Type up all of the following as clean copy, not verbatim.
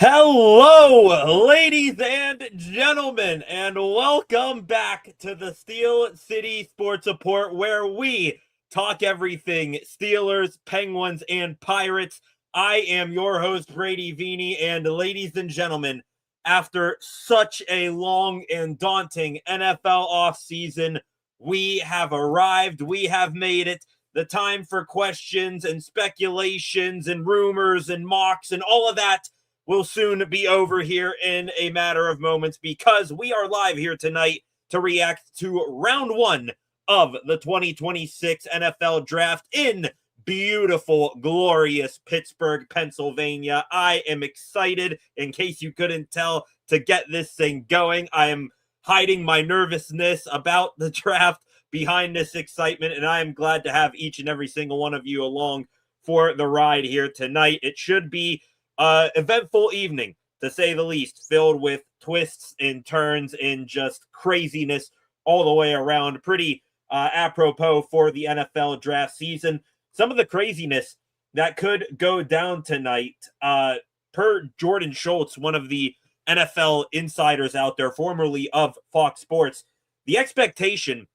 Hello, ladies and gentlemen, and welcome back to the Steel City Sports Report, where we talk everything Steelers, Penguins, and Pirates. I am your host, Brady Vini, and ladies and gentlemen, after such a long and daunting NFL offseason, we have arrived. We have made it. The time for questions and speculations and rumors and mocks and all of that will soon be over here in a matter of moments because we are live here tonight to react to round one of the 2026 NFL draft in beautiful, glorious Pittsburgh, Pennsylvania. I am excited, in case you couldn't tell, to get this thing going. I am hiding my nervousness about the draft behind this excitement, and I am glad to have each and every single one of you along for the ride here tonight. It should be eventful evening, to say the least, filled with twists and turns and just craziness all the way around. Pretty apropos for the NFL draft season. Some of the craziness that could go down tonight, per Jordan Schultz, one of the NFL insiders out there, formerly of Fox Sports, the expectation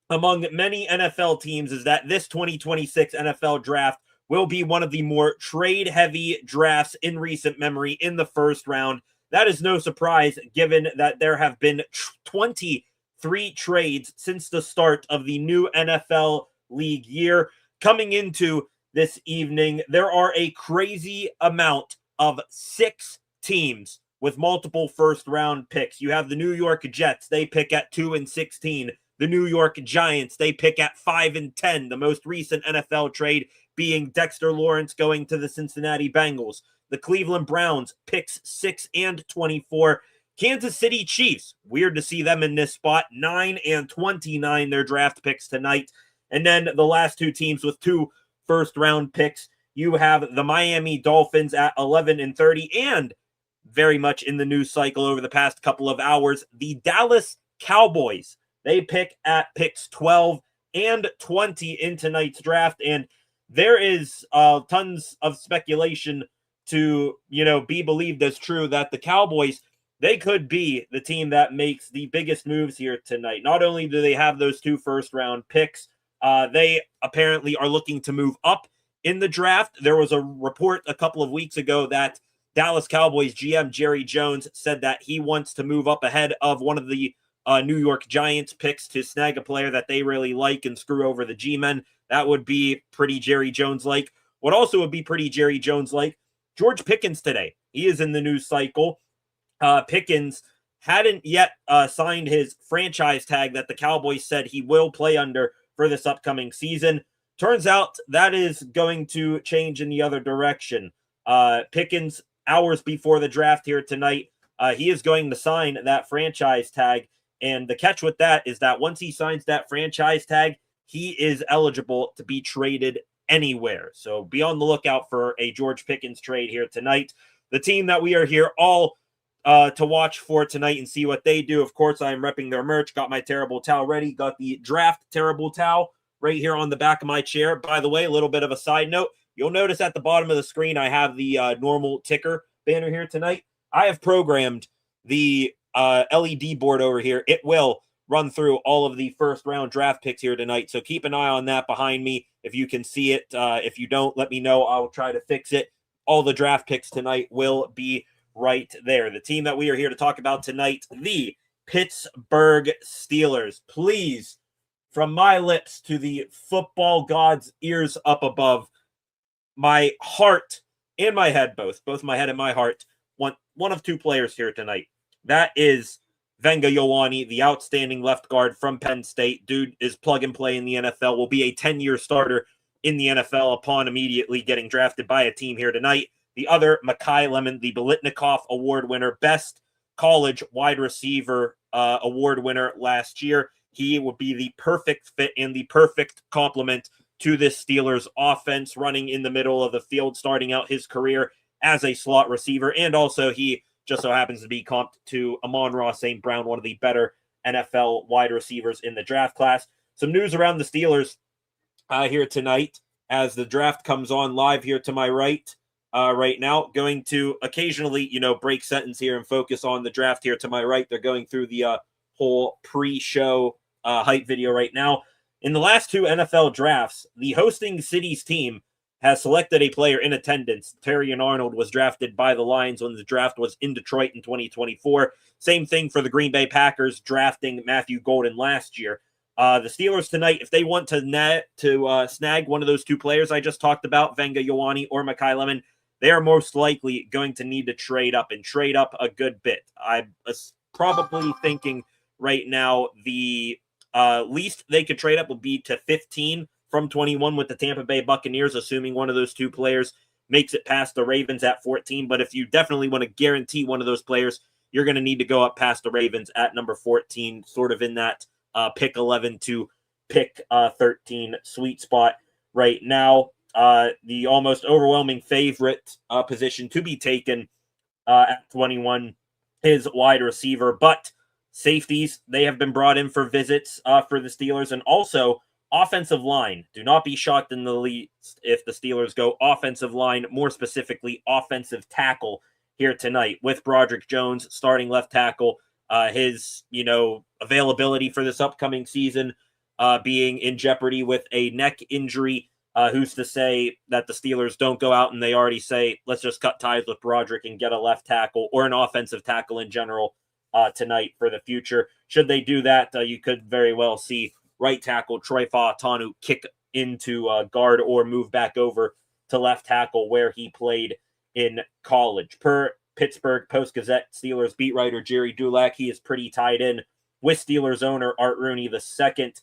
among many NFL teams is that this 2026 NFL draft will be one of the more trade-heavy drafts in recent memory in the first round. That is no surprise, given that there have been 23 trades since the start of the new NFL league year. Coming into this evening, there are a crazy amount of 6 teams with multiple first-round picks. You have the New York Jets. They pick at 2 and 16. The New York Giants, they pick at 5 and 10. The most recent NFL trade being Dexter Lawrence going to the Cincinnati Bengals. The Cleveland Browns picks 6 and 24. Kansas City Chiefs, weird to see them in this spot, 9 and 29, their draft picks tonight. And then the last 2 teams with 2 first-round picks, you have the Miami Dolphins at 11 and 30, and very much in the news cycle over the past couple of hours, the Dallas Cowboys. They pick at picks 12 and 20 in tonight's draft, and there is tons of speculation to, be believed as true that the Cowboys, they could be the team that makes the biggest moves here tonight. Not only do they have those 2 first-round picks, they apparently are looking to move up in the draft. There was a report a couple of weeks ago that Dallas Cowboys GM Jerry Jones said that he wants to move up ahead of one of the New York Giants picks to snag a player that they really like and screw over the G-men. That would be pretty Jerry Jones-like. What also would be pretty Jerry Jones-like, George Pickens today. He is in the news cycle. Pickens hadn't yet signed his franchise tag that the Cowboys said he will play under for this upcoming season. Turns out that is going to change in the other direction. Pickens, hours before the draft here tonight, he is going to sign that franchise tag. And the catch with that is that once he signs that franchise tag, he is eligible to be traded anywhere. So be on the lookout for a George Pickens trade here tonight. The team that we are here all to watch for tonight and see what they do. Of course, I am repping their merch. Got my terrible towel ready. Got the draft terrible towel right here on the back of my chair. By the way, a little bit of a side note. You'll notice at the bottom of the screen, I have the normal ticker banner here tonight. I have programmed the LED board over here. It will run through all of the first round draft picks here tonight. So keep an eye on that behind me if you can see it. If you don't, let me know. I'll try to fix it. All the draft picks tonight will be right there. The team that we are here to talk about tonight, the Pittsburgh Steelers. Please, from my lips to the football god's ears up above, my heart and my head, both my head and my heart, want one of 2 players here tonight. That is Venga Ioane, the outstanding left guard from Penn State. Dude is plug and play in the NFL, will be a 10-year starter in the NFL upon immediately getting drafted by a team here tonight. The other, Mekhi Lemon, the Biletnikoff Award winner, best college wide receiver award winner last year. He would be the perfect fit and the perfect complement to this Steelers offense, running in the middle of the field, starting out his career as a slot receiver. And also he just so happens to be comped to Amon-Ra St. Brown, one of the better NFL wide receivers in the draft class. Some news around the Steelers here tonight as the draft comes on live here to my right. right now. Going to occasionally, break sentence here and focus on the draft here to my right. They're going through the whole pre-show hype video right now. In the last two NFL drafts, the hosting city's team has selected a player in attendance. Terrion Arnold was drafted by the Lions when the draft was in Detroit in 2024. Same thing for the Green Bay Packers drafting Matthew Golden last year. The Steelers tonight, if they want to snag one of those two players I just talked about, Venga Ioane or Mekhi Lemon, they are most likely going to need to trade up and trade up a good bit. I'm probably thinking right now the least they could trade up would be to 15 from 21 with the Tampa Bay Buccaneers, assuming one of those two players makes it past the Ravens at 14. But if you definitely want to guarantee one of those players, you're going to need to go up past the Ravens at number 14, sort of in that pick 11 to pick 13 sweet spot right now. The almost overwhelming favorite position to be taken at 21 is wide receiver, but safeties, they have been brought in for visits for the Steelers, and also offensive line. Do not be shocked in the least if the Steelers go offensive line, more specifically offensive tackle here tonight with Broderick Jones starting left tackle. His, availability for this upcoming season being in jeopardy with a neck injury. Who's to say that the Steelers don't go out and they already say, let's just cut ties with Broderick and get a left tackle or an offensive tackle in general tonight for the future. Should they do that, you could very well see right tackle Troy Fautanu kick into guard or move back over to left tackle where he played in college. Per Pittsburgh Post-Gazette Steelers beat writer Jerry Dulac, he is pretty tied in with Steelers owner Art Rooney II.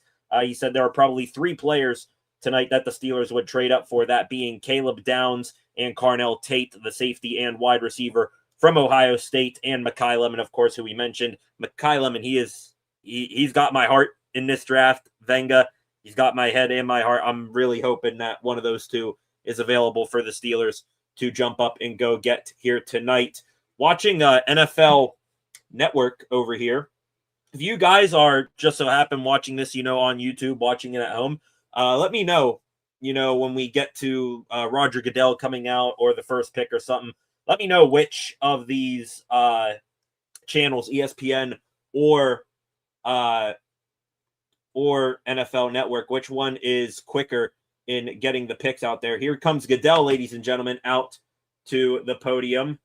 He said there are probably three players tonight that the Steelers would trade up for, that being Caleb Downs and Carnell Tate, the safety and wide receiver from Ohio State, and Mekhi Lemon, of course, who we mentioned. Mekhi Lemon, he's got my heart in this draft. Venga, he's got my head and my heart. I'm really hoping that one of those two is available for the Steelers to jump up and go get here tonight. Watching NFL Network over here. If you guys are just so happen watching this, on YouTube, watching it at home, let me know, when we get to Roger Goodell coming out or the first pick or something. Let me know which of these channels, ESPN or NFL Network, which one is quicker in getting the picks out there. Here comes Goodell, ladies and gentlemen, out to the podium.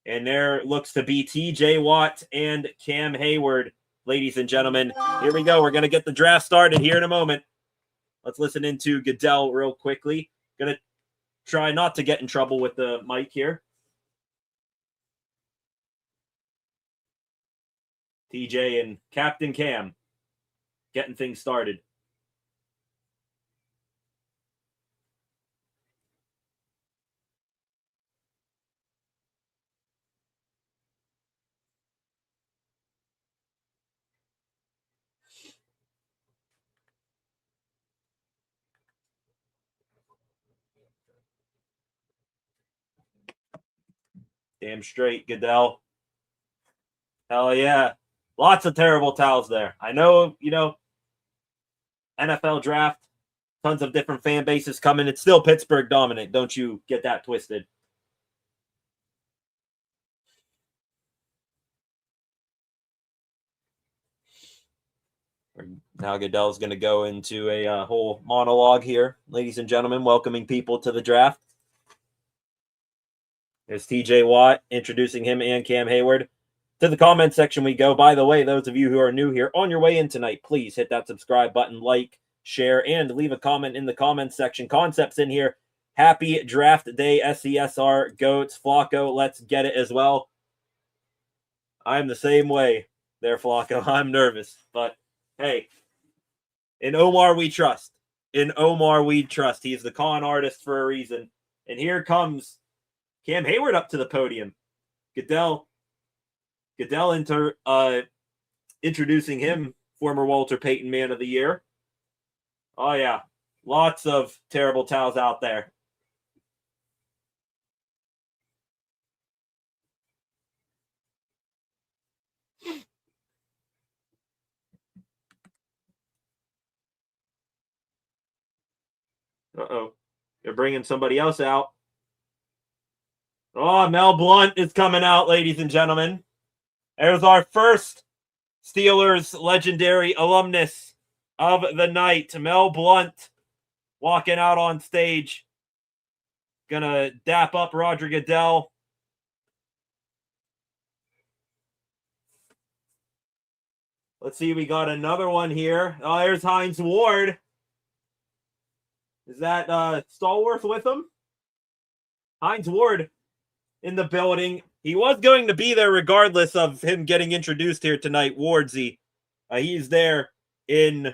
And there looks to be TJ Watt and Cam Hayward, ladies and gentlemen. Here we go. We're going to get the draft started here in a moment. Let's listen into Goodell real quickly. Going to try not to get in trouble with the mic here. TJ and Captain Cam getting things started. Damn straight, Goodell. Hell yeah. Lots of terrible towels there. I know, NFL draft, tons of different fan bases coming. It's still Pittsburgh dominant. Don't you get that twisted. Now Goodell's going to go into a whole monologue here, ladies and gentlemen, welcoming people to the draft. There's TJ Watt introducing him and Cam Hayward. To the comment section we go. By the way, those of you who are new here, on your way in tonight, please hit that subscribe button, like, share, and leave a comment in the comments section. Concepts in here. Happy draft day, SCSR, Goats, Flacco. Let's get it as well. I'm the same way there, Flacco. I'm nervous, but hey, in Omar we trust. In Omar we trust. He's the con artist for a reason. And here comes Cam Hayward up to the podium. Goodell introducing him, former Walter Payton Man of the Year. Oh, yeah. Lots of terrible towels out there. Uh-oh. They're bringing somebody else out. Oh, Mel Blount is coming out, ladies and gentlemen. There's our first Steelers legendary alumnus of the night, Mel Blount, walking out on stage. Gonna dap up Roger Goodell. Let's see, we got another one here. Oh, there's Hines Ward. Is that Stallworth with him? Hines Ward in the building. He was going to be there regardless of him getting introduced here tonight, Wardsy. He's there in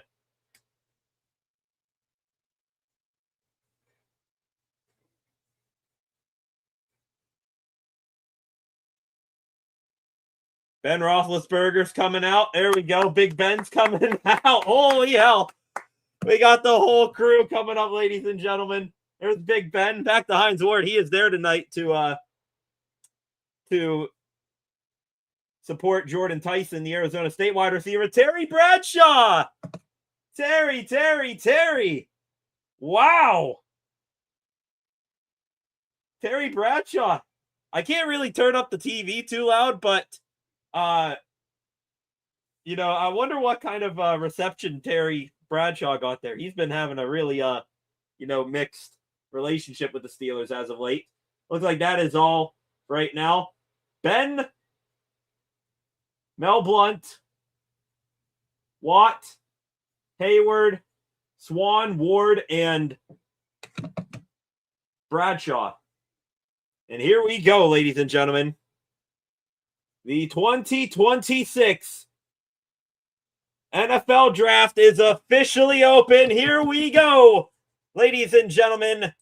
Ben Roethlisberger's coming out. There we go. Big Ben's coming out. Holy hell. We got the whole crew coming up, ladies and gentlemen. There's Big Ben. Back to Hines Ward. He is there tonight to support Jordan Tyson, the Arizona State wide receiver. Terry Bradshaw. Terry. Wow. Terry Bradshaw. I can't really turn up the TV too loud, but I wonder what kind of reception Terry Bradshaw got there. He's been having a really mixed relationship with the Steelers as of late. Looks like that is all right now. Ben, Mel Blount, Watt, Hayward, Swan, Ward, and Bradshaw. And here we go, ladies and gentlemen. The 2026 NFL Draft is officially open. Here we go, ladies and gentlemen.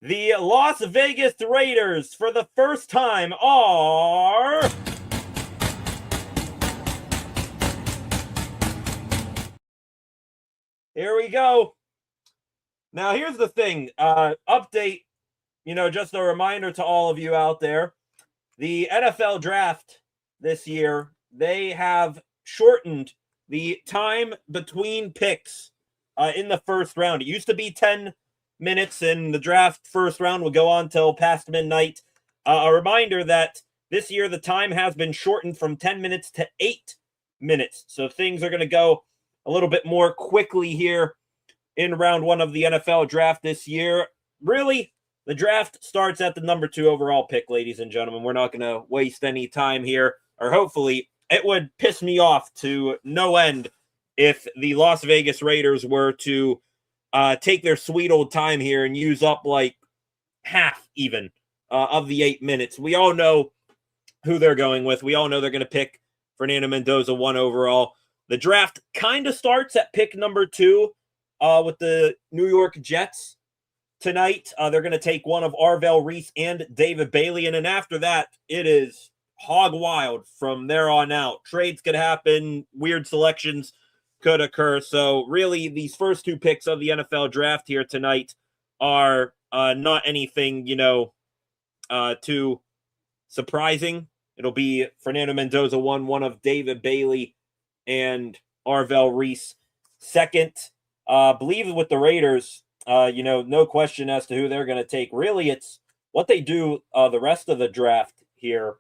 The Las Vegas Raiders, for the first time, are... Here we go. Now, here's the thing. Update, just a reminder to all of you out there. The NFL Draft this year, they have shortened the time between picks in the first round. It used to be 10 minutes, and the draft first round would go on till past midnight. A reminder that this year the time has been shortened from 10 minutes to 8 minutes. So things are going to go a little bit more quickly here in round one of the NFL Draft this year. Really, the draft starts at the number 2 overall pick, ladies and gentlemen. We're not going to waste any time here, or hopefully it would piss me off to no end if the Las Vegas Raiders were to take their sweet old time here and use up like half even of the 8 minutes. We all know who they're going with. We all know they're going to pick Fernando Mendoza 1 overall. The draft kind of starts at pick number 2 with the New York Jets tonight. They're going to take one of Arvell Reese and David Bailey. And then after that, it is hog wild from there on out. Trades could happen. Weird selections could occur. So really, these first 2 picks of the NFL Draft here tonight are not anything, too surprising. It'll be Fernando Mendoza 1, one of David Bailey and Arvell Reese second. Believe with the Raiders, no question as to who they're going to take. Really, it's what they do the rest of the draft here.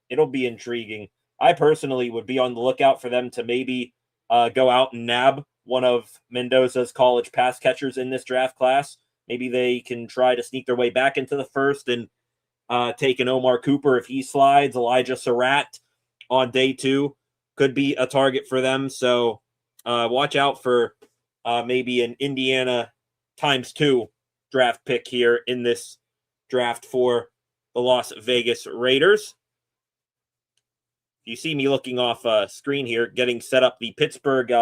It'll be intriguing. I personally would be on the lookout for them to maybe go out and nab one of Mendoza's college pass catchers in this draft class. Maybe they can try to sneak their way back into the first and take an Omar Cooper if he slides. Elijah Surratt on day 2 could be a target for them. So watch out for maybe an Indiana ×2 draft pick here in this draft for the Las Vegas Raiders. You see me looking off screen here, getting set up. The Pittsburgh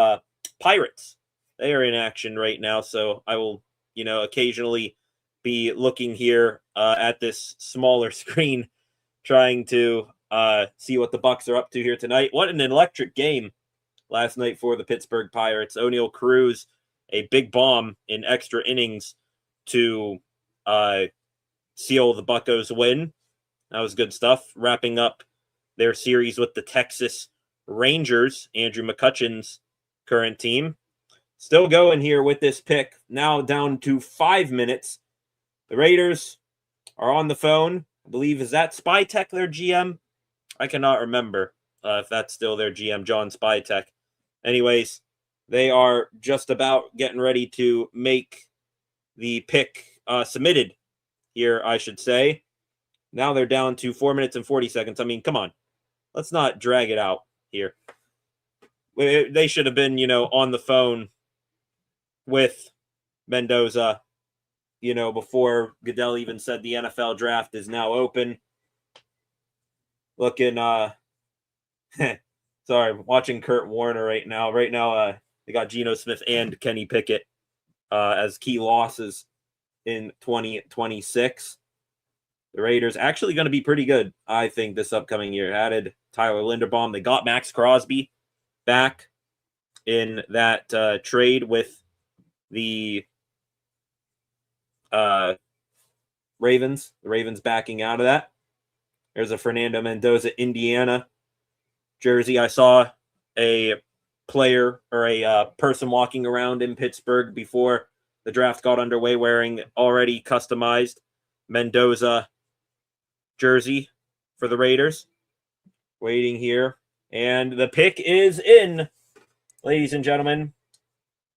Pirates, they are in action right now. So I will, occasionally be looking here at this smaller screen, trying to see what the Bucs are up to here tonight. What an electric game last night for the Pittsburgh Pirates. O'Neal Cruz, a big bomb in extra innings to seal the Buccos win. That was good stuff. Wrapping up their series with the Texas Rangers, Andrew McCutcheon's current team. Still going here with this pick, now down to 5 minutes. The Raiders are on the phone I believe, is that Spytech their GM? I cannot remember if that's still their GM, John Spytech. Anyways, they are just about getting ready to make the pick submitted here, I should say. Now they're down to 4 minutes and 40 seconds. I mean, come on. Let's not drag it out here. They should have been, on the phone with Mendoza, before Goodell even said the NFL draft is now open. Looking, sorry, watching Kurt Warner right now. Right now, they got Geno Smith and Kenny Pickett as key losses in 2026. The Raiders actually going to be pretty good, I think, this upcoming year. Added Tyler Linderbaum. They got Max Crosby back in that trade with the Ravens. The Ravens backing out of that. There's a Fernando Mendoza, Indiana jersey. I saw a player or a person walking around in Pittsburgh before the draft got underway wearing already customized Mendoza jersey for the Raiders. Waiting here. And the pick is in, ladies and gentlemen.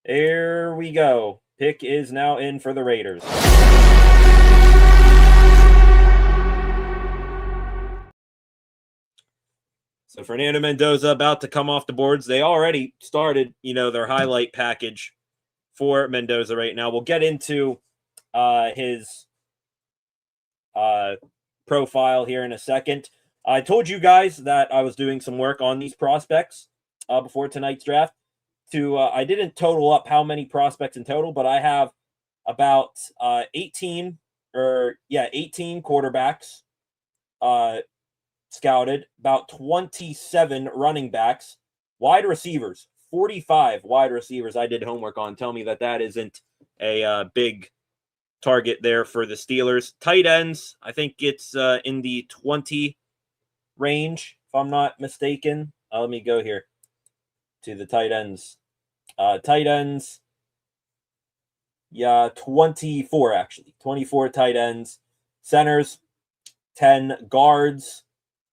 There we go. Pick is now in for the Raiders. So Fernando Mendoza about to come off the boards. They already started, their highlight package for Mendoza right now. We'll get into his profile here in a second. I told you guys that I was doing some work on these prospects before tonight's draft. I didn't total up how many prospects in total, but I have about 18 quarterbacks scouted, about 27 running backs, wide receivers, 45 wide receivers I did homework on. Tell me that isn't a big target there for the Steelers. Tight ends, I think it's in the 20 range, if I'm not mistaken. Let me go here to the tight ends. Tight ends, 24 actually. 24 tight ends. Centers, 10 guards.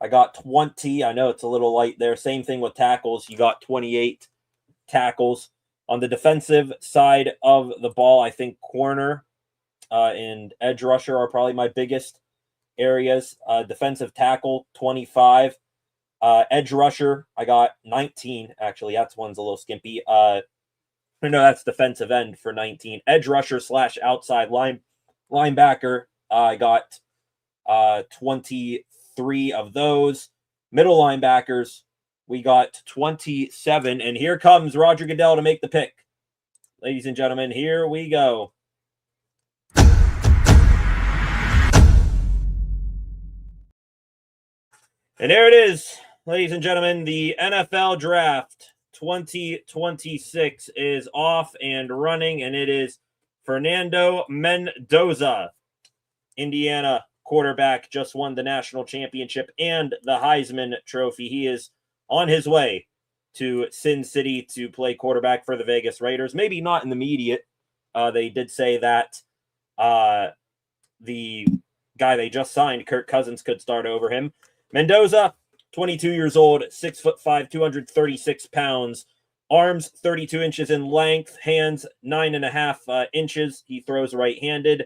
I got 20. I know it's a little light there. Same thing with tackles. You got 28 tackles. On the defensive side of the ball, I think corner and edge rusher are probably my biggest areas. Defensive tackle, 25. Edge rusher, I got 19. Actually, that's one's a little skimpy. No, that's defensive end for 19. Edge rusher / outside linebacker, I got 23 of those. Middle linebackers, we got 27. And here comes Roger Goodell to make the pick. Ladies and gentlemen, here we go. And there it is, ladies and gentlemen. The NFL Draft 2026 is off and running, and it is Fernando Mendoza, Indiana quarterback, just won the national championship and the Heisman Trophy. He is on his way to Sin City to play quarterback for the Vegas Raiders. Maybe not in the immediate. They did say that the guy they just signed, Kirk Cousins, could start over him. Mendoza, 22 years old, 6'5", 236 pounds, arms 32 inches in length, hands 9.5 inches. He throws right-handed.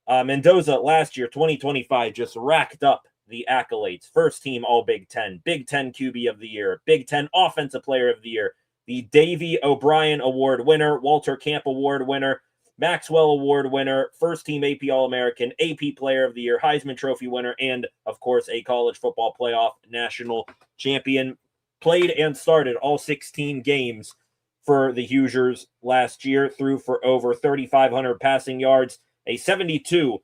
Mendoza last year, 2025, just racked up the accolades. First team All Big Ten, Big Ten QB of the Year, Big Ten Offensive Player of the Year, the Davey O'Brien Award winner, Walter Camp Award winner, Maxwell Award winner, first team AP All-American, AP Player of the Year, Heisman Trophy winner, and, of course, a college football playoff national champion. Played and started all 16 games for the Hoosiers last year, threw for over 3,500 passing yards, a 72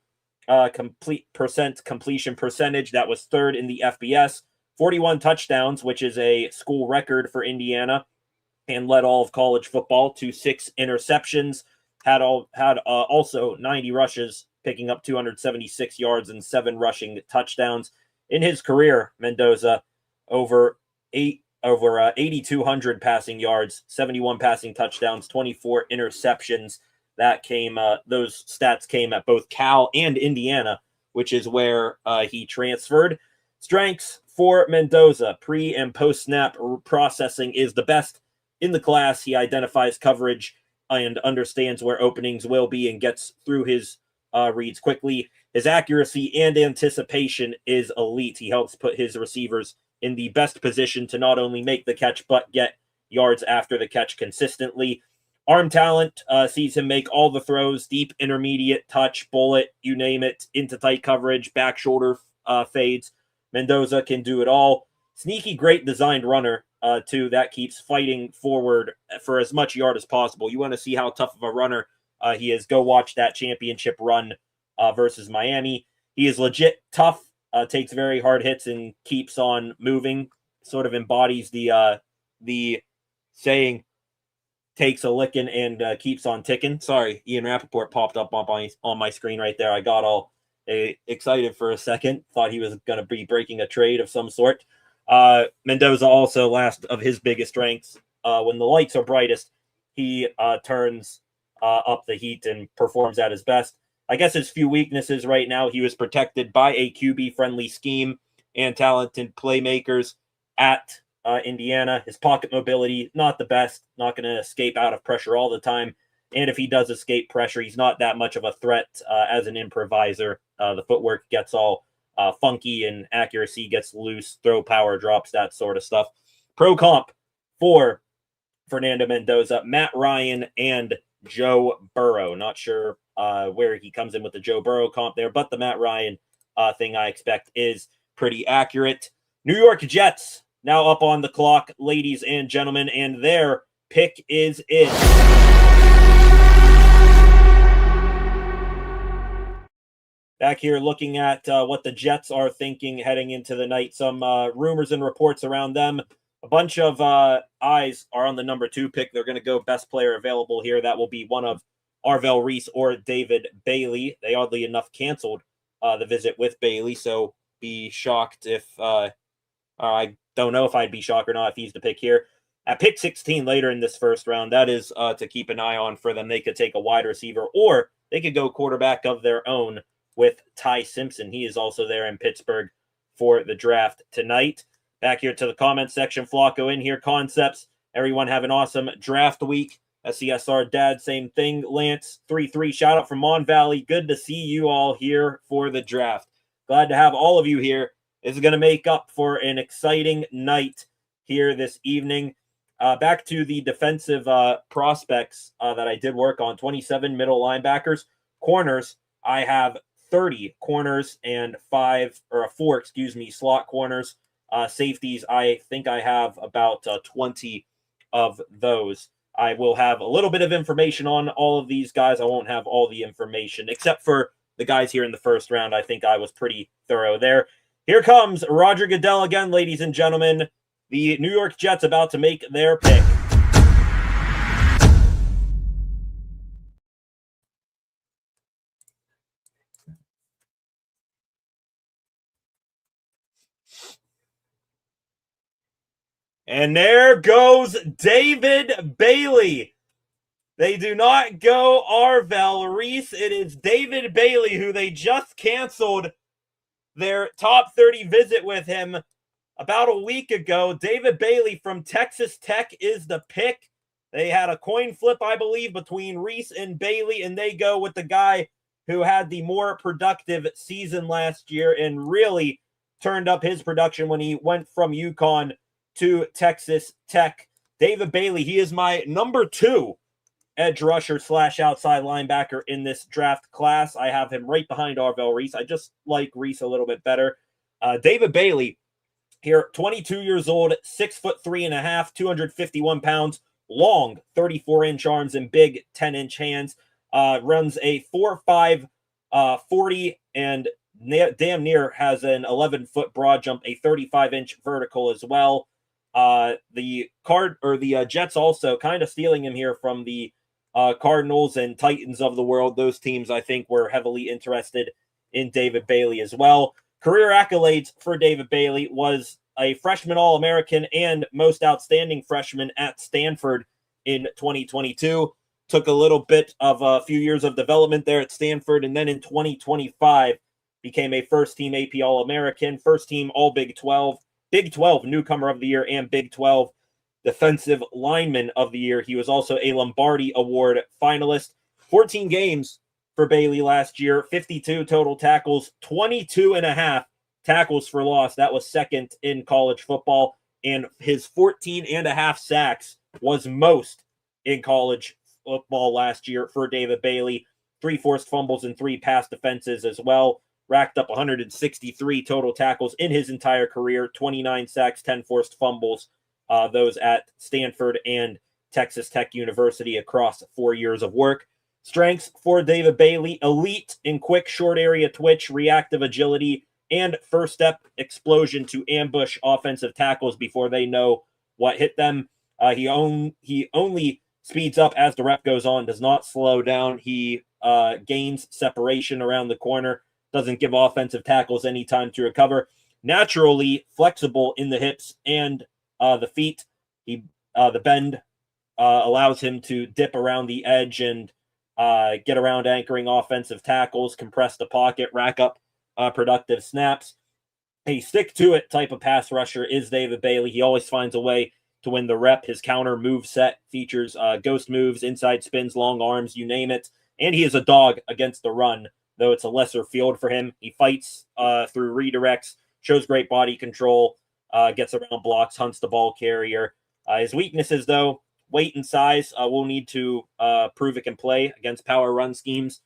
completion percentage. That was third in the FBS. 41 touchdowns, which is a school record for Indiana, and led all of college football to 6 interceptions. Had also 90 rushes, picking up 276 yards and 7 rushing touchdowns. In his career, Mendoza over 8,200 passing yards, 71 passing touchdowns, 24 interceptions. Those stats came at both Cal and Indiana which is where he transferred. Strengths for Mendoza, pre and post snap processing is the best in the class. He identifies coverage and understands where openings will be and gets through his reads quickly. His accuracy and anticipation is elite. He helps put his receivers in the best position to not only make the catch, but get yards after the catch consistently. Arm talent sees him make all the throws, deep, intermediate, touch, bullet, you name it, into tight coverage, back shoulder fades. Mendoza can do it all. Sneaky, great designed runner, too, that keeps fighting forward for as much yard as possible. You want to see how tough of a runner he is. Go watch that championship run versus Miami. He is legit tough, takes very hard hits, and keeps on moving. Sort of embodies the saying, takes a licking and keeps on ticking. Sorry, Ian Rappaport popped up on my screen right there. I got all excited for a second. Thought he was going to be breaking a trade of some sort. Mendoza also, last of his biggest strengths, when the lights are brightest, he turns up the heat and performs at his best. I guess his few weaknesses right now, he was protected by a QB-friendly scheme and talented playmakers at Indiana. His pocket mobility, not the best, not going to escape out of pressure all the time. And if he does escape pressure, he's not that much of a threat as an improviser. The footwork gets all funky and accuracy gets loose, throw power drops, that sort of stuff. Pro comp for Fernando Mendoza, Matt Ryan and Joe Burrow. Not sure where he comes in with the Joe Burrow comp there, but the Matt Ryan thing I expect is pretty accurate. New York Jets now up on the clock, ladies and gentlemen, and their pick is in. Back here looking at what the Jets are thinking heading into the night. Some rumors and reports around them. A bunch of eyes are on the number 2 pick. They're going to go best player available here. That will be one of Arvell Reese or David Bailey. They oddly enough canceled the visit with Bailey, so be shocked if I don't know if I'd be shocked or not if he's the pick here. At pick 16 later in this first round, that is to keep an eye on for them. They could take a wide receiver or they could go quarterback of their own with Ty Simpson. He is also there in Pittsburgh for the draft tonight. Back here to the comment section, Flacco in here, concepts. Everyone have an awesome draft week. SCSR Dad, same thing. Lance, 3-3, shout out from Mon Valley. Good to see you all here for the draft. Glad to have all of you here. This is going to make up for an exciting night here this evening. Back to the defensive prospects that I did work on. 27 middle linebackers. Corners, I have 30 corners and 4 slot corners. Safeties, I think I have about 20 of those. I will have a little bit of information on all of these guys. I won't have all the information, except for the guys here in the first round. I think I was pretty thorough there. Here comes Roger Goodell again, ladies and gentlemen. The New York Jets about to make their pick. And there goes David Bailey. They do not go Arvell Reese. It is David Bailey, who they just canceled their top 30 visit with him about a week ago. David Bailey from Texas Tech is the pick. They had a coin flip, I believe, between Reese and Bailey, and they go with the guy who had the more productive season last year and really turned up his production when he went from UConn to Texas Tech. David Bailey, he is my number 2 edge rusher / outside linebacker in this draft class. I have him right behind Arvell Reese. I just like Reese a little bit better. David Bailey here, 22 years old, 6'3.5", 251 pounds, long 34-inch arms and big 10-inch hands. Runs a 4.5 40 and damn near has an 11-foot broad jump, a 35-inch vertical as well. The Jets also kind of stealing him here from the Cardinals and Titans of the world. Those teams, I think, were heavily interested in David Bailey as well. Career accolades for David Bailey was a freshman All-American and most outstanding freshman at Stanford in 2022. Took a little bit of a few years of development there at Stanford, and then in 2025 became a first-team AP All-American, first-team All-Big 12, Big 12 Newcomer of the Year, and Big 12 Defensive Lineman of the Year. He was also a Lombardi Award finalist. 14 games for Bailey last year, 52 total tackles, 22 and a half tackles for loss. That was second in college football, and his 14 and a half sacks was most in college football last year for David Bailey. 3 forced fumbles and 3 pass defenses as well. Racked up 163 total tackles in his entire career, 29 sacks, 10 forced fumbles, those at Stanford and Texas Tech University across 4 years of work. Strengths for David Bailey: elite in quick short area twitch, reactive agility, and first step explosion to ambush offensive tackles before they know what hit them. He only speeds up as the rep goes on, does not slow down. He gains separation around the corner, doesn't give offensive tackles any time to recover. Naturally flexible in the hips and the feet. The bend allows him to dip around the edge and get around anchoring offensive tackles, compress the pocket, rack up productive snaps. A stick-to-it type of pass rusher is David Bailey. He always finds a way to win the rep. His counter move set features ghost moves, inside spins, long arms, you name it. And he is a dog against the run, though it's a lesser field for him. He fights through redirects, shows great body control, gets around blocks, hunts the ball carrier. His weaknesses, though, weight and size. Will need to prove it can play against power run schemes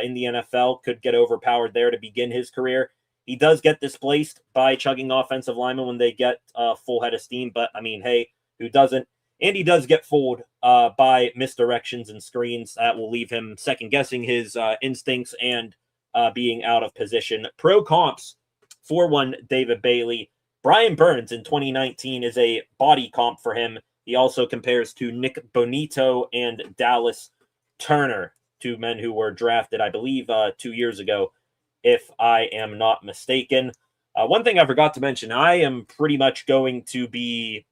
in the NFL. Could get overpowered there to begin his career. He does get displaced by chugging offensive linemen when they get full head of steam, but I mean, hey, who doesn't? And he does get fooled by misdirections and screens. That will leave him second-guessing his instincts and being out of position. Pro comps for one David Bailey. Brian Burns in 2019 is a body comp for him. He also compares to Nick Bonito and Dallas Turner, 2 men who were drafted, I believe, 2 years ago, if I am not mistaken. One thing I forgot to mention, I am pretty much going to be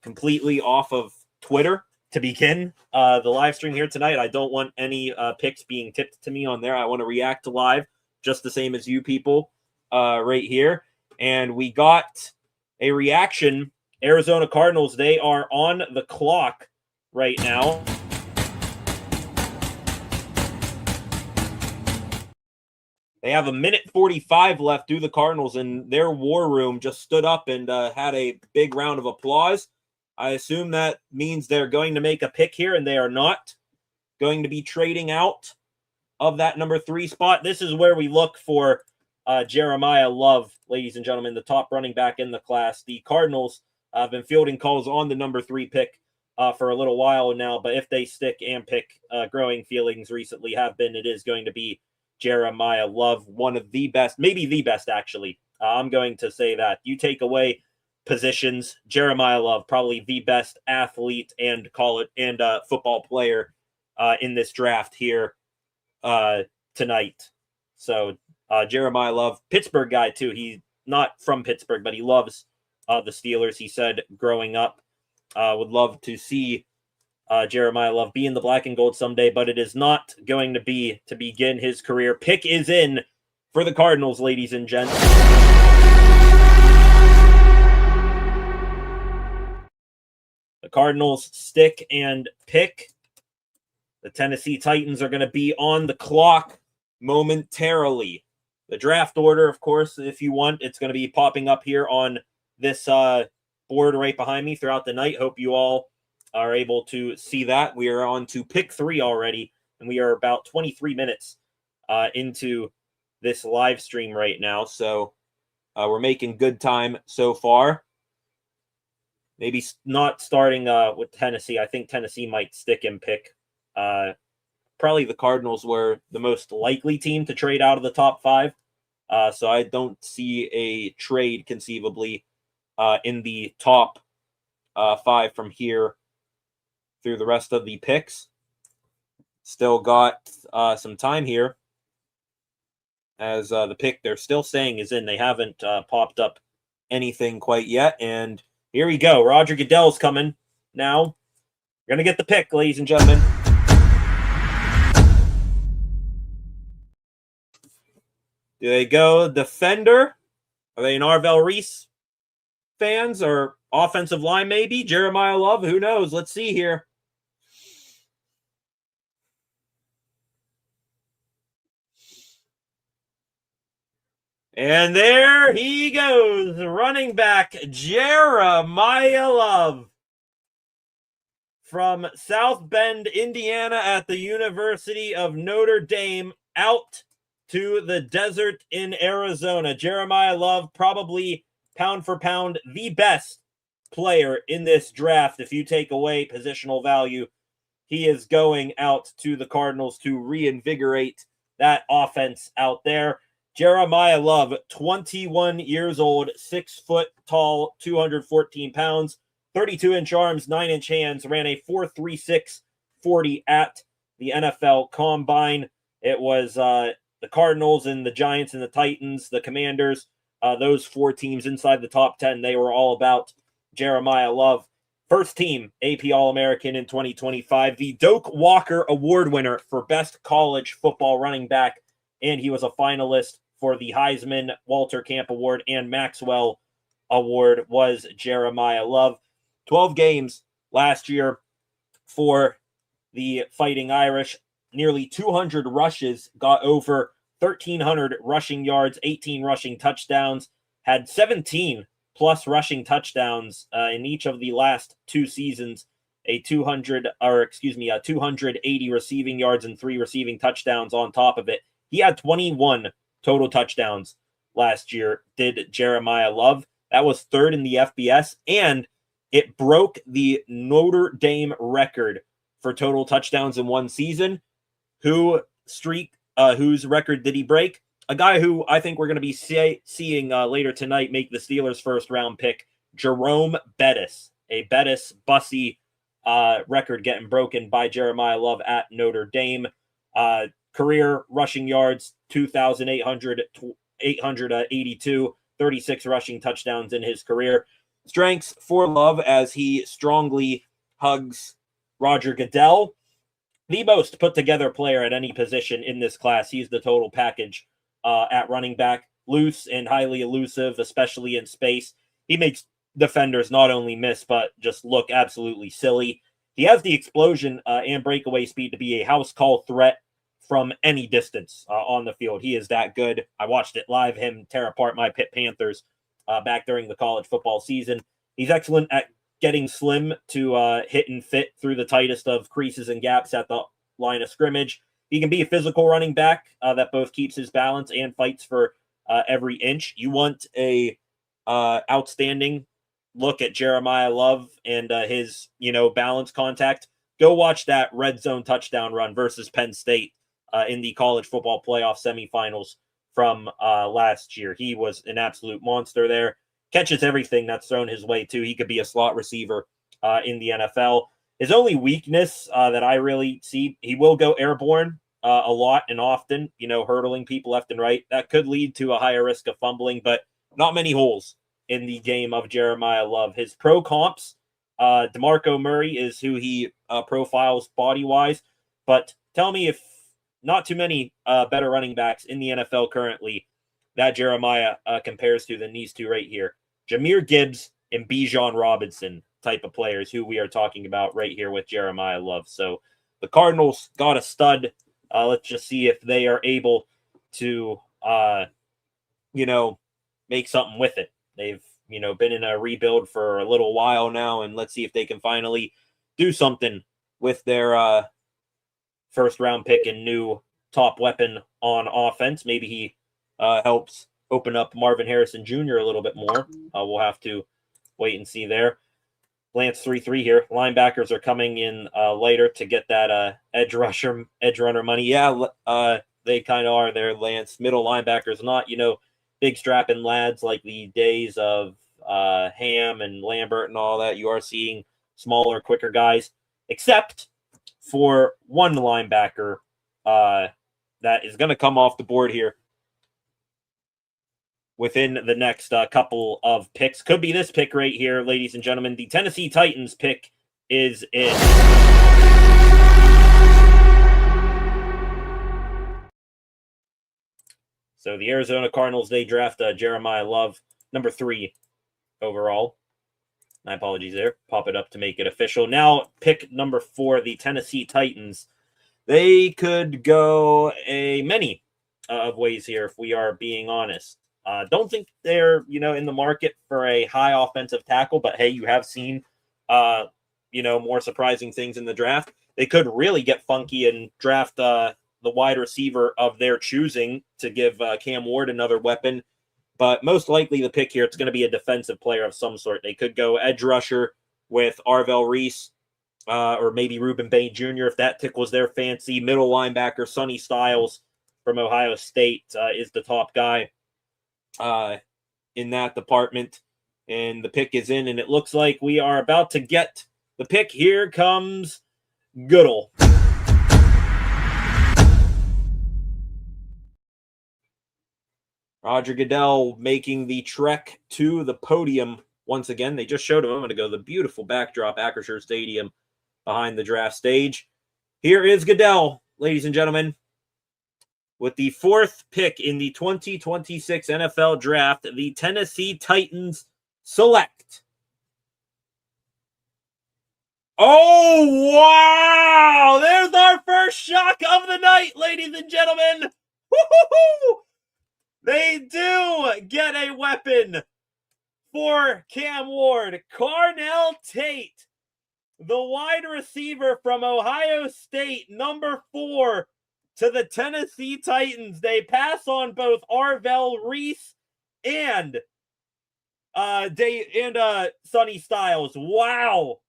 completely off of Twitter to begin the live stream here tonight. I don't want any picks being tipped to me on there. I want to react to live just the same as you people right here. And we got a reaction. Arizona Cardinals, they are on the clock right now. They have 1:45 left. The Cardinals in their war room just stood up and had a big round of applause. I assume that means they're going to make a pick here, and they are not going to be trading out of that number 3 spot. This is where we look for Jeremiah Love, ladies and gentlemen, the top running back in the class. The Cardinals have been fielding calls on the number 3 pick for a little while now, but if they stick and pick, growing feelings recently have been it is going to be Jeremiah Love, one of the best, maybe the best, actually. I'm going to say that. You take away positions, Jeremiah Love, probably the best athlete and football player in this draft here tonight. So Jeremiah Love, Pittsburgh guy too. He's not from Pittsburgh, but he loves the Steelers. He said growing up, would love to see Jeremiah Love be in the black and gold someday, but it is not going to be to begin his career. Pick is in for the Cardinals, ladies and gents. The Cardinals stick and pick. The Tennessee Titans are going to be on the clock momentarily. The draft order, of course, if you want, it's going to be popping up here on this board right behind me throughout the night. Hope you all are able to see that. We are on to pick 3 already, and we are about 23 minutes into this live stream right now. So we're making good time so far. Maybe not starting with Tennessee. I think Tennessee might stick and pick. Probably the Cardinals were the most likely team to trade out of the top 5. So I don't see a trade conceivably in the top 5 from here through the rest of the picks. Still got some time here as the pick they're still saying is in. They haven't popped up anything quite yet. And here we go. Roger Goodell's coming now. We're going to get the pick, ladies and gentlemen. Do they go defender? Are they an Arvell Reese fans or offensive line maybe? Jeremiah Love, who knows? Let's see here. And there he goes, running back Jeremiah Love from South Bend, Indiana at the University of Notre Dame out to the desert in Arizona. Jeremiah Love, probably pound for pound the best player in this draft. If you take away positional value, he is going out to the Cardinals to reinvigorate that offense out there. Jeremiah Love, 21 years old, 6 foot tall, 214 pounds, 32-inch arms, 9-inch hands, ran a 4.36 40 at the NFL Combine. It was the Cardinals and the Giants and the Titans, the Commanders, those 4 teams inside the top 10. They were all about Jeremiah Love. First team AP All-American in 2025, the Doak Walker Award winner for Best College Football Running Back, and he was a finalist for the Heisman, Walter Camp Award, and Maxwell Award was Jeremiah Love. 12 games last year for the Fighting Irish, nearly 200 rushes, got over 1,300 rushing yards, 18 rushing touchdowns, had 17 plus rushing touchdowns in each of the last 2 seasons, a 280 receiving yards and 3 receiving touchdowns on top of it. He had 21 total touchdowns last year, did Jeremiah Love. That was 3rd in the FBS, and it broke the Notre Dame record for total touchdowns in one season. Whose record did he break? A guy who I think we're going to be seeing later tonight make the Steelers' first-round pick, Jerome Bettis. A Bettis-Bussy record getting broken by Jeremiah Love at Notre Dame. Career rushing yards, 2,882, 36 rushing touchdowns in his career. Strengths for Love as he strongly hugs Roger Goodell. The most put-together player at any position in this class. He's the total package at running back. Loose and highly elusive, especially in space. He makes defenders not only miss, but just look absolutely silly. He has the explosion and breakaway speed to be a house call threat from any distance on the field. He is that good. I watched it live, him tear apart my Pitt Panthers back during the college football season. He's excellent at getting slim to hit and fit through the tightest of creases and gaps at the line of scrimmage. He can be a physical running back that both keeps his balance and fights for every inch. You want a outstanding look at Jeremiah Love and his balance contact. Go watch that red zone touchdown run versus Penn State in the college football playoff semifinals from last year. He was an absolute monster there. Catches everything that's thrown his way, too. He could be a slot receiver in the NFL. His only weakness that I really see, he will go airborne a lot and often, hurdling people left and right. That could lead to a higher risk of fumbling, but not many holes in the game of Jeremiah Love. His pro comps, DeMarco Murray is who he profiles body-wise, but tell me if not too many better running backs in the NFL currently that Jeremiah compares to than these two right here. Jahmyr Gibbs and Bijan Robinson type of players who we are talking about right here with Jeremiah Love. So the Cardinals got a stud. Let's just see if they are able to, make something with it. They've, been in a rebuild for a little while now, and let's see if they can finally do something with their first-round pick and new top weapon on offense. Maybe he helps open up Marvin Harrison Jr. a little bit more. We'll have to wait and see there. Lance 3-3 here. Linebackers are coming in later to get that edge runner money. Yeah, they kind of are there, Lance. Middle linebackers, not, big strapping lads like the days of Ham and Lambert and all that. You are seeing smaller, quicker guys, except for one linebacker that is going to come off the board here within the next couple of picks. Could be this pick right here, ladies and gentlemen. The Tennessee Titans pick is in. So the Arizona Cardinals, they draft Jeremiah Love, number 3 overall. My apologies there. Pop it up to make it official. Now, pick number 4, the Tennessee Titans. They could go many of ways here, if we are being honest. Don't think they're, in the market for a high offensive tackle, but hey, you have seen, more surprising things in the draft. They could really get funky and draft the wide receiver of their choosing to give Cam Ward another weapon. But most likely the pick here, it's going to be a defensive player of some sort. They could go edge rusher with Arvell Reese, or maybe Reuben Bain Jr. if that tickles their fancy. Middle linebacker Sonny Styles from Ohio State is the top guy in that department. And the pick is in, and it looks like we are about to get the pick. Here comes Goodell. Roger Goodell making the trek to the podium once again. They just showed him. I'm going to go the beautiful backdrop, Acrisure Stadium, behind the draft stage. Here is Goodell, ladies and gentlemen, with the 4th pick in the 2026 NFL Draft. The Tennessee Titans select. Oh, wow! There's our first shock of the night, ladies and gentlemen. Woo-hoo-hoo! They do get a weapon for Cam Ward. Carnell Tate, the wide receiver from Ohio State, number 4 to the Tennessee Titans. They pass on both Arvell Reese and Sonny Styles. Wow.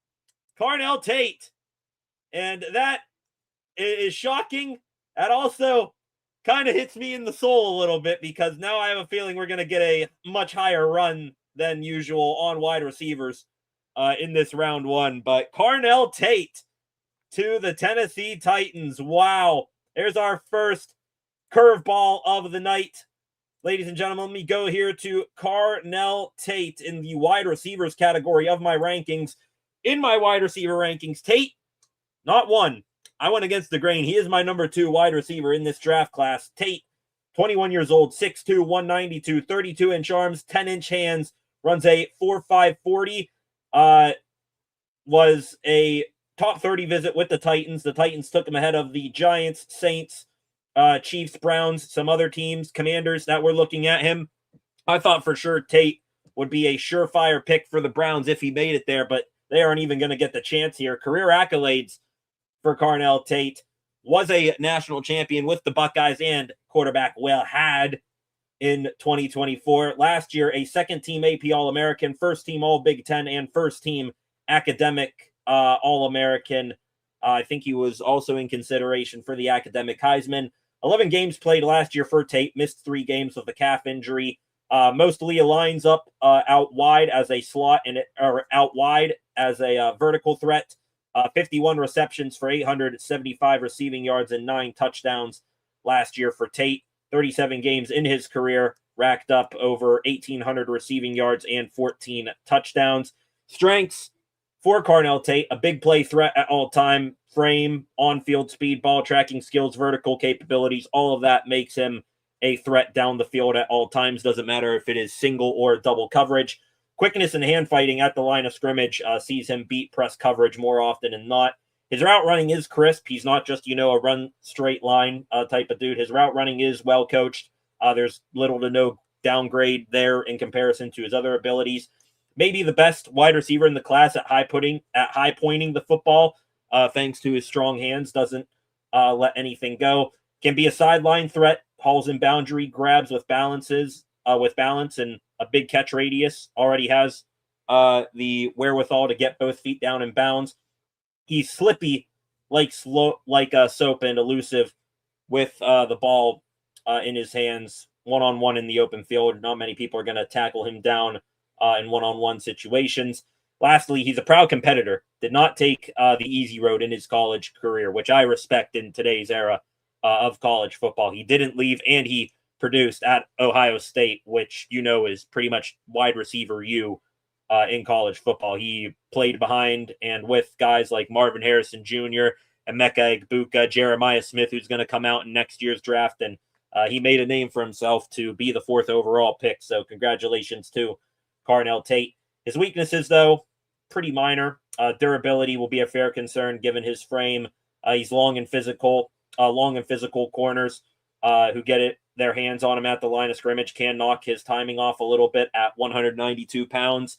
Carnell Tate. And that is shocking. That also kind of hits me in the soul a little bit, because now I have a feeling we're going to get a much higher run than usual on wide receivers in this round 1. But Carnell Tate to the Tennessee Titans. Wow. There's our first curveball of the night. Ladies and gentlemen, let me go here to Carnell Tate in the wide receivers category of my rankings. In my wide receiver rankings, Tate, not one. I went against the grain. He is my number 2 wide receiver in this draft class. Tate, 21 years old, 6'2", 192, 32-inch arms, 10-inch hands, runs a 4.5 40. Was a top 30 visit with the Titans. The Titans took him ahead of the Giants, Saints, Chiefs, Browns, some other teams, Commanders that were looking at him. I thought for sure Tate would be a surefire pick for the Browns if he made it there, but they aren't even going to get the chance here. Career accolades for Carnell Tate. Was a national champion with the Buckeyes and quarterback Will Had in 2024. Last year, a second-team AP All-American, first-team All-Big Ten, and first-team academic All-American. I think he was also in consideration for the academic Heisman. 11 games played last year for Tate, missed 3 games with a calf injury. Mostly lines up out wide as a slot or out wide as a vertical threat. 51 receptions for 875 receiving yards and 9 touchdowns last year for Tate. 37 games in his career, racked up over 1,800 receiving yards and 14 touchdowns. Strengths for Carnell Tate: a big play threat at all time, frame, on-field speed, ball tracking skills, vertical capabilities. All of that makes him a threat down the field at all times. Doesn't matter if it is single or double coverage. Quickness and hand fighting at the line of scrimmage sees him beat press coverage more often than not. His route running is crisp. He's not just, a run straight line type of dude. His route running is well coached. There's little to no downgrade there in comparison to his other abilities. Maybe the best wide receiver in the class at high pointing the football, thanks to his strong hands. Doesn't let anything go. Can be a sideline threat. Hauls in boundary grabs with balance and a big catch radius. Already has the wherewithal to get both feet down in bounds. He's slippy, like soap, and elusive with the ball in his hands, one-on-one in the open field. Not many people are going to tackle him down in one-on-one situations. Lastly, he's a proud competitor. Did not take the easy road in his college career, which I respect in today's era of college football. He didn't leave, and he produced at Ohio State, which is pretty much wide receiver in college football. He played behind and with guys like Marvin Harrison Jr., Emeka Egbuka, Jeremiah Smith, who's going to come out in next year's draft, and he made a name for himself to be the 4th overall pick. So congratulations to Carnell Tate. His weaknesses, though, pretty minor. Durability will be a fair concern given his frame. He's long and physical corners who get their hands on him at the line of scrimmage can knock his timing off a little bit at 192 pounds.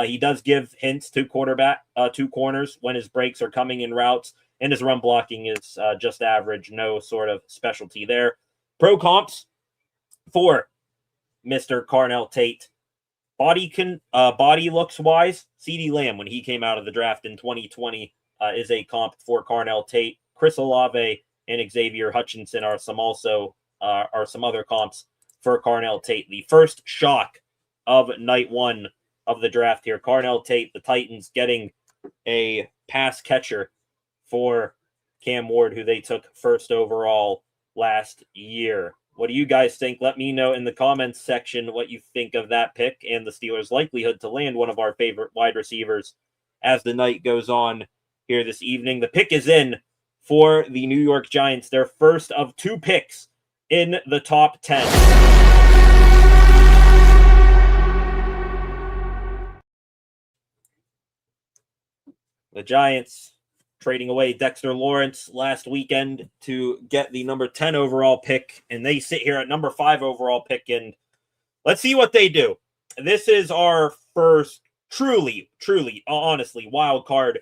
He does give hints to corners when his breaks are coming in routes, and his run blocking is just average, no sort of specialty there. Pro comps for Mr. Carnell Tate. Body looks wise. CeeDee Lamb, when he came out of the draft in 2020, is a comp for Carnell Tate. Chris Olave and Xavier Hutchinson are some other comps for Carnell Tate. The first shock of night 1 of the draft here. Carnell Tate, the Titans, getting a pass catcher for Cam Ward, who they took 1st overall last year. What do you guys think? Let me know in the comments section what you think of that pick and the Steelers' likelihood to land one of our favorite wide receivers as the night goes on here this evening. The pick is in for the New York Giants, their first of 2 picks in the top 10. The Giants trading away Dexter Lawrence last weekend to get the number 10 overall pick, and they sit here at number 5 overall pick, and let's see what they do. This is our first truly, honestly, wild card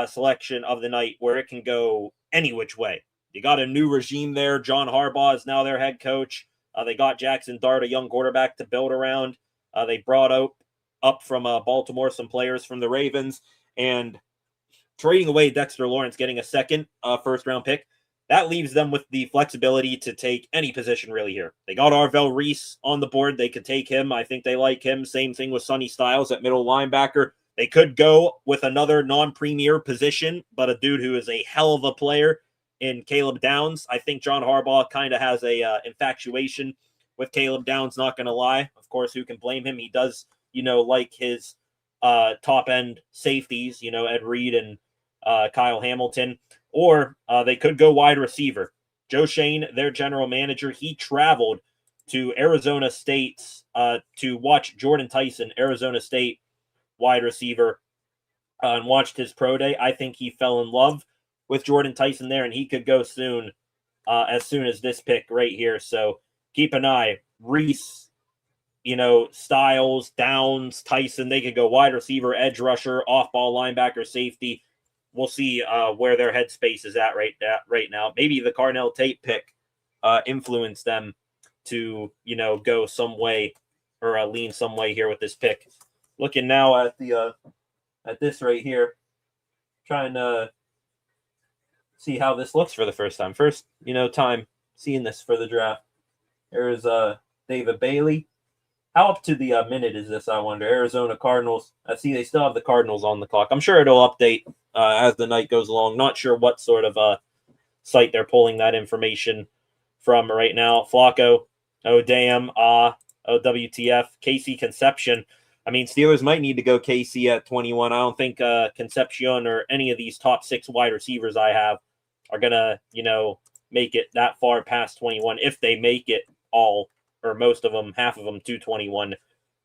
selection of the night where it can go any which way. You got a new regime there. John Harbaugh is now their head coach. They got Jackson Dart, a young quarterback to build around. They brought up from Baltimore some players from the Ravens, and trading away Dexter Lawrence, getting a second first-round pick, that leaves them with the flexibility to take any position really here. They got Arvell Reese on the board. They could take him. I think they like him. Same thing with Sonny Styles at middle linebacker. They could go with another non-premier position, but a dude who is a hell of a player in Caleb Downs. I think John Harbaugh kind of has a infatuation with Caleb Downs, not going to lie. Of course, who can blame him? He does, like his top-end safeties, Ed Reed and Kyle Hamilton, or they could go wide receiver. Joe Shane, their general manager, he traveled to Arizona State to watch Jordan Tyson, Arizona State wide receiver, and watched his pro day. I think he fell in love with Jordan Tyson there, and he could go soon as this pick right here. So keep an eye. Reese, Styles, Downs, Tyson, they could go wide receiver, edge rusher, off-ball linebacker, safety. We'll see where their headspace is at right now. Maybe the Carnell Tate pick influenced them to, go some way or lean some way here with this pick. Looking now at at this right here, trying to see how this looks for the first time. First, time seeing this for the draft. There's David Bailey. How up to the minute is this, I wonder? Arizona Cardinals. I see they still have the Cardinals on the clock. I'm sure it'll update as the night goes along. Not sure what sort of site they're pulling that information from right now. Flacco. Oh, damn. WTF. Casey Concepcion. I mean, Steelers might need to go Casey at 21. I don't think Concepcion or any of these top 6 wide receivers I have are going to, make it that far past 21 if they make it all, or most of them, half of them, to 21.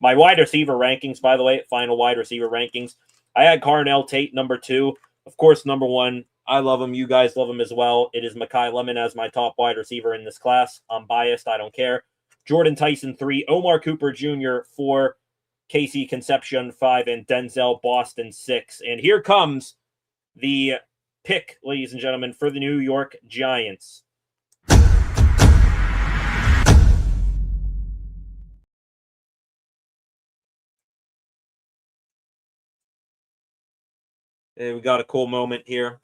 My wide receiver rankings, by the way, final wide receiver rankings, I had Carnell Tate number 2. Of course, number 1, I love him. You guys love him as well. It is Mekhi Lemon as my top wide receiver in this class. I'm biased. I don't care. Jordan Tyson 3, Omar Cooper Jr. 4, Casey Concepcion 5, and Denzel Boston 6. And here comes the pick, ladies and gentlemen, for the New York Giants. And we got a cool moment here,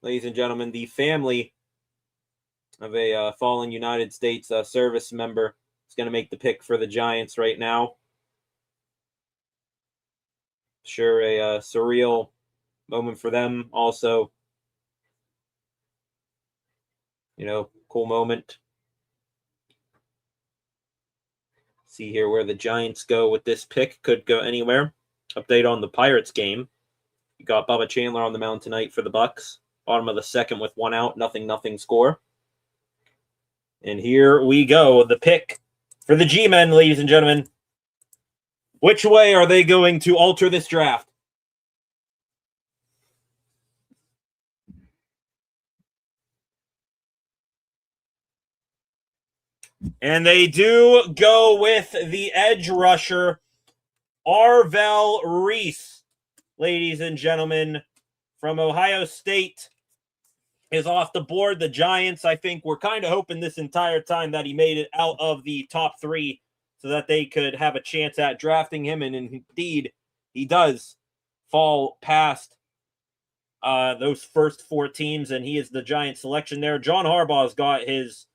ladies and gentlemen. The family of a fallen United States service member is going to make the pick for the Giants right now. Sure, a surreal moment for them. Also, cool moment. See here where the Giants go with this pick. Could go anywhere. Update on the Pirates game. You got Bubba Chandler on the mound tonight for the Bucks. Bottom of the second with 1 out. 0-0 score. And here we go. The pick for the G-Men, ladies and gentlemen. Which way are they going to alter this draft? And they do go with the edge rusher, Arvell Reese, ladies and gentlemen, from Ohio State, is off the board. The Giants, I think, were kind of hoping this entire time that he made it out of the top 3 so that they could have a chance at drafting him. And indeed, he does fall past those first 4 teams, and he is the Giant selection there. John Harbaugh's got his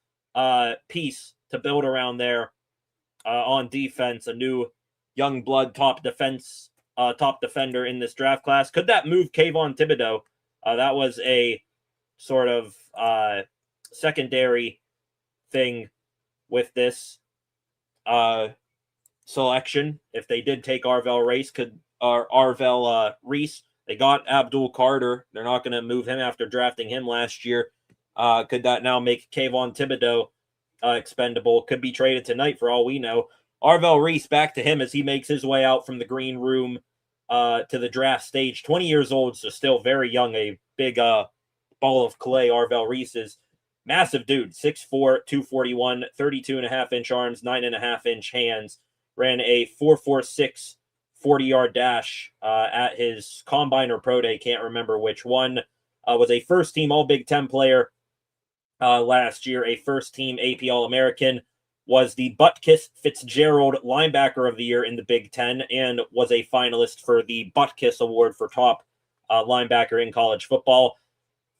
piece to build around there on defense, a new young blood top defender in this draft class. Could that move Kayvon Thibodeau? That was a sort of secondary thing with this selection. If they did take Arvell Reese, they got Abdul Carter. They're not going to move him after drafting him last year. Could that now make Kayvon Thibodeau expendable? Could be traded tonight for all we know. Arvell Reese, back to him as he makes his way out from the green room to the draft stage. 20 years old, so still very young. A big ball of clay. Arvell Reese is massive dude. 6'4", 241, 32.5-inch arms, 9.5-inch hands. Ran a 4.46 40-yard dash at his combine or pro day, can't remember which one. Was a first-team All-Big Ten player last year, a first-team AP All-American, was the Butkus Fitzgerald Linebacker of the Year in the Big Ten, and was a finalist for the Butkus Award for top linebacker in college football.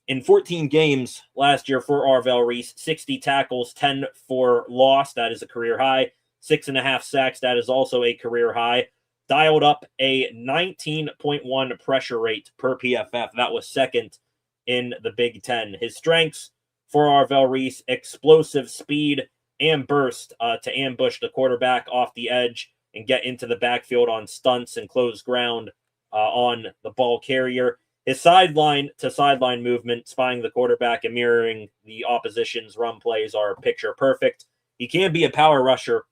In 14 games last year for Arvell Reese, 60 tackles, 10 for loss. That is a career high. 6.5 sacks. That is also a career high. Dialed up a 19.1 pressure rate per PFF. That was second in the Big Ten. His strengths for Arvell Reese: explosive speed and burst to ambush the quarterback off the edge and get into the backfield on stunts and close ground on the ball carrier. His sideline to sideline movement, spying the quarterback and mirroring the opposition's run plays, are picture perfect. He can be a power rusher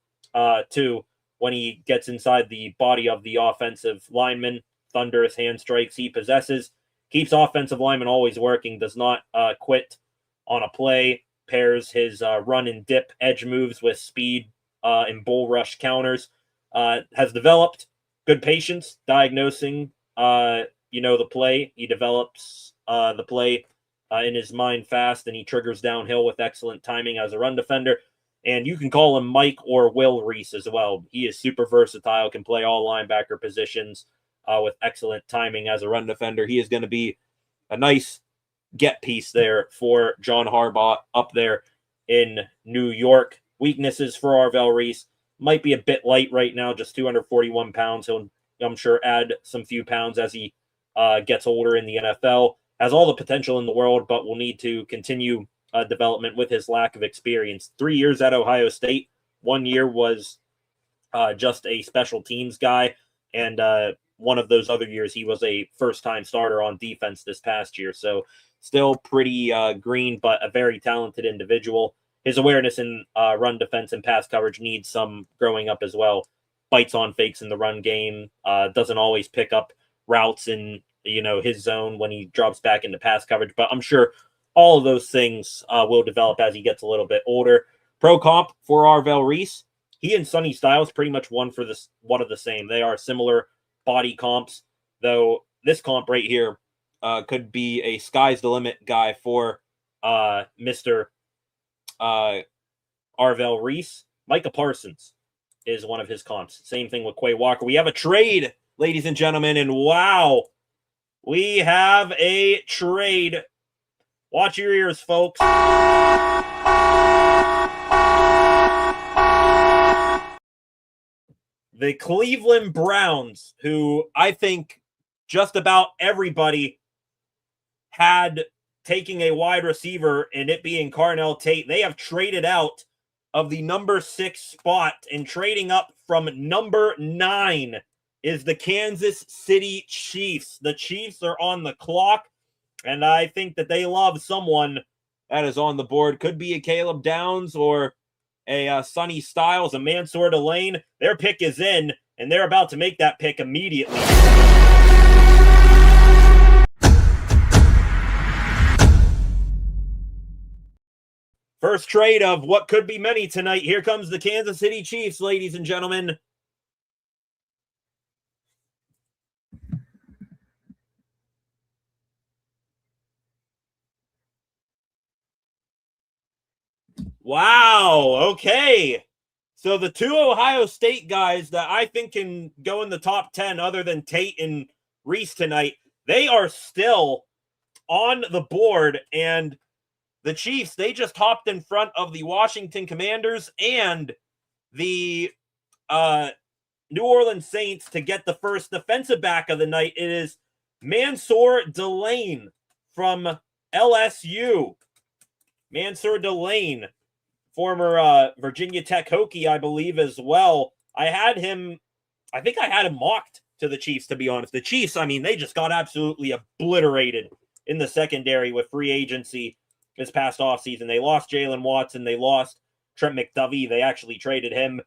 too when he gets inside the body of the offensive lineman. Thunderous hand strikes he possesses. Keeps offensive linemen always working, does not quit on a play. Pairs his run and dip edge moves with speed and bull rush counters. Has developed good patience, diagnosing the play. He develops the play in his mind fast, and he triggers downhill with excellent timing as a run defender. And you can call him Mike or Will Reese as well. He is super versatile, can play all linebacker positions with excellent timing as a run defender. He is going to be a nice get piece there for John Harbaugh up there in New York. Weaknesses for Arvell Reese: might be a bit light right now, just 241 pounds. He'll, I'm sure, add some few pounds as he gets older in the NFL. Has all the potential in the world, but will need to continue development with his lack of experience. 3 years at Ohio State. 1 year was just a special teams guy, and one of those other years he was a first-time starter on defense this past year. So still pretty green, but a very talented individual. His awareness in run defense and pass coverage needs some growing up as well. Bites on fakes in the run game, doesn't always pick up routes in his zone when he drops back into pass coverage, but I'm sure all of those things will develop as he gets a little bit older. Pro comp for Arvell Reese: he and Sonny Styles pretty much one of the same. They are similar body comps, though this comp right here could be a sky's the limit guy for Mr. Arvell Reese. Micah Parsons is one of his comps. Same thing with Quay Walker. We have a trade, ladies and gentlemen, and wow, we have a trade. Watch your ears, folks. The Cleveland Browns, who I think just about everybody had taking a wide receiver and it being Carnell Tate, they have traded out of the number 6 spot, and trading up from number 9 is the Kansas City Chiefs. The Chiefs are on the clock, and I think that they love someone that is on the board. Could be a Caleb Downs or a Sonny Styles, a Mansour Delane. Their pick is in, and they're about to make that pick immediately. First trade of what could be many tonight. Here comes the Kansas City Chiefs, ladies and gentlemen. Wow, okay. So the two Ohio State guys that I think can go in the top 10 other than Tate and Reese tonight, they are still on the board. And the Chiefs, they just hopped in front of the Washington Commanders and the New Orleans Saints to get the first defensive back of the night. It is Mansour Delane from LSU. Mansour Delane, former Virginia Tech Hokie, I believe, as well. I think I had him mocked to the Chiefs, to be honest. The Chiefs, I mean, they just got absolutely obliterated in the secondary with free agency this past offseason. They lost Jalen Watson. They lost Trent McDuffie. They actually traded him.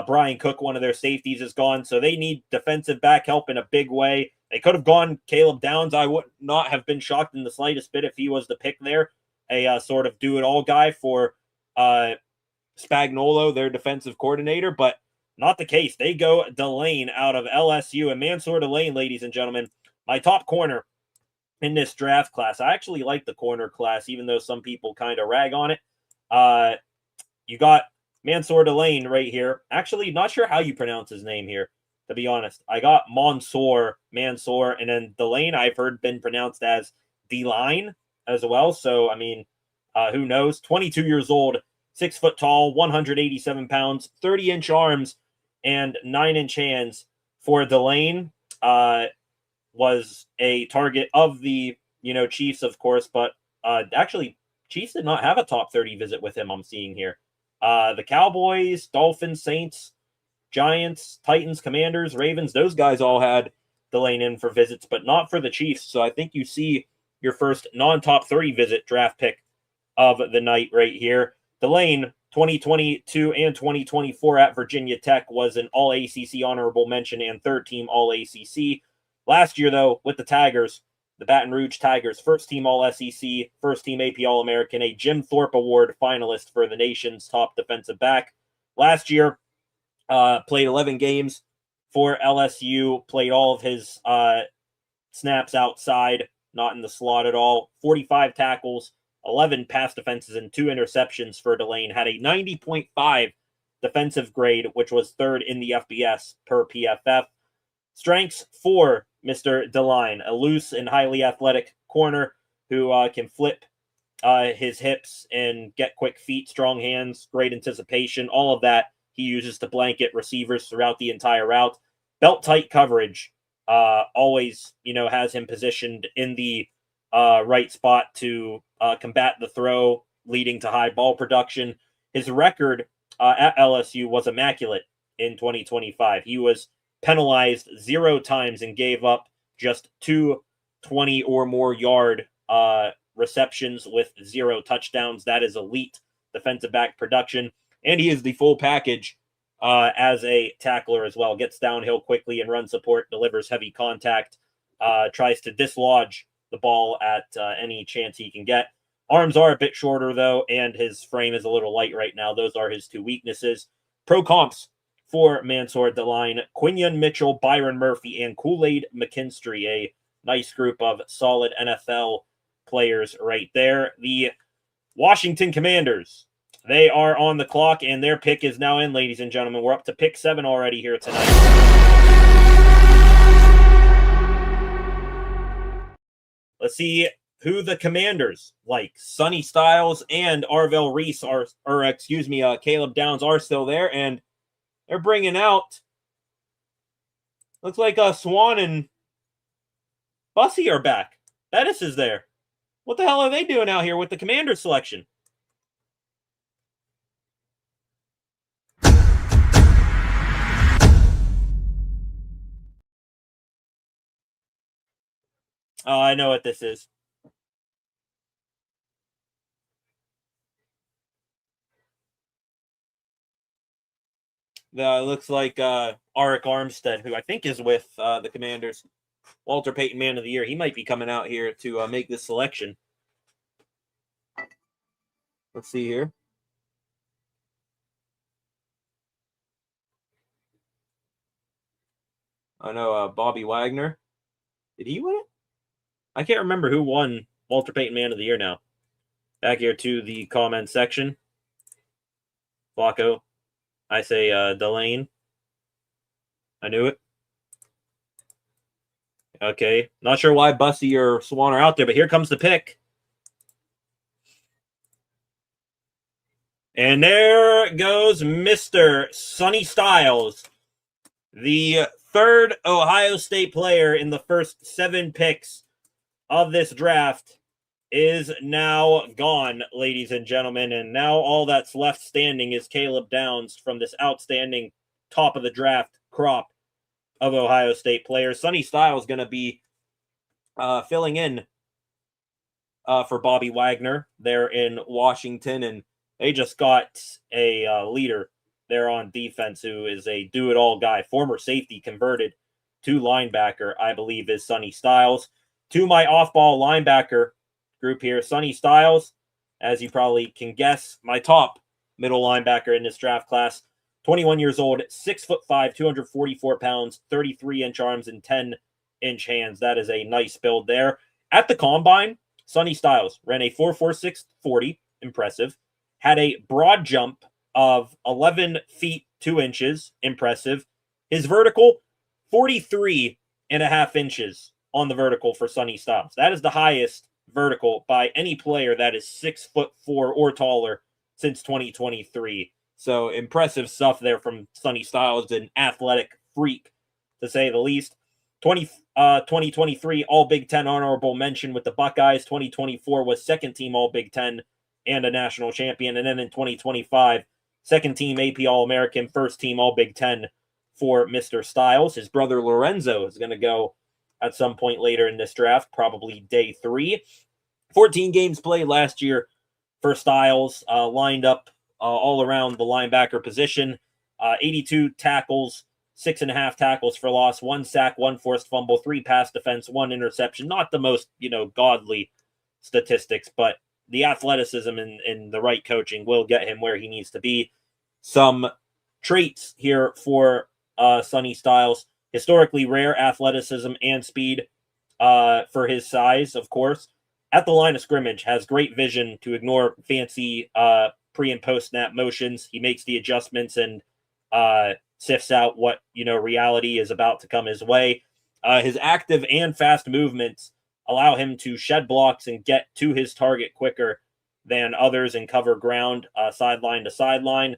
Brian Cook, one of their safeties, is gone. So they need defensive back help in a big way. They could have gone Caleb Downs. I would not have been shocked in the slightest bit if he was the pick there. A sort of do-it-all guy for Spagnuolo, their defensive coordinator, but not the case. They go Delane out of LSU, and Mansour Delane, ladies and gentlemen, my top corner in this draft class. I actually like the corner class, even though some people kind of rag on it. You got Mansour Delane right here. Actually, not sure how you pronounce his name here, to be honest. I got Mansour, and then Delane I've heard been pronounced as D-Line as well. So, I mean, who knows? 22 years old, 6 foot tall, 187 pounds, 30-inch arms, and 9-inch hands for Delane. Was a target of the, Chiefs, of course, but actually, Chiefs did not have a top 30 visit with him, I'm seeing here. The Cowboys, Dolphins, Saints, Giants, Titans, Commanders, Ravens, those guys all had Delane in for visits, but not for the Chiefs. So I think you see your first non-top 30 visit draft pick of the night right here. Delane, 2022 and 2024 at Virginia Tech, was an All-ACC honorable mention and third-team All-ACC. Last year, though, with the Tigers, the Baton Rouge Tigers, first-team All-SEC, first-team AP All-American, a Jim Thorpe Award finalist for the nation's top defensive back. Last year, played 11 games for LSU, played all of his snaps outside, not in the slot at all. 45 tackles, 11 pass defenses, and 2 interceptions for Delane. Had a 90.5 defensive grade, which was third in the FBS per PFF. Strengths for Mr. Delane, a loose and highly athletic corner who can flip his hips and get quick feet, strong hands, great anticipation, all of that he uses to blanket receivers throughout the entire route. Belt tight coverage always, has him positioned in the right spot to combat the throw, leading to high ball production. His record at LSU was immaculate in 2025. He was penalized 0 times and gave up just 2 20 or more yard receptions with 0 touchdowns. That is elite defensive back production. And he is the full package as a tackler as well. Gets downhill quickly and run support, delivers heavy contact, tries to dislodge the ball at any chance he can get. Arms are a bit shorter, though, and his frame is a little light right now. Those are his 2 weaknesses. Pro comps for Mansour Delane: Quinion Mitchell, Byron Murphy, and Kool-Aid McKinstry. A nice group of solid NFL players right there. The Washington Commanders, they are on the clock, and their pick is now in, ladies and gentlemen. We're up to pick 7 already here tonight. Let's see who the Commanders, like Sonny Styles and Arvell Reese, Caleb Downs, are still there, and they're bringing out, looks like Swan and Bussy are back. Bettis is there. What the hell are they doing out here with the Commanders selection? Oh, I know what this is. Looks like Arik Armstead, who I think is with the Commanders. Walter Payton Man of the Year. He might be coming out here to make this selection. Let's see here. I know Bobby Wagner. Did he win it? I can't remember who won Walter Payton Man of the Year now. Back here to the comment section. Flacco. I say Delane. I knew it. Okay. Not sure why Bussy or Swan are out there, but here comes the pick. And there goes Mr. Sonny Styles, the third Ohio State player in the first 7 picks of this draft is now gone, ladies and gentlemen. And now all that's left standing is Caleb Downs from this outstanding top of the draft crop of Ohio State players. Sonny Styles going to be filling in for Bobby Wagner there in Washington. And they just got a leader there on defense who is a do-it-all guy. Former safety converted to linebacker, I believe, is Sonny Styles. To my off-ball linebacker group here, Sonny Styles, as you probably can guess, my top middle linebacker in this draft class. 21 years old, 6'5", 244 pounds, 33-inch arms, and 10-inch hands. That is a nice build there. At the combine, Sonny Styles ran a 4.46 40, impressive. Had a broad jump of 11 feet 2 inches, impressive. His vertical, 43.5 inches on the vertical for Sonny Styles. That is the highest vertical by any player that is 6'4" or taller since 2023. So impressive stuff there from Sonny Styles, an athletic freak, to say the least. 2023 All Big Ten honorable mention with the Buckeyes. 2024 was second team All Big Ten and a national champion. And then in 2025, second team AP All-American, first team All Big Ten for Mr. Styles. His brother Lorenzo is going to go at some point later in this draft, probably day 3. 14 games played last year for Styles, lined up all around the linebacker position. 82 tackles, 6.5 tackles for loss, 1 sack, 1 forced fumble, 3 pass defense, 1 interception. Not the most, godly statistics, but the athleticism and the right coaching will get him where he needs to be. Some traits here for Sonny Styles. Historically rare athleticism and speed for his size, of course. At the line of scrimmage, has great vision to ignore fancy pre- and post-snap motions. He makes the adjustments and sifts out what, reality is about to come his way. His active and fast movements allow him to shed blocks and get to his target quicker than others and cover ground sideline to sideline.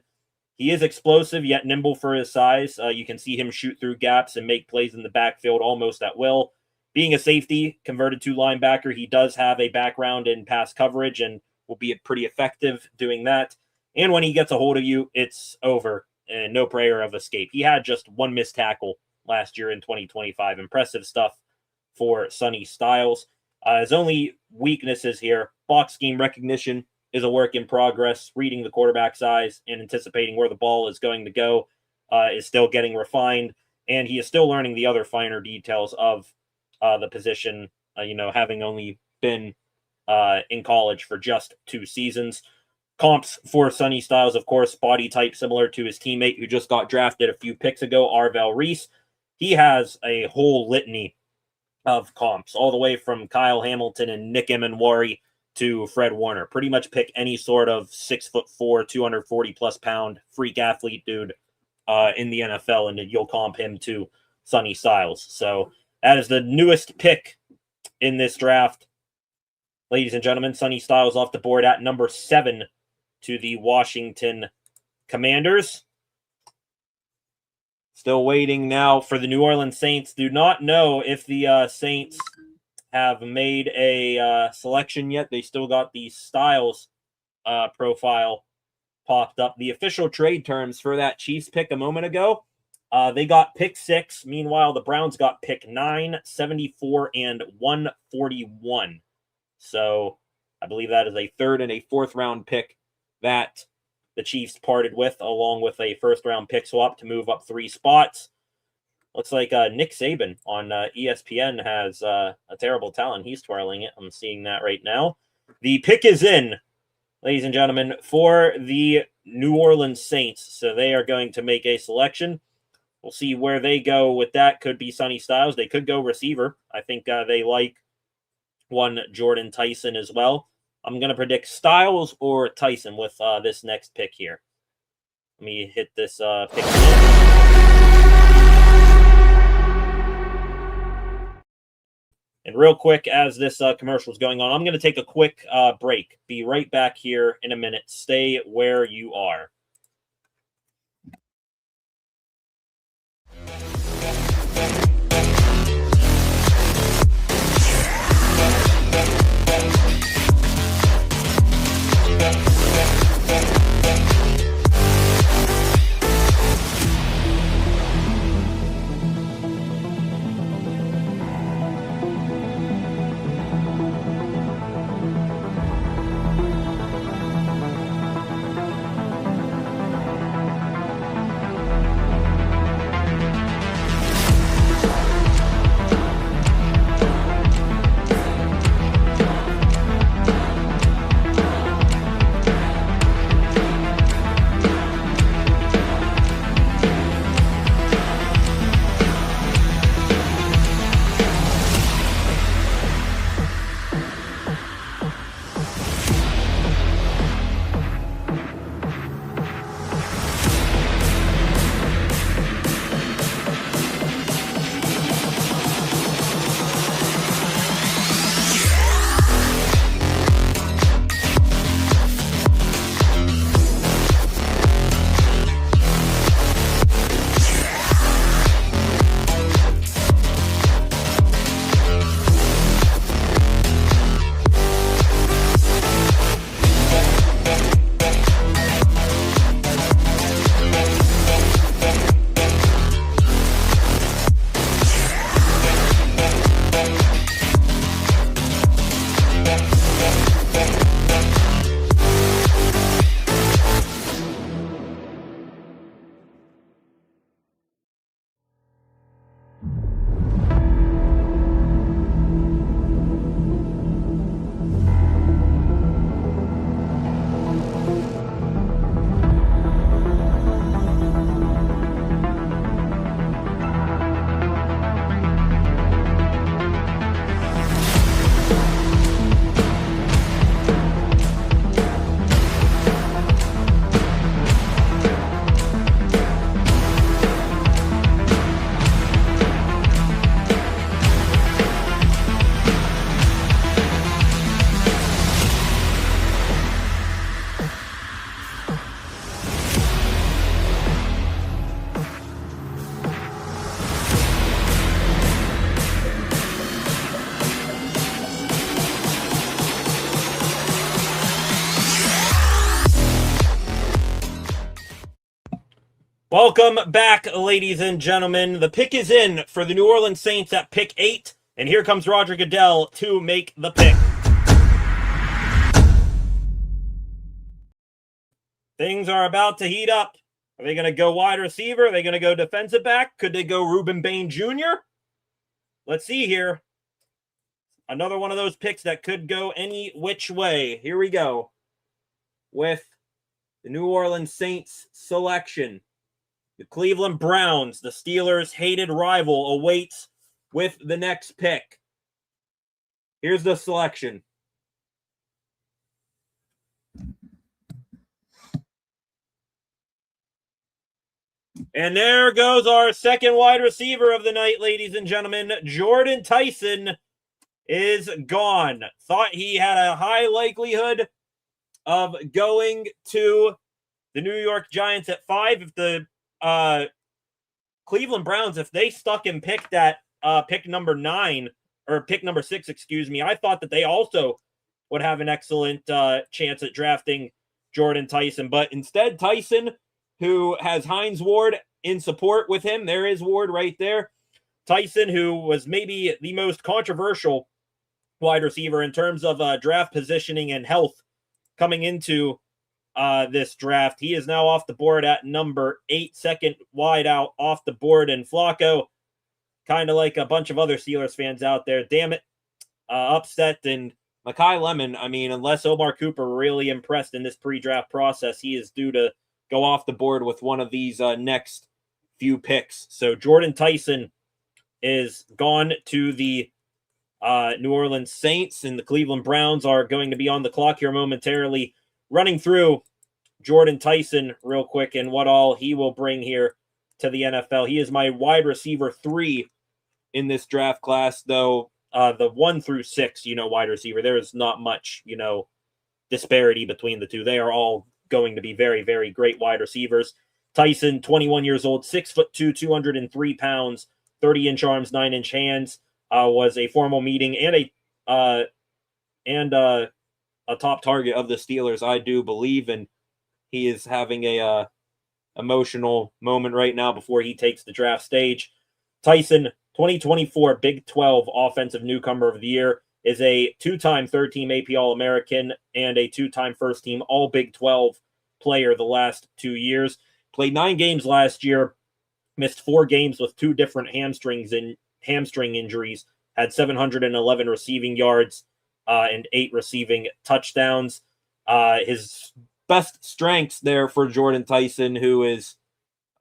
He is explosive yet nimble for his size. You can see him shoot through gaps and make plays in the backfield almost at will. Being a safety, converted to linebacker, he does have a background in pass coverage and will be pretty effective doing that. And when he gets a hold of you, it's over and no prayer of escape. He had just 1 missed tackle last year in 2025. Impressive stuff for Sonny Styles. His only weaknesses here, box scheme recognition is a work in progress. Reading the quarterback's eyes and anticipating where the ball is going to go is still getting refined. And he is still learning the other finer details of the position, having only been in college for just 2 seasons. Comps for Sonny Styles, of course, body type similar to his teammate who just got drafted a few picks ago, Arvell Reese. He has a whole litany of comps, all the way from Kyle Hamilton and Nick Emanwari to Fred Warner. Pretty much pick any sort of 6'4", 240+ pound freak athlete dude in the NFL, and you'll comp him to Sonny Styles. So that is the newest pick in this draft. Ladies and gentlemen, Sonny Styles off the board at number 7 to the Washington Commanders. Still waiting now for the New Orleans Saints. Do not know if the Saints have made a selection yet. They still got the Styles profile popped up. The official trade terms for that Chiefs pick a moment ago, they got pick 6. Meanwhile, the Browns got pick 9, 74, and 141. So I believe that is a 3rd and a 4th round pick that the the Chiefs parted with, along with a first-round pick swap to move up 3 spots. Looks like Nick Saban on ESPN has a terrible talent. He's twirling it. I'm seeing that right now. The pick is in, ladies and gentlemen, for the New Orleans Saints. So they are going to make a selection. We'll see where they go with that. Could be Sonny Styles. They could go receiver. I think they like one Jordan Tyson as well. I'm going to predict Styles or Tyson with this next pick here. Let me hit this pick. And real quick, as this commercial is going on, I'm going to take a quick break. Be right back here in a minute. Stay where you are. Welcome back, ladies and gentlemen. The pick is in for the New Orleans Saints at pick 8, and here comes Roger Goodell to make the pick. Things are about to heat up. Are they going to go wide receiver? Are they going to go defensive back? Could they go Reuben Bain Jr.? Let's see here. Another one of those picks that could go any which way. Here we go with the New Orleans Saints selection. The Cleveland Browns, the Steelers' hated rival, awaits with the next pick. Here's the selection. And there goes our second wide receiver of the night, ladies and gentlemen. Jordan Tyson is gone. Thought he had a high likelihood of going to the New York Giants at 5. If the Cleveland Browns, if they stuck and picked at pick number 9 or pick number 6, excuse me, I thought that they also would have an excellent chance at drafting Jordan Tyson. But instead, Tyson, who has Hines Ward in support with him, there is Ward right there. Tyson, who was maybe the most controversial wide receiver in terms of draft positioning and health coming into this draft. He is now off the board at number 8, second wide out off the board. And Flacco, kind of like a bunch of other Steelers fans out there, damn it, upset. And Mekhi Lemon, I mean, unless Omar Cooper really impressed in this pre-draft process, he is due to go off the board with one of these next few picks. So Jordan Tyson is gone to the New Orleans Saints, and the Cleveland Browns are going to be on the clock here momentarily. Running through Jordan Tyson real quick and what all he will bring here to the NFL. He is my wide receiver 3 in this draft class, though the 1 through 6, wide receiver, there is not much, disparity between the two. They are all going to be very, very great wide receivers. Tyson, 21 years old, 6'2", 203 pounds, 30-inch arms, 9-inch hands, was a formal meeting and a top target of the Steelers, I do believe, and he is having a emotional moment right now before he takes the draft stage. Tyson, 2024 Big 12 Offensive Newcomer of the Year, is a 2-time third-team AP All-American and a 2-time first-team All-Big 12 player the last 2 years. Played 9 games last year, missed 4 games with 2 different hamstring injuries, had 711 receiving yards and 8 receiving touchdowns. His best strengths there for Jordan Tyson, who is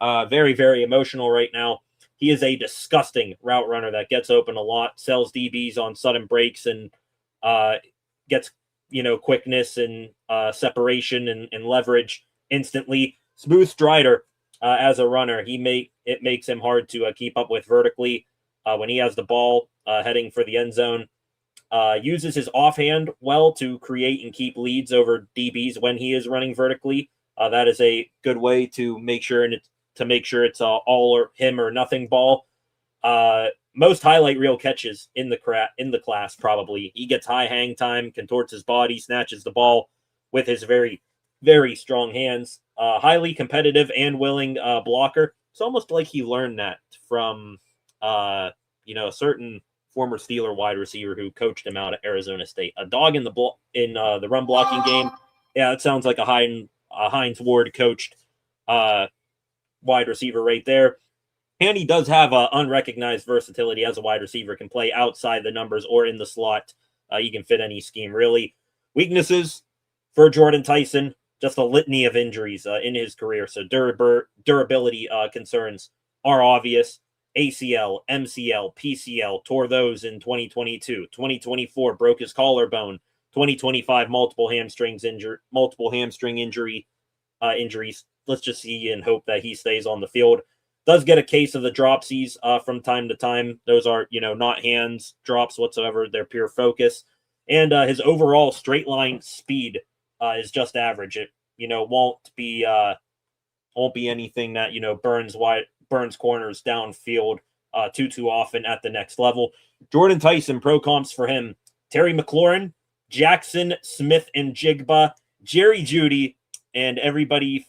very, very emotional right now. He is a disgusting route runner that gets open a lot, sells DBs on sudden breaks, and gets, quickness and separation and leverage instantly. Smooth strider as a runner. It makes him hard to keep up with vertically when he has the ball heading for the end zone. Uses his offhand well to create and keep leads over DBs when he is running vertically. That is a good way to make sure it's all or him or nothing ball. Most highlight reel catches in the class probably. He gets high hang time, contorts his body, snatches the ball with his very, very strong hands. Highly competitive and willing blocker. It's almost like he learned that from a certain former Steeler wide receiver who coached him out at Arizona State. A dog in the run blocking game. Yeah, it sounds like a Hines Ward coached wide receiver right there. And he does have unrecognized versatility as a wide receiver. Can play outside the numbers or in the slot. He can fit any scheme, really. Weaknesses for Jordan Tyson, just a litany of injuries in his career. So durability concerns are obvious. ACL, MCL, PCL, tore those in 2022. 2024 broke his collarbone. 2025 multiple hamstring injuries. Let's just see and hope that he stays on the field. Does get a case of the dropsies from time to time. Those are, not hands drops whatsoever. They're pure focus. And his overall straight line speed is just average. It, won't be anything that, burns corners downfield too often at the next level. Jordan Tyson, pro comps for him: Terry McLaurin, Jackson Smith and Jigba, Jerry Jeudy, and everybody's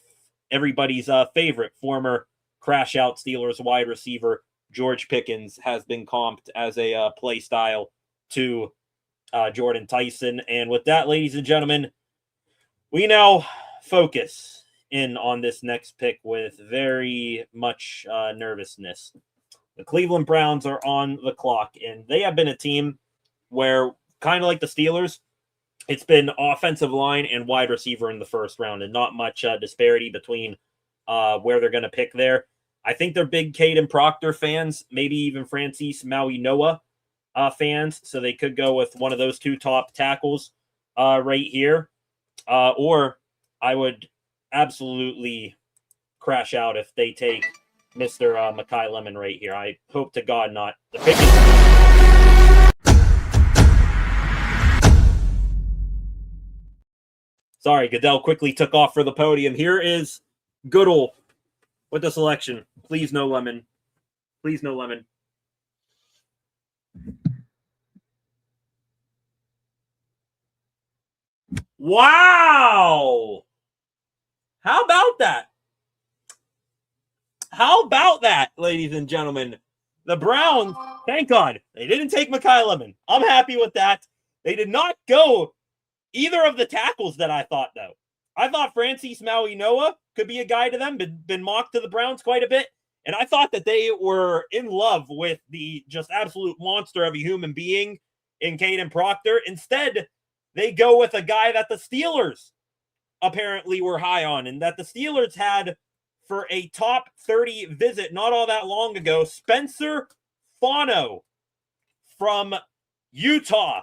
favorite former crash out Steelers wide receiver George Pickens has been comped as a play style to Jordan Tyson. And with that, ladies and gentlemen, we now focus in on this next pick with very much nervousness. The Cleveland Browns are on the clock, and they have been a team where, kind of like the Steelers, it's been offensive line and wide receiver in the first round, and not much disparity between where they're going to pick there. I think they're big Caden Proctor fans, maybe even Francis Maui Noah fans, so they could go with one of those 2 top tackles right here. Or I would absolutely crash out if they take Mr. Mekhi Lemon right here. I hope to God not. The pick Sorry, Goodell quickly took off for the podium. Here is Goodell with the selection. Please no Lemon. Please no Lemon. Wow! How about that? How about that, ladies and gentlemen? The Browns, thank God, they didn't take Mekhi Lemon. I'm happy with that. They did not go either of the tackles that I thought, though. I thought Francis Maui-Noa could be a guy to them, been mocked to the Browns quite a bit. And I thought that they were in love with the just absolute monster of a human being in Caden Proctor. Instead, they go with a guy that the Steelers apparently were high on and that the Steelers had for a top 30 visit not all that long ago. Spencer Fano from Utah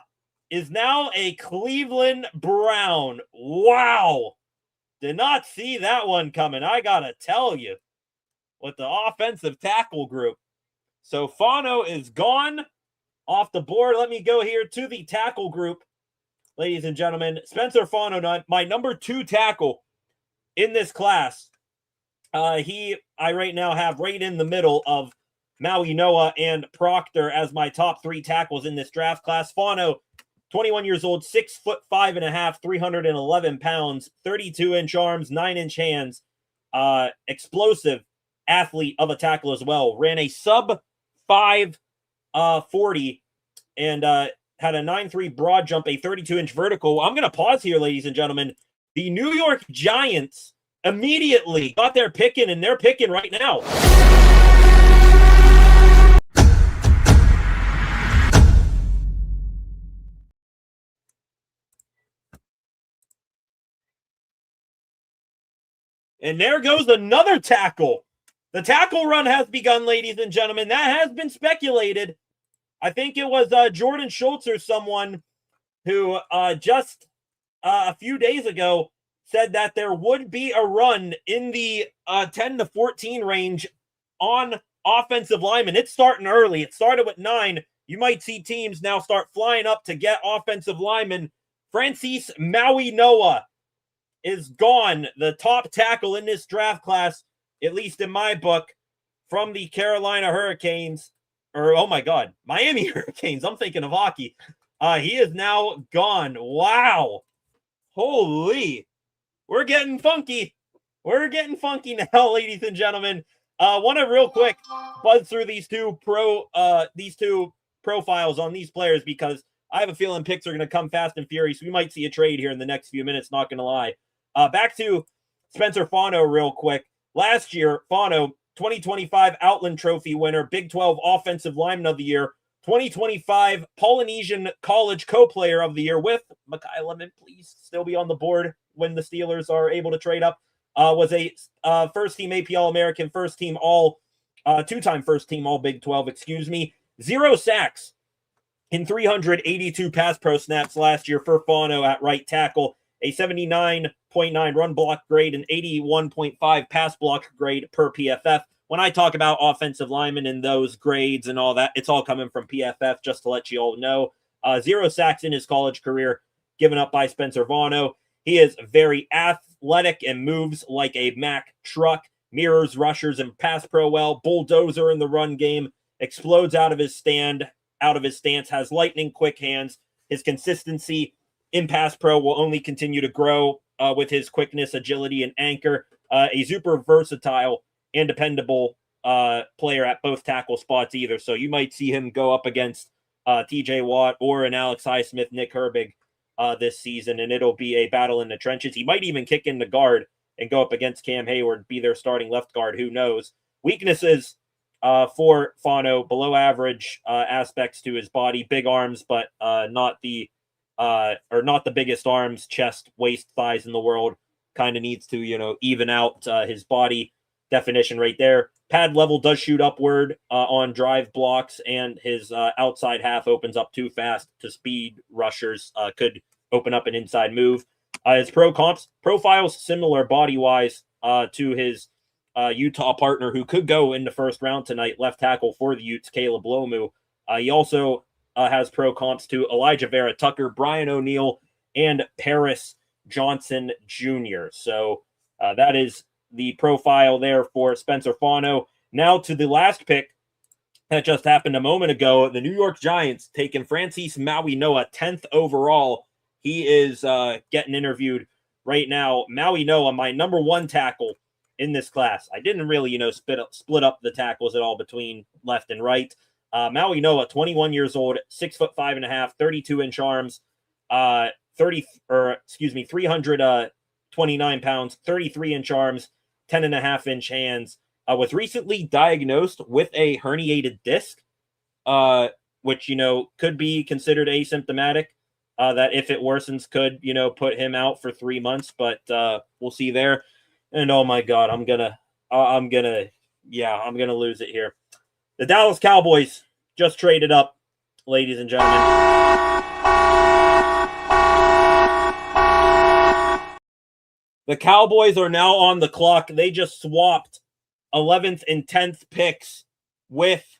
is now a Cleveland Brown. Wow. Did not see that one coming. I got to tell you, with the offensive tackle group. So Fano is gone off the board. Let me go here to the tackle group, ladies and gentlemen. Spencer Fano, my number 2 tackle in this class. I right now have right in the middle of Maui-Noa and Proctor as my top 3 tackles in this draft class. Fano, 21 years old, 6'5.5", 311 pounds, 32-inch arms, 9-inch hands, explosive athlete of a tackle as well. Ran a sub 5.40 and had a 9.3 broad jump, a 32-inch vertical. I'm going to pause here, ladies and gentlemen. The New York Giants immediately got their pick in, and they're picking right now. And there goes another tackle. The tackle run has begun, ladies and gentlemen. That has been speculated. I think it was Jordan Schultz or someone who just a few days ago said that there would be a run in the 10 to 14 range on offensive linemen. It's starting early. It started with 9. You might see teams now start flying up to get offensive linemen. Francis Maui-Noa is gone, the top tackle in this draft class, at least in my book, from the Carolina Hurricanes, or oh my God, Miami Hurricanes. I'm thinking of hockey. He is now gone. Wow. Holy. We're getting funky. We're getting funky now, ladies and gentlemen. Want to real quick buzz through these two profiles on these players because I have a feeling picks are going to come fast and furious. We might see a trade here in the next few minutes, not going to lie. Back to Spencer Fano real quick. Last year, Fano, 2025 Outland Trophy winner, Big 12 Offensive Lineman of the Year, 2025 Polynesian College Co-Player of the Year with Makai Lemon, please still be on the board when the Steelers are able to trade up. Was a first-team AP All-American, first-team All, two-time first-team All Big 12, 0 sacks in 382 pass pro snaps last year for Fano at right tackle, a 79.9 run block grade, and 81.5 pass block grade per PFF. When I talk about offensive linemen and those grades and all that, it's all coming from PFF, just to let you all know. 0 sacks in his college career, given up by Spencer Fano. He is very athletic and moves like a Mack truck, mirrors rushers and pass pro well, bulldozer in the run game, explodes out of his stance, has lightning quick hands. His consistency in pass pro will only continue to grow with his quickness, agility, and anchor. A super versatile and dependable player at both tackle spots either. So you might see him go up against TJ Watt or an Alex Highsmith, Nick Herbig this season, and it'll be a battle in the trenches. He might even kick in the guard and go up against Cam Hayward, be their starting left guard. Who knows? Weaknesses for Fano, below average aspects to his body, big arms, but not the biggest arms, chest, waist, thighs in the world. Kind of needs to, even out his body definition right there. Pad level does shoot upward on drive blocks, and his outside half opens up too fast to speed rushers. Could open up an inside move. His profile's similar body-wise to his Utah partner, who could go in the first round tonight, left tackle for the Utes, Caleb Lomu. He also has pro comps to Elijah Vera Tucker, Brian O'Neill, and Paris Johnson Jr. So that is the profile there for Spencer Fano. Now to the last pick that just happened a moment ago. The New York Giants taking Francis Maui-Noa, 10th overall. He is getting interviewed right now. Maui-Noa, my number 1 tackle in this class. I didn't really, split up the tackles at all between left and right. Maui-Noa, 21 years old, 6'5.5", 32-inch arms, 320 29 pounds, 33-inch arms, 10.5-inch hands. Was recently diagnosed with a herniated disc, which, could be considered asymptomatic. That if it worsens could, put him out for 3 months, but we'll see there. And oh my God, I'm gonna lose it here. The Dallas Cowboys just traded up, ladies and gentlemen. The Cowboys are now on the clock. They just swapped 11th and 10th picks with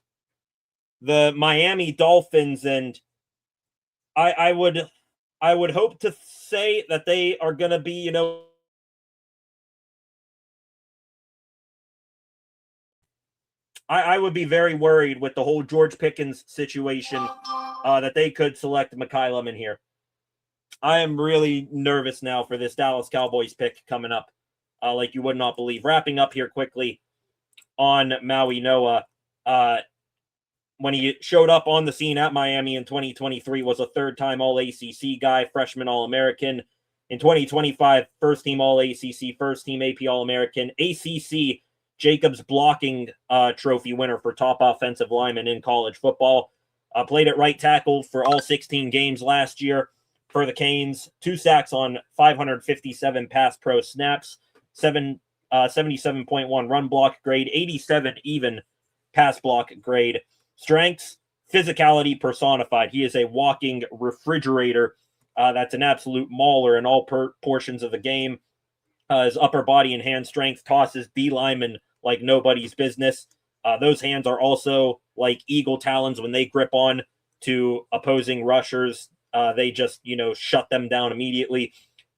the Miami Dolphins, and I would hope to say that they are going to be, I would be very worried with the whole George Pickens situation that they could select Mekhi Lemon here. I am really nervous now for this Dallas Cowboys pick coming up, like you would not believe. Wrapping up here quickly on Maui Noah. When he showed up on the scene at Miami in 2023, was a third-time All-ACC guy, freshman All-American. In 2025, first-team All-ACC, first-team AP All-American, ACC Jacobs blocking trophy winner for top offensive lineman in college football. Played at right tackle for all 16 games last year for the Canes. 2 sacks on 557 pass pro snaps, 77.1 run block grade, 87 even pass block grade. Strengths, physicality personified. He is a walking refrigerator. That's an absolute mauler in all portions of the game. His upper body and hand strength tosses D linemen like nobody's business. Those hands are also like eagle talons when they grip on to opposing rushers. They just, shut them down immediately.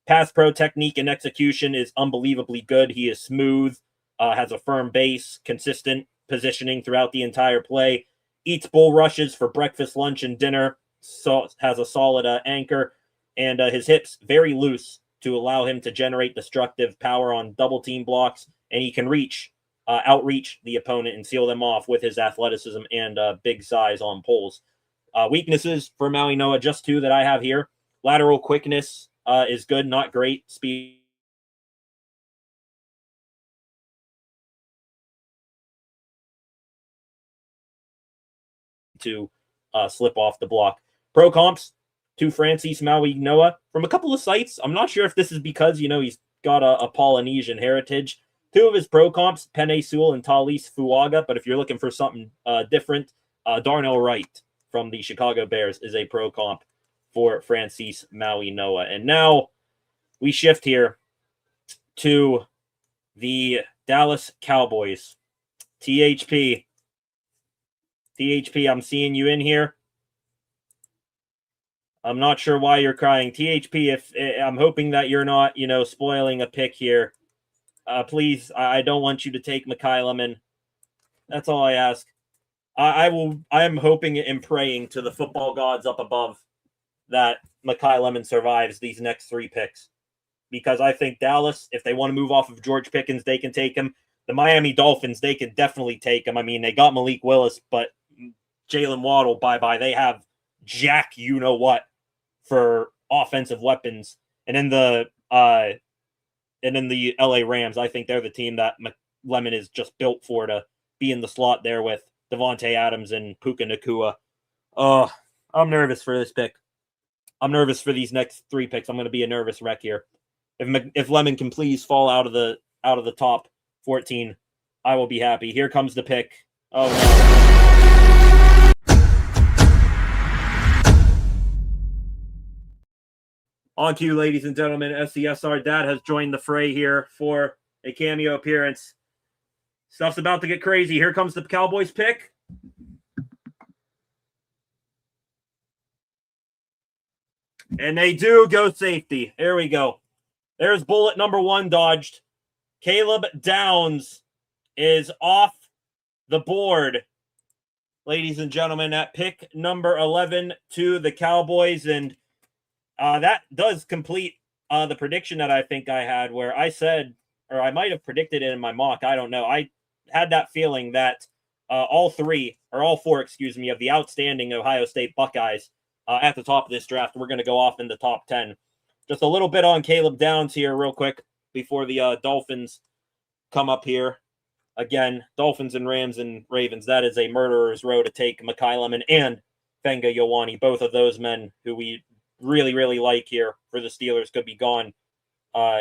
Pass pro technique and execution is unbelievably good. He is smooth, has a firm base, consistent positioning throughout the entire play. Eats bull rushes for breakfast, lunch, and dinner. So has a solid anchor, and his hips very loose to allow him to generate destructive power on double team blocks, and he can outreach the opponent and seal them off with his athleticism and big size on pulls. Weaknesses for Maui Noah, just 2 that I have here. Lateral quickness is good, not great. Speed to slip off the block. Pro comps to Francis Maui Noah from a couple of sites. I'm not sure if this is because, he's got a Polynesian heritage. 2 of his pro comps, Penei Sewell and Talis Fuaga, but if you're looking for something different, Darnell Wright from the Chicago Bears is a pro comp for Francis Maui Noah. And now we shift here to the Dallas Cowboys. THP, I'm seeing you in here. I'm not sure why you're crying. THP, if I'm hoping that you're not, spoiling a pick here. Please, I don't want you to take Mekhi Lemon. That's all I ask. I am hoping and praying to the football gods up above that Mekhi Lemon survives these next 3 picks. Because I think Dallas, if they want to move off of George Pickens, they can take him. The Miami Dolphins, they can definitely take him. I mean, they got Malik Willis, but Jalen Waddle, bye-bye. They have Jack you-know-what for offensive weapons. And in the LA Rams, I think they're the team that Lemon is just built for, to be in the slot there with Devontae Adams and Puka Nacua. Oh, I'm nervous for this pick. I'm nervous for these next 3 picks. I'm going to be a nervous wreck here. If Lemon can please fall out of the top 14, I will be happy. Here comes the pick. Oh no. On cue, ladies and gentlemen, SCSR Dad has joined the fray here for a cameo appearance. Stuff's about to get crazy. Here comes the Cowboys pick. And they do go safety. There we go. There's bullet number 1 dodged. Caleb Downs is off the board, ladies and gentlemen, at pick number 11 to the Cowboys. And that does complete the prediction that I think I had, where I said, or I might have predicted it in my mock, I don't know. I had that feeling that all 4 of the outstanding Ohio State Buckeyes at the top of this draft, we're going to go off in the top 10. Just a little bit on Caleb Downs here real quick. before the Dolphins come up here. Again, Dolphins and Rams and Ravens, that is a murderer's row to take. Mekhi Lemon and Fenga Ioane, both of those men who we really, really like here for the Steelers, could be gone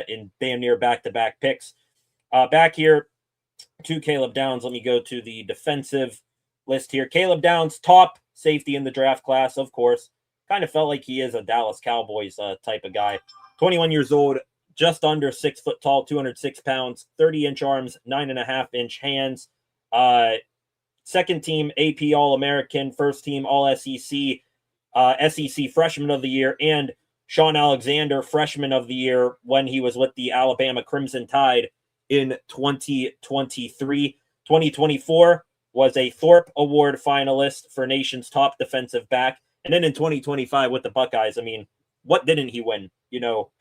in damn near back-to-back picks. Back here to Caleb Downs, let me go to the defensive list here. Caleb Downs, top safety in the draft class, of course. Kind of felt like he is a Dallas Cowboys type of guy. 21 years old, just under 6 foot tall, 206 pounds, 30-inch arms, 9.5-inch hands. Second team AP All-American, first team All-SEC, SEC Freshman of the Year, and Sean Alexander Freshman of the Year when he was with the Alabama Crimson Tide in 2023. 2024 was a Thorpe Award finalist for nation's top defensive back. And then in 2025 with the Buckeyes, I mean, what didn't he win,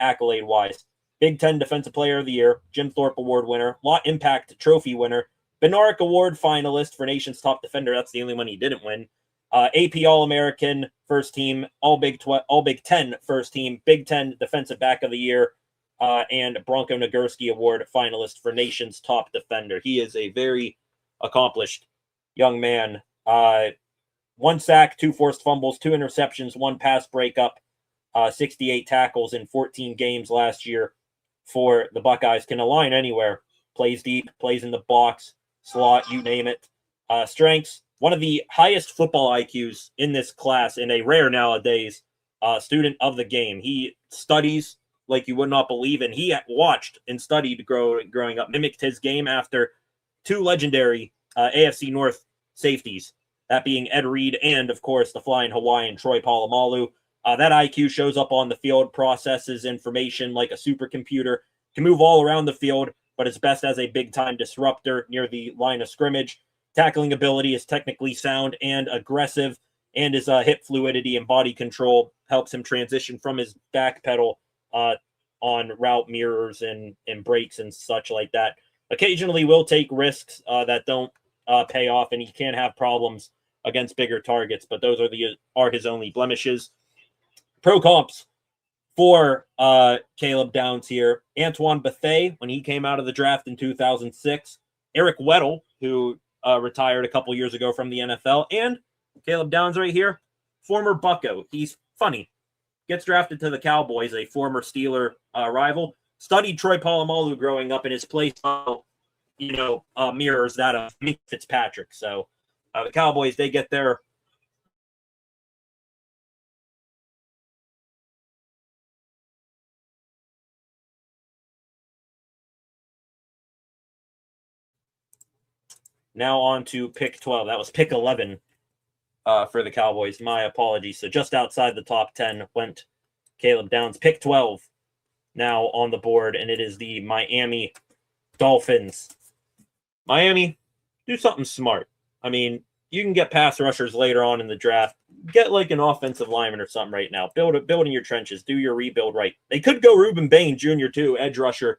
accolade-wise? Big Ten Defensive Player of the Year, Jim Thorpe Award winner, Lot Impact Trophy winner, Bednarik Award finalist for nation's top defender. That's the only one he didn't win. AP All-American first team, All Big Ten first team, Big Ten Defensive Back of the Year, and Bronco Nagurski Award finalist for nation's top defender. He is a very accomplished young man. 1 sack, 2 forced fumbles, 2 interceptions, 1 pass breakup, 68 tackles in 14 games last year for the Buckeyes. Can align anywhere. Plays deep, plays in the box, slot, you name it. Strengths, one of the highest football IQs in this class, and a rare nowadays student of the game. He studies like you would not believe, and he watched and studied growing up, mimicked his game after 2 legendary AFC North safeties, that being Ed Reed and, of course, the flying Hawaiian Troy Polamalu. That IQ shows up on the field, processes information like a supercomputer, can move all around the field, but is best as a big-time disruptor near the line of scrimmage. Tackling ability is technically sound and aggressive, and his hip fluidity and body control helps him transition from his back pedal on route mirrors and breaks and such like that. Occasionally will take risks that don't pay off, and he can have problems against bigger targets, but those are his only blemishes. Pro comps for Caleb Downs here. Antoine Bethea, when he came out of the draft in 2006. Eric Weddle, who retired a couple years ago from the NFL. And Caleb Downs right here, former Bucco. He's funny. Gets drafted to the Cowboys, a former Steeler rival. Studied Troy Polamalu growing up, in his play style, mirrors that of Mick Fitzpatrick. So the Cowboys, they get their now on to pick 12. That was pick 11 for the Cowboys. My apologies. So just outside the top 10 went Caleb Downs. Pick 12 now on the board, and it is the Miami Dolphins. Miami, do something smart. I mean, you can get pass rushers later on in the draft. Get like an offensive lineman or something right now. Build in your trenches. Do your rebuild right. They could go Ruben Bain Jr. too, edge rusher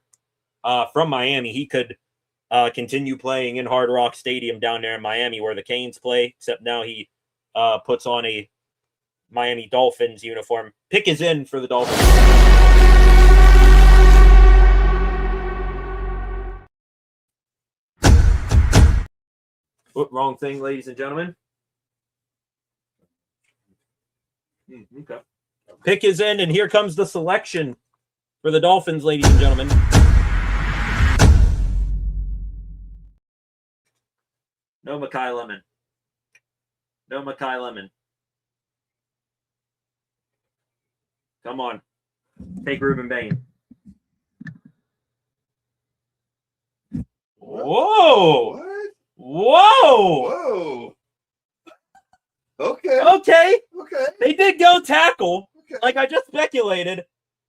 from Miami. He could continue playing in Hard Rock Stadium down there in Miami where the Canes play, except now he puts on a Miami Dolphins uniform. Pick is in for the Dolphins. Wrong thing, ladies and gentlemen. Okay. Pick is in, and here comes the selection for the Dolphins, ladies and gentlemen. No Mekhi Lemon. No Mekhi Lemon. Come on. Take Ruben Bain. Whoa! What? Whoa! Whoa! Okay. Okay. Okay. They did go tackle, Okay. like I just speculated.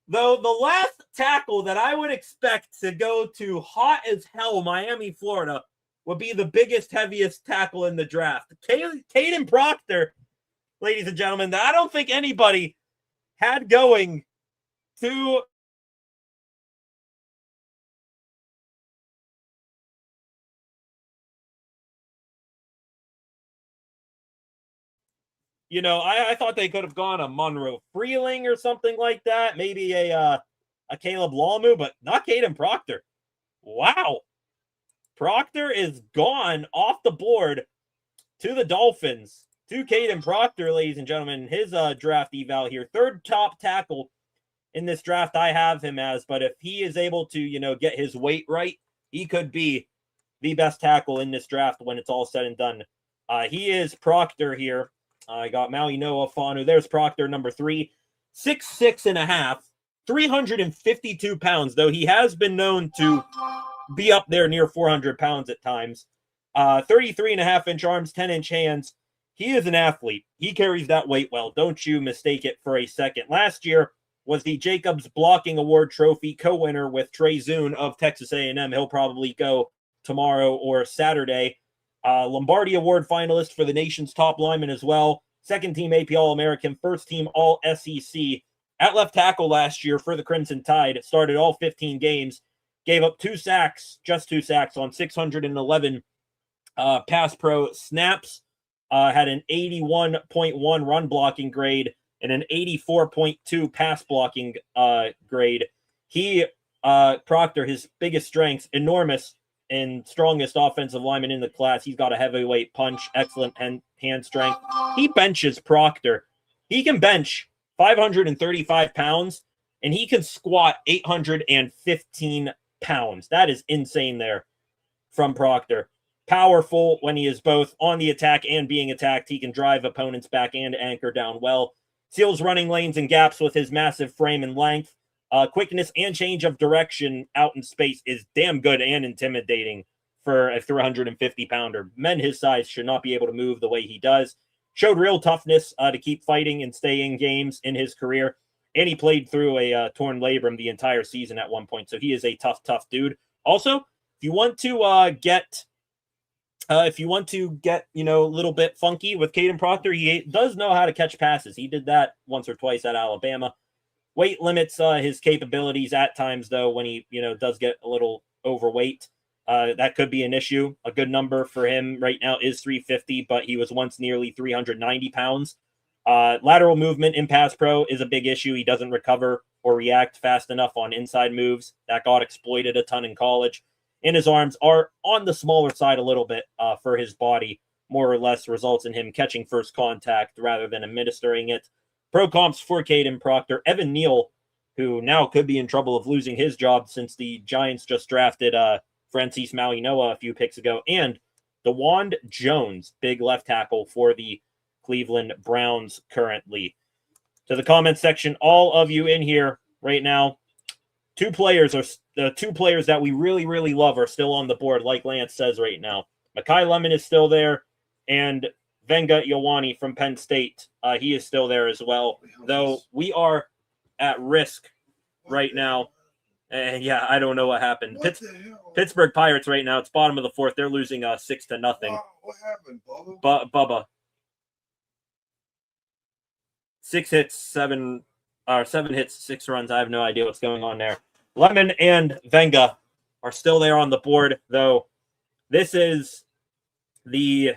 Though the last tackle that I would expect to go to hot as hell Miami, Florida, would be the biggest, heaviest tackle in the draft. Caden Proctor, ladies and gentlemen, that I don't think anybody had going to I thought they could have gone a Monroe Freeling or something like that. Maybe a a Caleb Lamu, but not Caden Proctor. Wow. Proctor is gone off the board to the Dolphins. To Caden Proctor, ladies and gentlemen, his draft eval here. Third top tackle in this draft I have him as, but if he is able to, get his weight right, he could be the best tackle in this draft when it's all said and done. He is Proctor here. I got Maui Noah Fanu. There's Proctor, number 3. 6'6.5", 352 pounds, though he has been known to be up there near 400 pounds at times. 33.5-inch arms, 10-inch hands. He is an athlete. He carries that weight well. Don't you mistake it for a second. Last year was the Jacobs Blocking Award Trophy co-winner with Trey Zune of Texas A&M. He'll probably go tomorrow or Saturday. Lombardi Award finalist for the nation's top lineman as well. Second team AP All-American, first team All-SEC. At left tackle last year for the Crimson Tide. Started all 15 games. Gave up 2 sacks, just 2 sacks on 611 pass pro snaps. Had an 81.1 run blocking grade and an 84.2 pass blocking grade. He, Proctor, his biggest strengths, enormous and strongest offensive lineman in the class. He's got a heavyweight punch, excellent hand strength. He benches Proctor. He can bench 535 pounds, and he can squat 815 pounds. That is insane there from Proctor. Powerful when he is both on the attack and being attacked. He can drive opponents back and anchor down well. Seals running lanes and gaps with his massive frame and length. Quickness and change of direction out in space is damn good and intimidating for a 350-pounder. Men his size should not be able to move the way he does. Showed real toughness to keep fighting and stay in games in his career. And he played through a torn labrum the entire season at one point. So he is a tough dude. Also, if you want to get a little bit funky with Caden Proctor, he does know how to catch passes. He did that once or twice at Alabama. Weight limits his capabilities at times, though, when he, does get a little overweight. That could be an issue. A good number for him right now is 350, but he was once nearly 390 pounds. Lateral movement in pass pro is a big issue. He doesn't recover or react fast enough on inside moves. That got exploited a ton in college. And his arms are on the smaller side a little bit for his body, more or less results in him catching first contact rather than administering it. Pro comps for Caden Proctor. Evan Neal, who now could be in trouble of losing his job since the Giants just drafted Francis Maui-Noah a few picks ago. And DeWand Jones, big left tackle for the Cleveland Browns currently. To the comment section, all of you in here right now, the 2 players that we really, really love are still on the board, like Lance says right now. Makai Lemon is still there, and Venga Ioane from Penn State, he is still there as well, though we are at risk right now. And yeah, I don't know what happened. Pittsburgh Pirates right now, it's bottom of the 4th. They're losing 6-0. What happened, Bubba? Bubba. 7 hits, 6 runs. I have no idea what's going on there. Lemon and Venga are still there on the board, though. This is the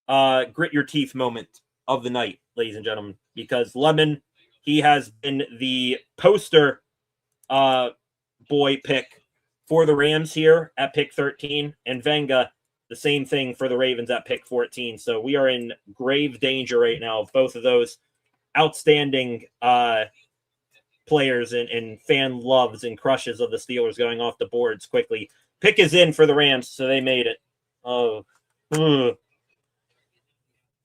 grit your teeth moment of the night, ladies and gentlemen, because Lemon, he has been the poster boy pick for the Rams here at pick 13, and Venga, the same thing for the Ravens at pick 14. So we are in grave danger right now of both of those outstanding players and fan loves and crushes of the Steelers going off the boards quickly. Pick is in for the Rams, so they made it. Oh,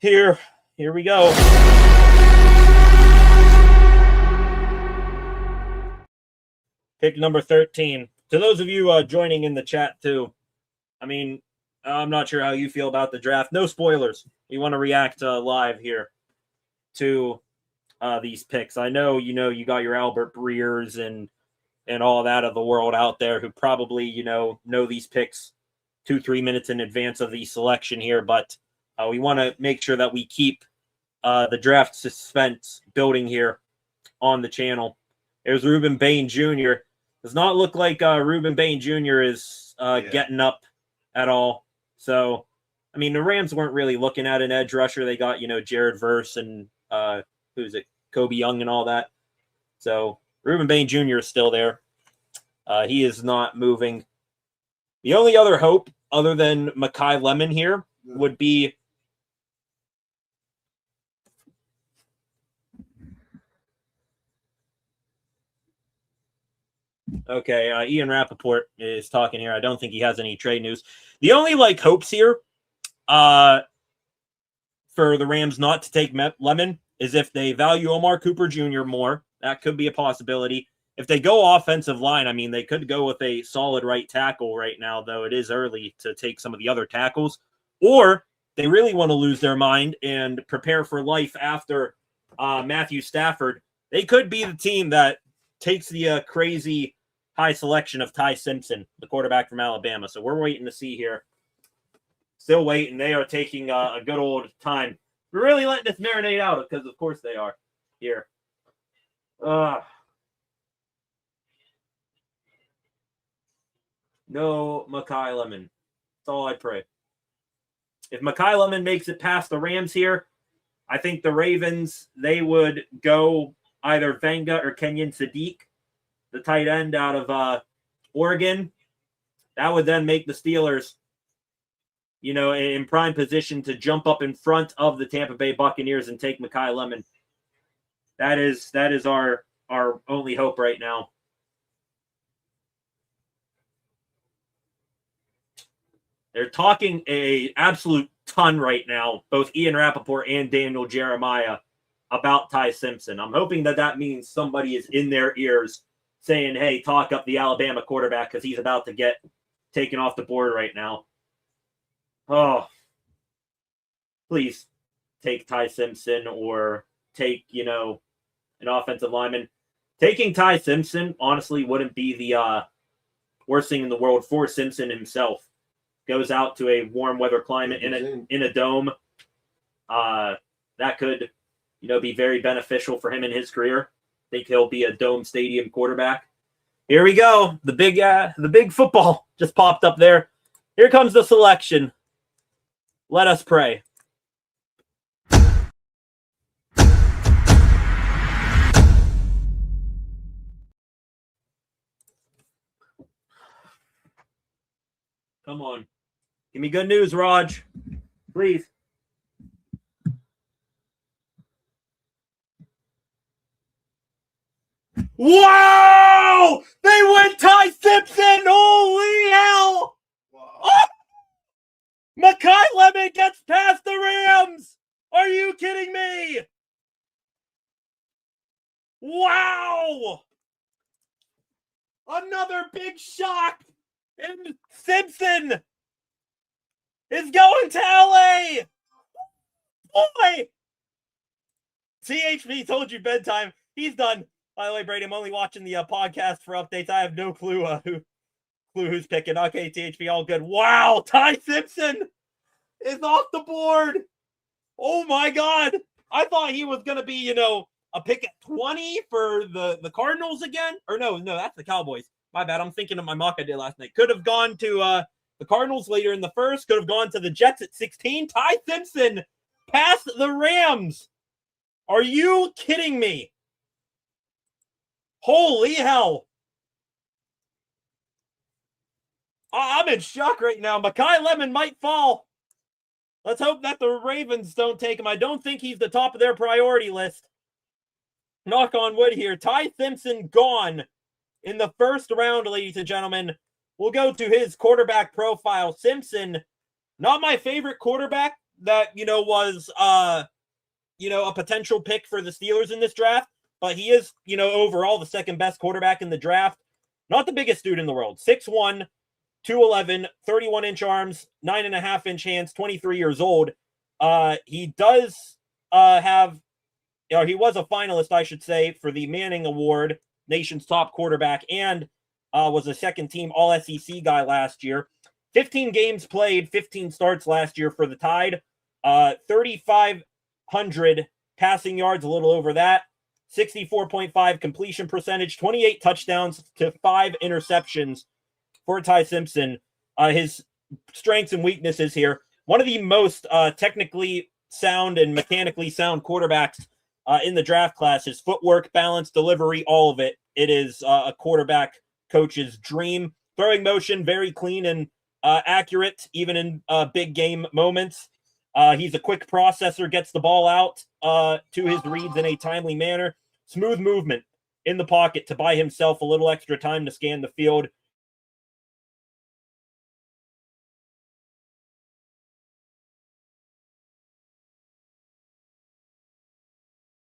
Here we go. Pick number 13. To those of you joining in the chat too, I mean, I'm not sure how you feel about the draft. No spoilers. We want to react live here to these picks. I know, you got your Albert Breers and all that of the world out there who probably, know these picks 2-3 minutes in advance of the selection here, but we want to make sure that we keep the draft suspense building here on the channel. There's Ruben Bain Jr. Does not look like Ruben Bain Jr. is getting up at all. So, I mean, the Rams weren't really looking at an edge rusher. They got, Jared Verse and who's it, Kobe Young and all that. So Reuben Bain Jr. is still there. He is not moving. The only other hope, other than Makai Lemon here, would be okay. Ian Rappaport is talking here. I don't think he has any trade news. The only hopes here, for the Rams not to take Lemon is if they value Omar Cooper Jr. more. That could be a possibility. If they go offensive line, I mean, they could go with a solid right tackle right now, though it is early to take some of the other tackles. Or they really want to lose their mind and prepare for life after Matthew Stafford. They could be the team that takes the crazy high selection of Ty Simpson, the quarterback from Alabama. So we're waiting to see here. Still waiting. They are taking a good old time. We're really letting this marinate out because, of course, they are here. No Makai Lemon. That's all I pray. If Makai Lemon makes it past the Rams here, I think the Ravens, they would go either Venga or Kenyon Sadiq, the tight end out of Oregon. That would then make the Steelers, in prime position to jump up in front of the Tampa Bay Buccaneers and take Makai Lemon. That is our only hope right now. They're talking a absolute ton right now, both Ian Rappaport and Daniel Jeremiah, about Ty Simpson. I'm hoping that means somebody is in their ears saying, hey, talk up the Alabama quarterback because he's about to get taken off the board right now. Oh, please take Ty Simpson or take, an offensive lineman. Taking Ty Simpson, honestly, wouldn't be the worst thing in the world for Simpson himself. Goes out to a warm weather climate in a dome. That could, be very beneficial for him in his career. I think he'll be a dome stadium quarterback. Here we go. The big football just popped up there. Here comes the selection. Let us pray. Come on. Give me good news, Raj. Please. Wow! They went Ty Simpson! Holy hell! Wow. Oh! Makai Lemon gets past the Rams! Are you kidding me? Wow! Another big shock! And Simpson is going to LA! Boy! THP told you bedtime. He's done. By the way, Brady, I'm only watching the podcast for updates. I have no clue who's picking. Okay, THP, all good. Wow, Ty Simpson is off the board. Oh my God. I thought he was going to be, a pick at 20 for the Cardinals again. Or no, that's the Cowboys. My bad. I'm thinking of my mock I did last night. Could have gone to the Cardinals later in the first. Could have gone to the Jets at 16. Ty Simpson past the Rams. Are you kidding me? Holy hell. I'm in shock right now. Makai Lemon might fall. Let's hope that the Ravens don't take him. I don't think he's the top of their priority list. Knock on wood here. Ty Simpson gone in the first round, ladies and gentlemen. We'll go to his quarterback profile. Simpson, not my favorite quarterback that, was, a potential pick for the Steelers in this draft. But he is, overall the second best quarterback in the draft. Not the biggest dude in the world. 6'1", 211, 31-inch arms, 9.5-inch hands, 23 years old. He does have, he was a finalist, I should say, for the Manning Award, nation's top quarterback, and was a second-team All-SEC guy last year. 15 games played, 15 starts last year for the Tide. 3,500 passing yards, a little over that. 64.5 completion percentage, 28 touchdowns to 5 interceptions for Ty Simpson. His strengths and weaknesses here. One of the most technically sound and mechanically sound quarterbacks in the draft class. His footwork, balance, delivery, all of it it is a quarterback coach's dream. Throwing motion, very clean and accurate, even in big game moments. He's a quick processor, gets the ball out to his reads in a timely manner. Smooth movement in the pocket to buy himself a little extra time to scan the field.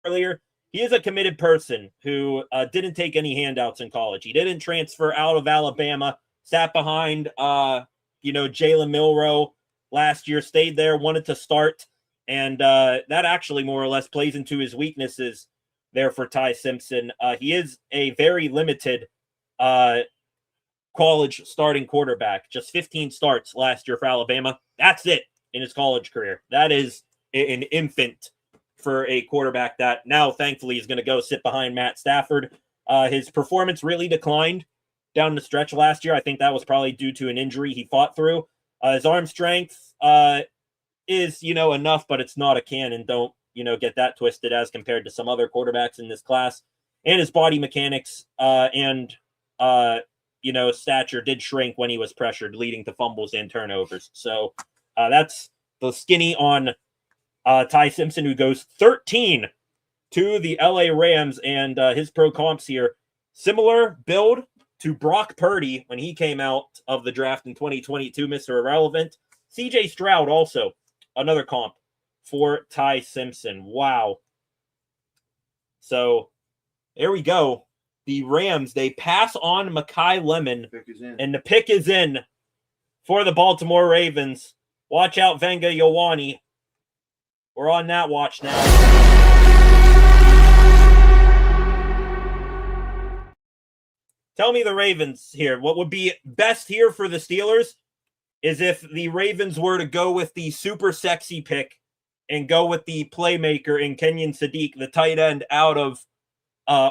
Earlier, he is a committed person who didn't take any handouts in college. He didn't transfer out of Alabama, sat behind, Jalen Milroe last year, stayed there, wanted to start, and that actually more or less plays into his weaknesses there for Ty Simpson. He is a very limited college starting quarterback, just 15 starts last year for Alabama. That's it in his college career. That is an infant for a quarterback that now, thankfully, is going to go sit behind Matt Stafford. His performance really declined down the stretch last year. I think that was probably due to an injury he fought through. His arm strength is, enough, but it's not a cannon. Don't, get that twisted as compared to some other quarterbacks in this class. And his body mechanics and stature did shrink when he was pressured, leading to fumbles and turnovers. So that's the skinny on Ty Simpson, who goes 13 to the LA Rams, and his pro comps here, similar build to Brock Purdy when he came out of the draft in 2022, Mr. Irrelevant. CJ Stroud also another comp for Ty Simpson. Wow. So there we go. The Rams, they pass on Makai Lemon, and the pick is in for the Baltimore Ravens. Watch out, Venga Ioane. We're on that watch now. Tell me the Ravens here. What would be best here for the Steelers is if the Ravens were to go with the super sexy pick and go with the playmaker in Kenyon Sadiq, the tight end out of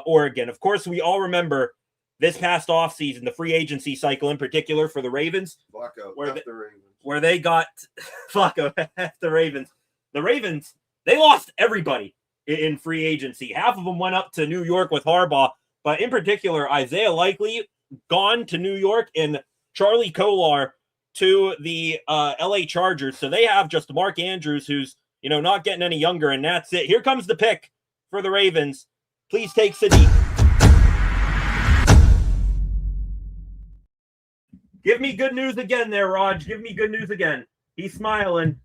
Oregon. Of course, we all remember this past offseason, the free agency cycle in particular for the Ravens. Flacco, where they got Flacco, the Ravens. The Ravens, they lost everybody in free agency. Half of them went up to New York with Harbaugh, but in particular, Isaiah Likely gone to New York and Charlie Kolar to the LA Chargers. So they have just Mark Andrews, who's, not getting any younger, and that's it. Here comes the pick for the Ravens. Please take Sadiq. Give me good news again there, Raj. Give me good news again. He's smiling.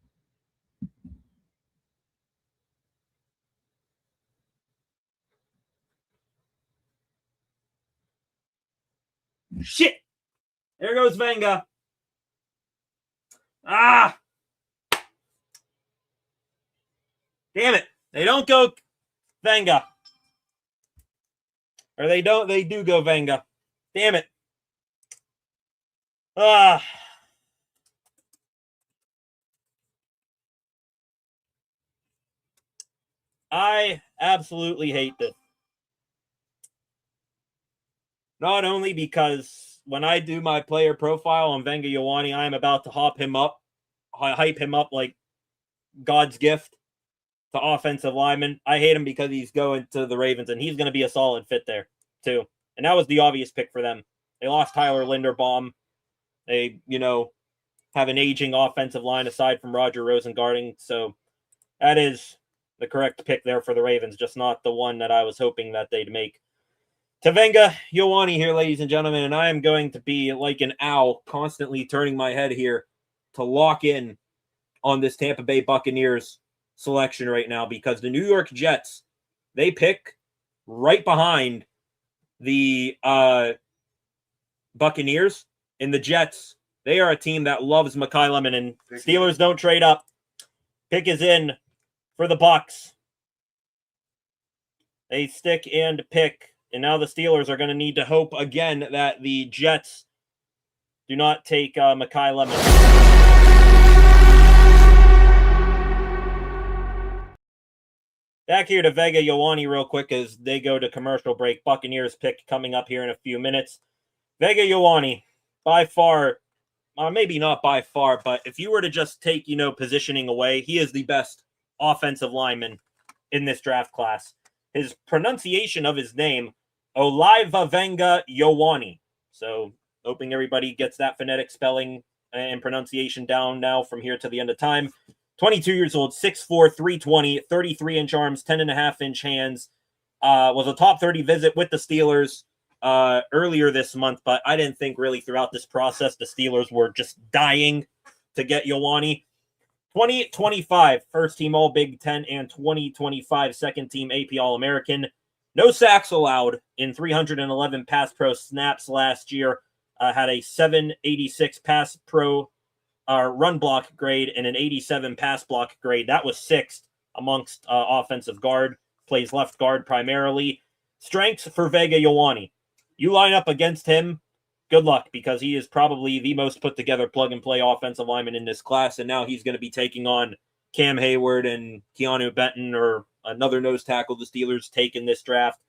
Shit. There goes Venga. Ah. Damn it. They don't go Venga. Or they do go Venga. Damn it. Ah. I absolutely hate this. Not only because when I do my player profile on Venga Ioane, I am about to hype him up like God's gift to offensive lineman. I hate him because he's going to the Ravens, and he's going to be a solid fit there, too. And that was the obvious pick for them. They lost Tyler Linderbaum. They, have an aging offensive line aside from Roger Rosengarten. So that is the correct pick there for the Ravens, just not the one that I was hoping that they'd make. Tavenga Ioane here, ladies and gentlemen, and I am going to be like an owl, constantly turning my head here to lock in on this Tampa Bay Buccaneers selection right now, because the New York Jets, they pick right behind the Buccaneers, and the Jets, they are a team that loves Makai Lemon, and Steelers don't trade up. Pick is in for the Bucs. They stick and pick. And now the Steelers are going to need to hope again that the Jets do not take Makai Lemon. Back here to Venga Ioane real quick as they go to commercial break. Buccaneers pick coming up here in a few minutes. Venga Ioane, by far, maybe not by far, but if you were to just take, positioning away, he is the best offensive lineman in this draft class. His pronunciation of his name, Olivavenga Ioane. So hoping everybody gets that phonetic spelling and pronunciation down now from here to the end of time. 22 years old, 6'4", 320, 33-inch arms, 10.5-inch hands. Was a top 30 visit with the Steelers earlier this month, but I didn't think really throughout this process the Steelers were just dying to get Ioane. 2025 first team All Big Ten and 2025 second team AP All American. No sacks allowed in 311 pass pro snaps last year. Had a 786 pass pro run block grade and an 87 pass block grade. That was sixth amongst offensive guard. Plays left guard primarily. Strengths for Vega Ioane. You line up against him, good luck, because he is probably the most put together plug and play offensive lineman in this class, and now he's going to be taking on Cam Hayward and Keanu Benton or another nose tackle the Steelers take in this draft.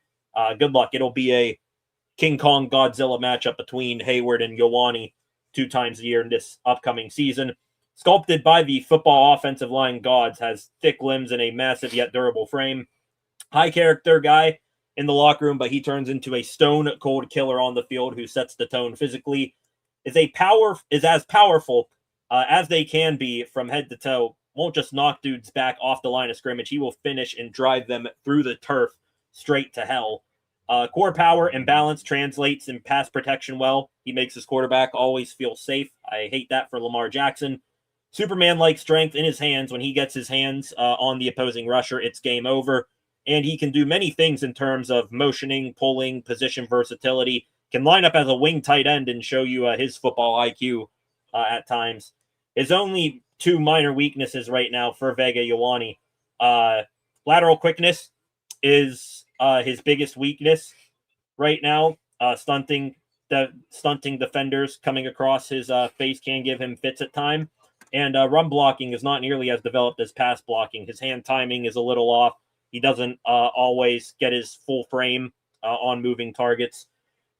Good luck. It'll be a King Kong Godzilla matchup between Hayward and Ioane 2 times a year in this upcoming season. Sculpted by the football offensive line gods, has thick limbs and a massive yet durable frame. High character guy in the locker room, but he turns into a stone cold killer on the field who sets the tone physically. Is as powerful as they can be from head to toe. Won't just knock dudes back off the line of scrimmage. He will finish and drive them through the turf straight to hell. Core power and balance translates in pass protection well. He makes his quarterback always feel safe. I hate that for Lamar Jackson. Superman-like strength in his hands. When he gets his hands on the opposing rusher, it's game over. And he can do many things in terms of motioning, pulling, position versatility. Can line up as a wing tight end and show you his football IQ at times. His only 2 minor weaknesses right now for Vega Ioane. Lateral quickness is his biggest weakness right now. Stunting defenders coming across his face can give him fits at time. And run blocking is not nearly as developed as pass blocking. His hand timing is a little off. He doesn't always get his full frame on moving targets.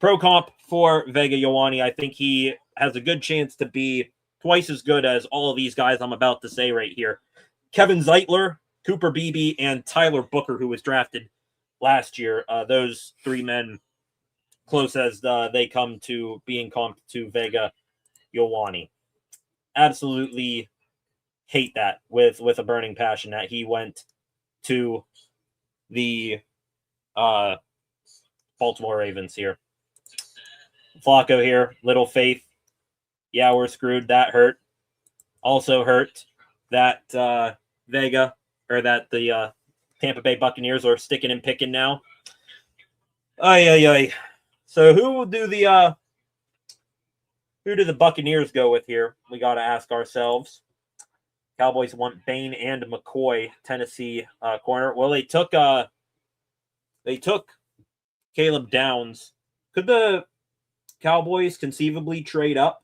Pro comp for Vega Ioane, I think he has a good chance to be twice as good as all of these guys I'm about to say right here. Kevin Zeitler, Cooper Beebe, and Tyler Booker, who was drafted last year. Those 3 men, close as they come to being comped to Vega Ioane. Absolutely hate that with a burning passion that he went to the Baltimore Ravens here. Flacco here, little faith. Yeah, we're screwed. That hurt. Also hurt that Vega, or that the Tampa Bay Buccaneers are sticking and picking now. Ay. So who do the Buccaneers go with here? We got to ask ourselves. Cowboys want Bain and McCoy, Tennessee corner. Well, they took Caleb Downs. Could the Cowboys conceivably trade up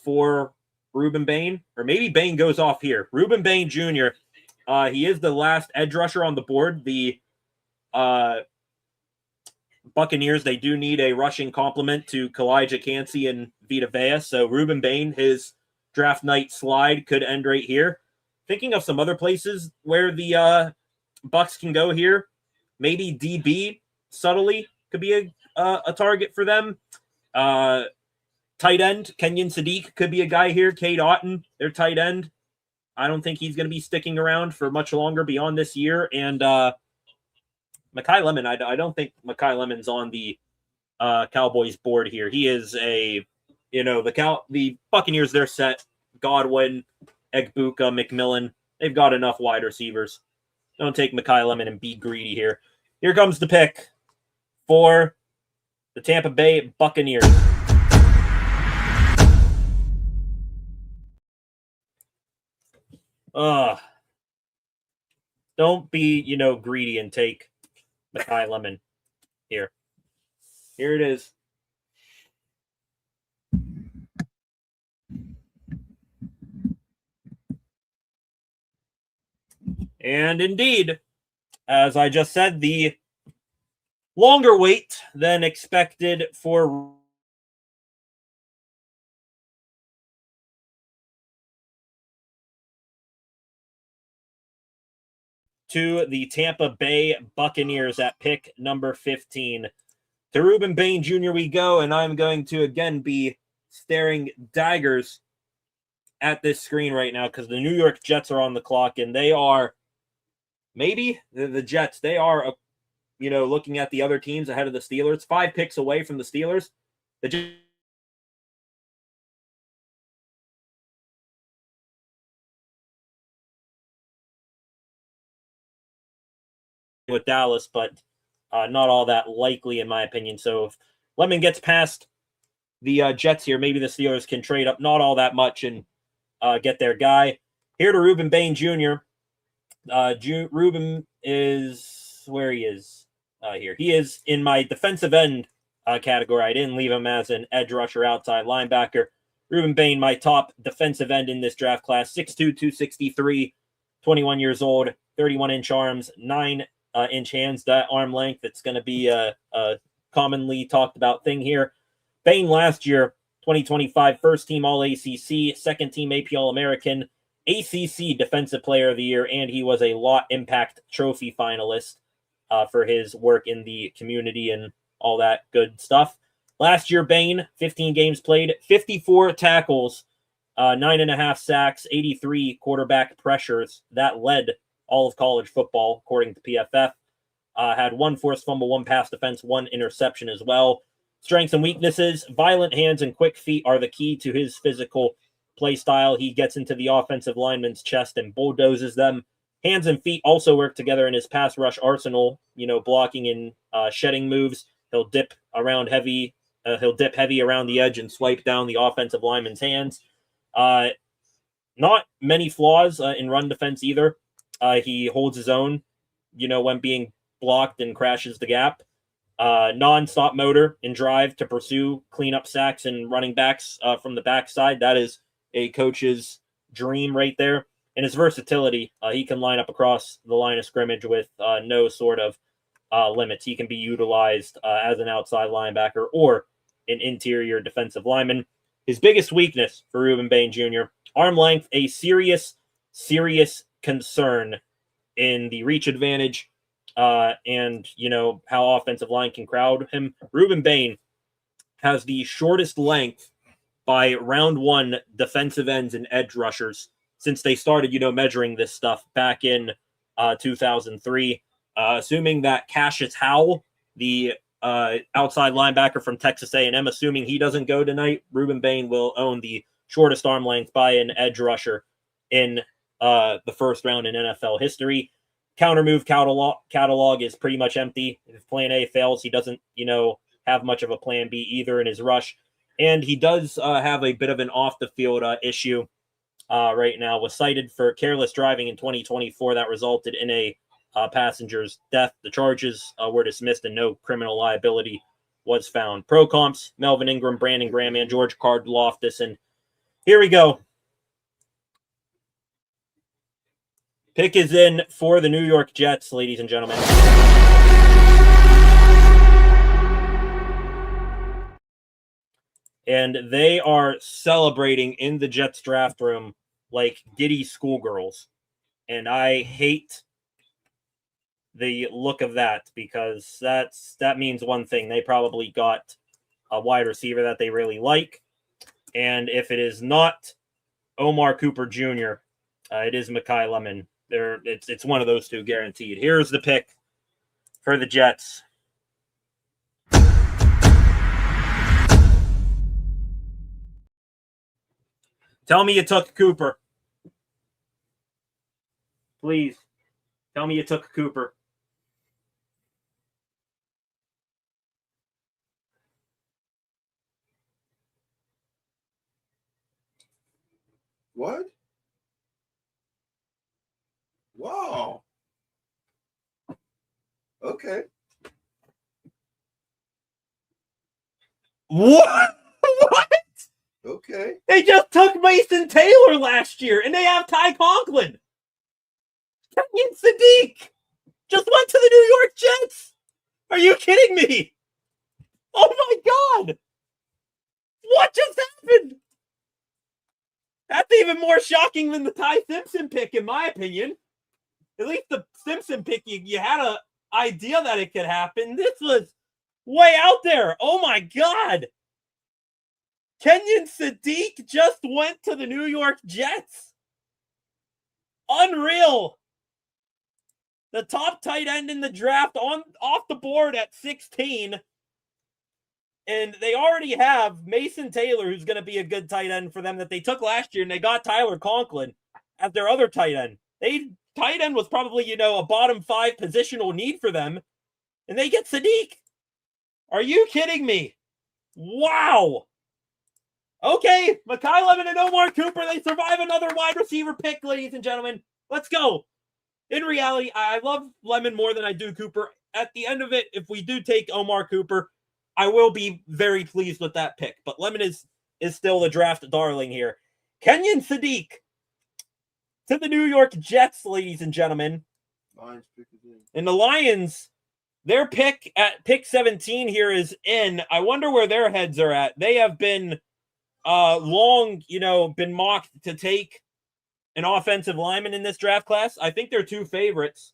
for Ruben Bain? Or maybe Bain goes off here. Ruben Bain Jr., he is the last edge rusher on the board. The Buccaneers, they do need a rushing complement to Kalijah Cansey and Vita Vea. So Ruben Bain, his draft night slide could end right here. Thinking of some other places where the Bucks can go here. Maybe DB subtly could be a target for them. Tight end, Kenyon Sadiq could be a guy here. Cade Otton, their tight end. I don't think he's going to be sticking around for much longer beyond this year. And Mekhi Lemon, I don't think Mekhi Lemon's on the Cowboys board here. He is the Buccaneers, they're set. Godwin, Egbuka, McMillan, they've got enough wide receivers. Don't take Mekhi Lemon and be greedy here. Here comes the pick for the Tampa Bay Buccaneers. Don't be, greedy and take Mekhi Lemon here. Here it is. And indeed, as I just said, the longer wait than expected for to the Tampa Bay Buccaneers at pick number 15. To Ruben Bain Jr. we go, and I'm going to again be staring daggers at this screen right now because the New York Jets are on the clock, and they are maybe the Jets. They are, looking at the other teams ahead of the Steelers, 5 picks away from the Steelers. The Jets with Dallas, but not all that likely in my opinion. So if Lemon gets past the Jets here, maybe the Steelers can trade up not all that much and get their guy. Here to Ruben Bain Jr. Ruben is where he is here. He is in my defensive end category. I didn't leave him as an edge rusher, outside linebacker. Ruben Bain, my top defensive end in this draft class, 6'2", 263, 21 years old, 31-inch arms, 9-inch hands. That arm length, it's going to be a commonly talked about thing here. Bain last year, 2025, first team All-ACC, second team AP All-American, ACC Defensive Player of the Year, and he was a Lot Impact Trophy finalist for his work in the community and all that good stuff. Last year, Bain, 15 games played, 54 tackles, 9.5 sacks, 83 quarterback pressures. That led all of college football, according to PFF. Had 1 forced fumble, 1 pass defense, 1 interception as well. Strengths and weaknesses: violent hands and quick feet are the key to his physical play style. He gets into the offensive lineman's chest and bulldozes them. Hands and feet also work together in his pass rush arsenal, blocking and shedding moves. He'll dip heavy around the edge and swipe down the offensive lineman's hands. Not many flaws in run defense either. He holds his own, when being blocked and crashes the gap. Non-stop motor and drive to pursue cleanup sacks and running backs from the backside. That is a coach's dream right there. And his versatility, he can line up across the line of scrimmage with no sort of limits. He can be utilized as an outside linebacker or an interior defensive lineman. His biggest weakness for Ruben Bain Jr., arm length, a serious concern in the reach advantage and, how offensive line can crowd him. Ruben Bain has the shortest length by round 1 defensive ends and edge rushers since they started, measuring this stuff back in 2003. Assuming that Cassius Howell, the outside linebacker from Texas A&M, assuming he doesn't go tonight, Ruben Bain will own the shortest arm length by an edge rusher in the first round in NFL history. Counter move catalog is pretty much empty. If plan A fails, he doesn't, have much of a plan B either in his rush. And he does have a bit of an off-the-field issue right now. Was cited for careless driving in 2024 that resulted in a passenger's death. The charges were dismissed and no criminal liability was found. Pro comps: Melvin Ingram, Brandon Graham, and George Karlaftis. And here we go. Pick is in for the New York Jets, ladies and gentlemen. And they are celebrating in the Jets draft room like giddy schoolgirls. And I hate the look of that because that means one thing. They probably got a wide receiver that they really like. And if it is not Omar Cooper Jr., it is Mekhi Lemon. It's one of those two guaranteed. Here's the pick for the Jets. Tell me you took Cooper. Please. Tell me you took Cooper. What? Wow. Okay. What? What? Okay. They just took Mason Taylor last year, and they have Ty Conklin. Kenyon Sadiq just went to the New York Jets. Are you kidding me? Oh my God. What just happened? That's even more shocking than the Ty Simpson pick, in my opinion. At least the Simpson pick, you had an idea that it could happen. This was way out there. Oh my God. Kenyon Sadiq just went to the New York Jets. Unreal. The top tight end in the draft off the board at 16. And they already have Mason Taylor, who's going to be a good tight end for them that they took last year, and they got Tyler Conklin as their other tight end. Tight end was probably, a bottom 5 positional need for them, and they get Sadiq. Are you kidding me? Wow. Okay, Mekhi Lemon and Omar Cooper, they survive another wide receiver pick, ladies and gentlemen. Let's go. In reality, I love Lemon more than I do Cooper. At the end of it, if we do take Omar Cooper, I will be very pleased with that pick. But Lemon is still the draft darling here. Kenyon Sadiq to the New York Jets, ladies and gentlemen. Lions pick is in. And the Lions, their pick at pick 17 here is in. I wonder where their heads are at. They have been long, been mocked to take an offensive lineman in this draft class. I think their 2 favorites,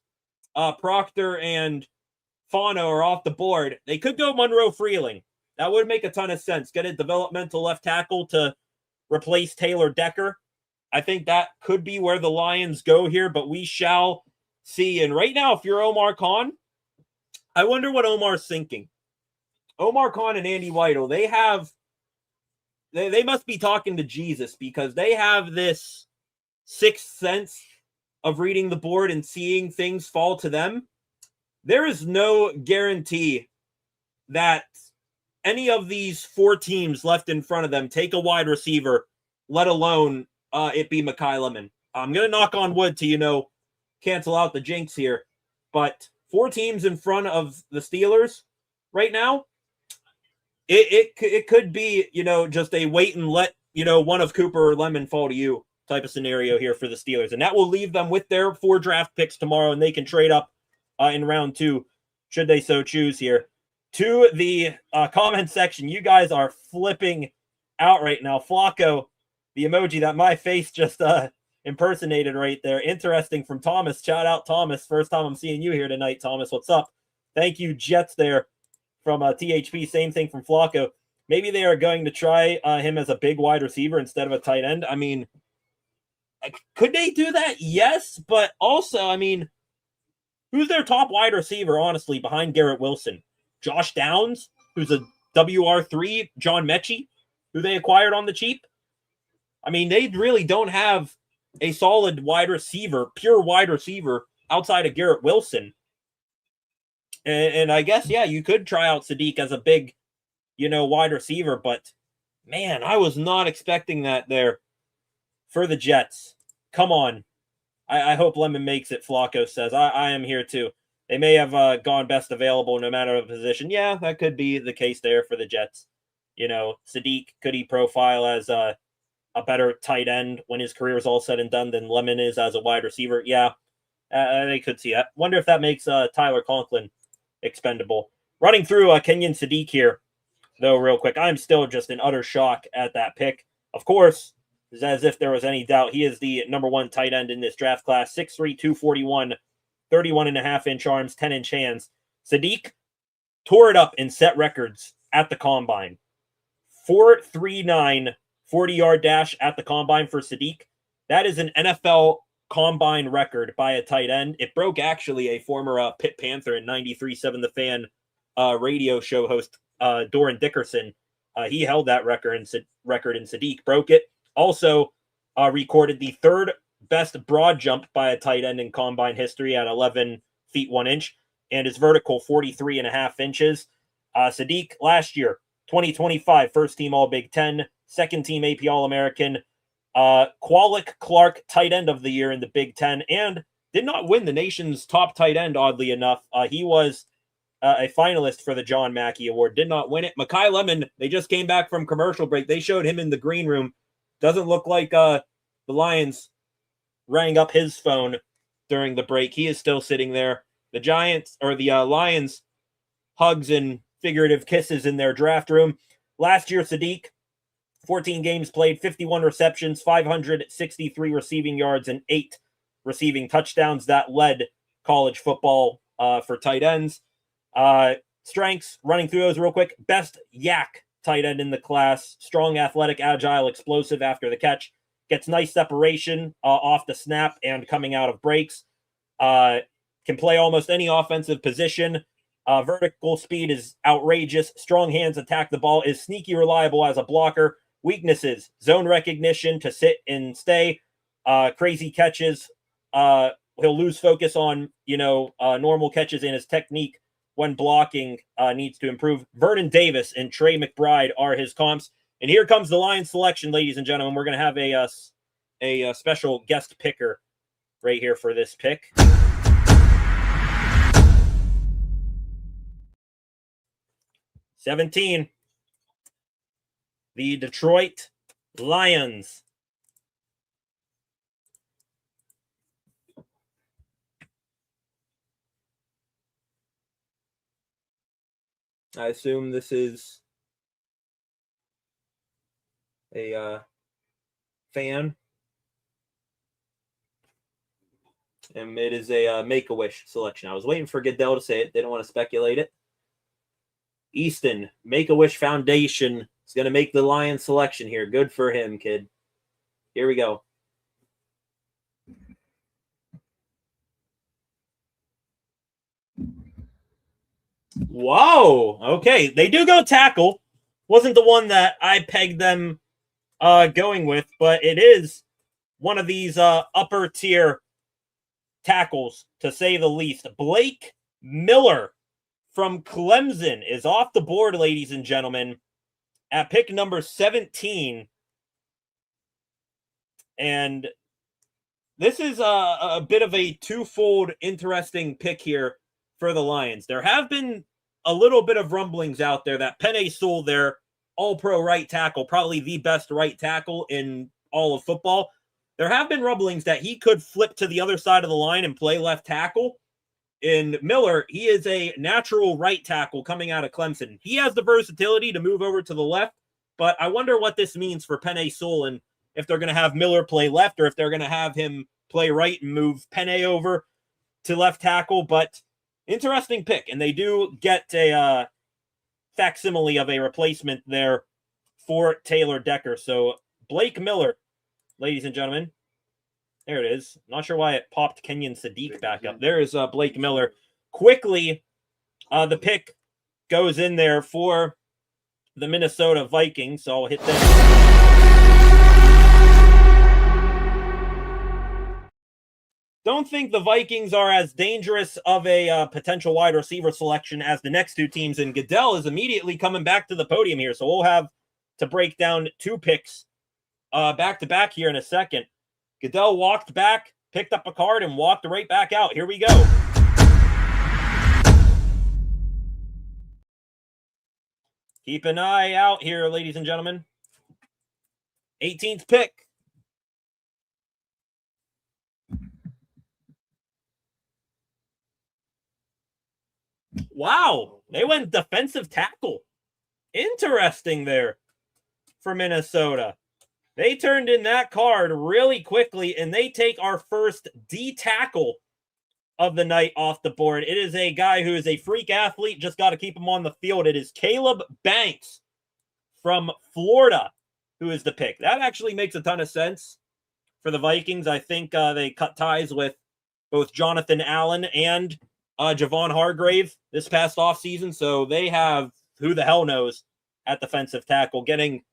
Proctor and Fano, are off the board. They could go Monroe Freeling. That would make a ton of sense. Get a developmental left tackle to replace Taylor Decker. I think that could be where the Lions go here, but we shall see. And right now, if you're Omar Khan, I wonder what Omar's thinking. Omar Khan and Andy Weidel, they must be talking to Jesus, because they have this sixth sense of reading the board and seeing things fall to them. There is no guarantee that any of these 4 teams left in front of them take a wide receiver, let alone it be Mekhi Lemon. I'm going to knock on wood to, cancel out the jinx here. But 4 teams in front of the Steelers right now, it could be, just a wait and let, one of Cooper or Lemon fall to you type of scenario here for the Steelers. And that will leave them with their 4 draft picks tomorrow, and they can trade up in round 2, should they so choose here. To the comment section, you guys are flipping out right now. Flacco, the emoji that my face just impersonated right there. Interesting from Thomas. Shout out, Thomas. First time I'm seeing you here tonight, Thomas. What's up? Thank you, Jets, there from THP. Same thing from Flacco. Maybe they are going to try him as a big wide receiver instead of a tight end. I mean, could they do that? Yes, but also, I mean, who's their top wide receiver, honestly, behind Garrett Wilson? Josh Downs, who's a WR3, John Mechie, who they acquired on the cheap. I mean, they really don't have a solid wide receiver, pure wide receiver, outside of Garrett Wilson. And I guess, yeah, you could try out Sadiq as a big, wide receiver, but man, I was not expecting that there for the Jets. Come on. I hope Lemon makes it, Flacco says. I am here too. They may have gone best available no matter the position. Yeah, that could be the case there for the Jets. Sadiq, could he profile as a better tight end when his career is all said and done than Lemon is as a wide receiver? Yeah, they could see that. Wonder if that makes Tyler Conklin expendable. Running through Kenyon Sadiq here, though, real quick. I'm still just in utter shock at that pick. Of course, as if there was any doubt, he is the number 1 tight end in this draft class. 6'3", 241, 31.5-inch arms, 10-inch hands. Sadiq tore it up and set records at the combine. 4.39 40-yard dash at the combine for Sadiq. That is an NFL combine record by a tight end. It broke actually a former Pitt Panther and 93.7 The Fan radio show host Doran Dickerson. He held that record, and Sadiq broke it. Also recorded the 3rd best broad jump by a tight end in combine history at 11 feet 1 inch, and his vertical 43.5 inches. Sadiq last year, 2025 first team All Big Ten, second team AP All American, Qualic Clark tight end of the year in the Big Ten, and did not win the nation's top tight end, oddly enough. He was a finalist for the John Mackey Award, did not win it. Mekhi Lemon, they just came back from commercial break. They showed him in the green room. Doesn't look like the Lions rang up his phone during the break. He is still sitting there. The Giants, or the Lions, hugs and figurative kisses in their draft room. Last year, Sadiq, 14 games played, 51 receptions, 563 receiving yards, and 8 receiving touchdowns. That led college football for tight ends. strengths, running through those real quick. Best yak tight end in the class. Strong, athletic, agile, explosive after the catch. Gets nice separation off the snap and coming out of breaks. Can play almost any offensive position. Vertical speed is outrageous. Strong hands attack the ball. Is sneaky reliable as a blocker. Weaknesses, zone recognition to sit and stay. Crazy catches. He'll lose focus on, normal catches, and his technique when blocking needs to improve. Vernon Davis and Trey McBride are his comps. And here comes the Lions selection, ladies and gentlemen. We're going to have a special guest picker right here for this pick. #17, the Detroit Lions. I assume this is a fan. And it is a Make-A-Wish selection. I was waiting for Goodell to say it. They don't want to speculate it. Easton, Make-A-Wish Foundation is going to make the Lions selection here. Good for him, kid. Here we go. Whoa. Okay. They do go tackle. Wasn't the one that I pegged them going with, but it is one of these upper tier tackles, to say the least. Blake Miller from Clemson is off the board, ladies and gentlemen, at pick number 17. And this is a bit of a twofold interesting pick here for the Lions. There have been a little bit of rumblings out there that Penei Sewell, their all-pro right tackle, probably the best right tackle in all of football, there have been rumblings that he could flip to the other side of the line and play left tackle. In Miller, he is a natural right tackle coming out of Clemson. He has the versatility to move over to the left, but I wonder what this means for Penei Sewell, and if they're going to have Miller play left or if they're going to have him play right and move Penei over to left tackle. But interesting pick, and they do get a facsimile of a replacement there for Taylor Decker. So Blake Miller, ladies and gentlemen. There it is. Not sure why it popped Kenyon Sadiq back up. There is Blake Miller. Quickly, the pick goes in there for the Minnesota Vikings. So I'll hit them. Don't think the Vikings are as dangerous of a potential wide receiver selection as the next two teams. And Goodell is immediately coming back to the podium here. So we'll have to break down two picks back-to-back here in a second. Goodell walked back, picked up a card, and walked right back out. Here we go. Keep an eye out here, ladies and gentlemen. 18th pick. Wow, they went defensive tackle. Interesting there for Minnesota. They turned in that card really quickly, and they take our first D tackle of the night off the board. It is a guy who is a freak athlete. Just got to keep him on the field. It is Caleb Banks from Florida who is the pick. That actually makes a ton of sense for the Vikings. I think they cut ties with both Jonathan Allen and Javon Hargrave this past offseason, so they have who the hell knows at defensive tackle. Getting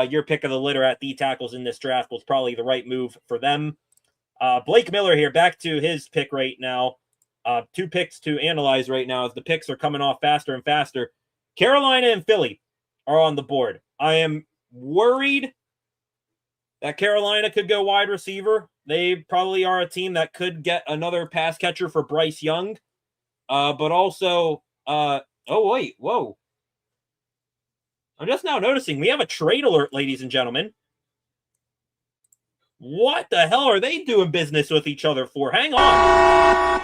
your pick of the litter at the tackles in this draft was probably the right move for them. Blake Miller here, back to his pick right now. Two picks to analyze right now as the picks are coming off faster and faster. Carolina and Philly are on the board. I am worried that Carolina could go wide receiver. They probably are a team that could get another pass catcher for Bryce Young. But also, oh, wait, whoa. I'm just now noticing we have a trade alert, ladies and gentlemen. What the hell are they doing business with each other for? Hang on.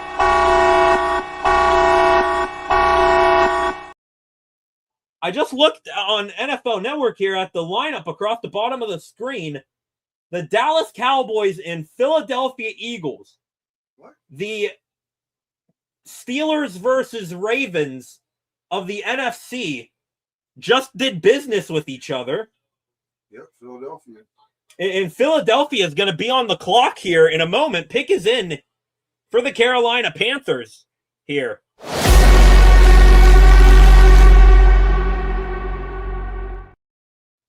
I just looked on NFL Network here at the lineup across the bottom of the screen. The Dallas Cowboys and Philadelphia Eagles. What? The Steelers versus Ravens of the NFC just did business with each other. Yep, Philadelphia. And Philadelphia is going to be on the clock here in a moment. Pick is in for the Carolina Panthers here.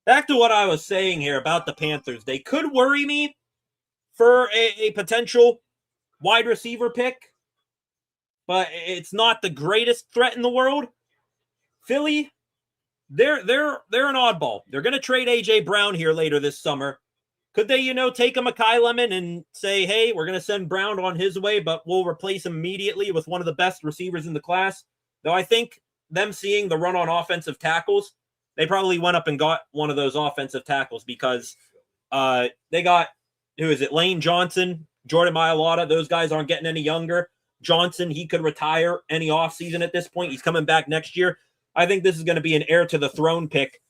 Back to what I was saying here about the Panthers. They could worry me for a potential wide receiver pick, but it's not the greatest threat in the world. Philly, they're an oddball. They're going to trade A.J. Brown here later this summer. Could they, take a Makai Lemon and say, hey, we're going to send Brown on his way, but we'll replace him immediately with one of the best receivers in the class? Though I think them seeing the run on offensive tackles, they probably went up and got one of those offensive tackles because they got, Lane Johnson, Jordan Mailata. Those guys aren't getting any younger. Johnson, he could retire any offseason at this point. He's coming back next year. I think this is going to be an heir to the throne pick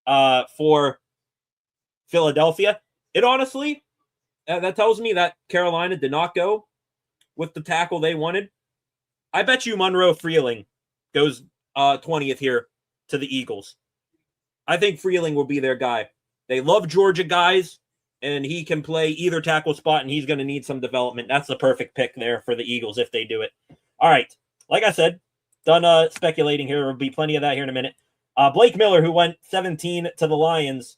for Philadelphia. It honestly, that tells me that Carolina did not go with the tackle they wanted. I bet you Monroe Freeling goes 20th here to the Eagles. I think Freeling will be their guy. They love Georgia guys, and he can play either tackle spot, and he's going to need some development. That's the perfect pick there for the Eagles if they do it. All right. Like I said, done speculating here. There will be plenty of that here in a minute. Blake Miller, who went 17 to the Lions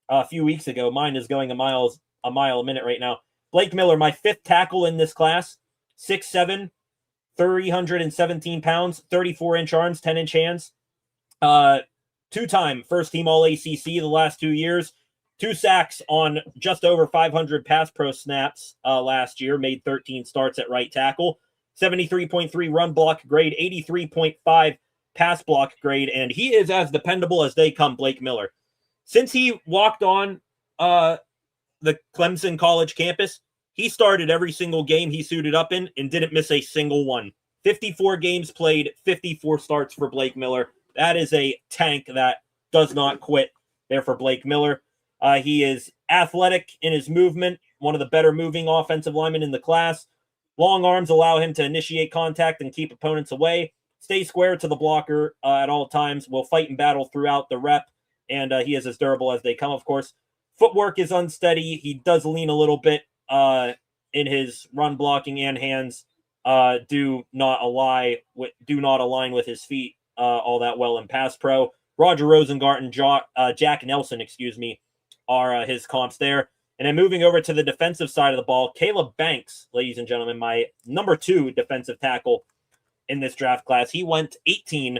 a few weeks ago. Mine is going a mile a minute right now. Blake Miller, my fifth tackle in this class, 6'7", 317 pounds, 34-inch arms, 10-inch hands. Two-time first-team All-ACC the last 2 years. 2 sacks on just over 500 pass pro snaps last year. Made 13 starts at right tackle. 73.3 run block grade, 83.5 pass block grade, and he is as dependable as they come, Blake Miller. Since he walked on the Clemson College campus, he started every single game he suited up in and didn't miss a single one. 54 games played, 54 starts for Blake Miller. That is a tank that does not quit there for Blake Miller. He is athletic in his movement, one of the better moving offensive linemen in the class. Long arms allow him to initiate contact and keep opponents away. Stay square to the blocker at all times. Will fight and battle throughout the rep, and he is as durable as they come, of course. Footwork is unsteady. He does lean a little bit in his run blocking, and hands do not align with his feet all that well in pass pro. Roger Rosengart and Jack Nelson, are his comps there. And then moving over to the defensive side of the ball, Caleb Banks, ladies and gentlemen, my number 2 defensive tackle in this draft class. He went 18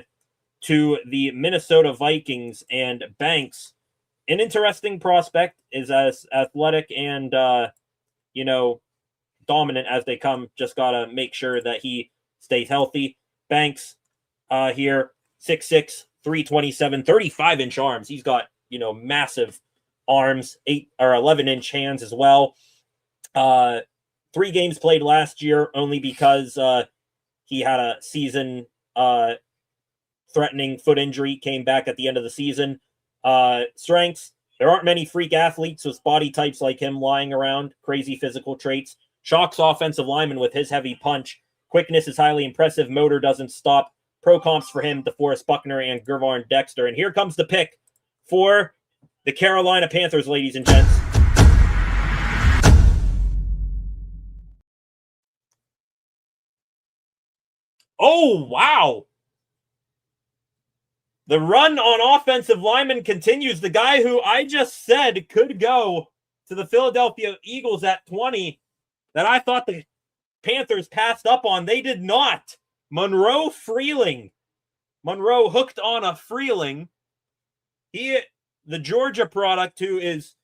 to the Minnesota Vikings, and Banks, an interesting prospect, is as athletic and, dominant as they come. Just got to make sure that he stays healthy. Banks here, 6'6", 327, 35-inch arms. He's got, massive arms, 8 or 11-inch hands as well. 3 games played last year only because he had a season threatening foot injury, came back at the end of the season. Strengths, there aren't many freak athletes with body types like him lying around. Crazy physical traits. Shocks offensive lineman with his heavy punch. Quickness is highly impressive. Motor doesn't stop. Pro comps for him, DeForest Buckner and Gervon Dexter. And here comes the pick for the Carolina Panthers, ladies and gents. Oh, wow. The run on offensive lineman continues. The guy who I just said could go to the Philadelphia Eagles at 20 that I thought the Panthers passed up on. They did not. Monroe Freeling. Monroe hooked on a Freeling. The Georgia product, who is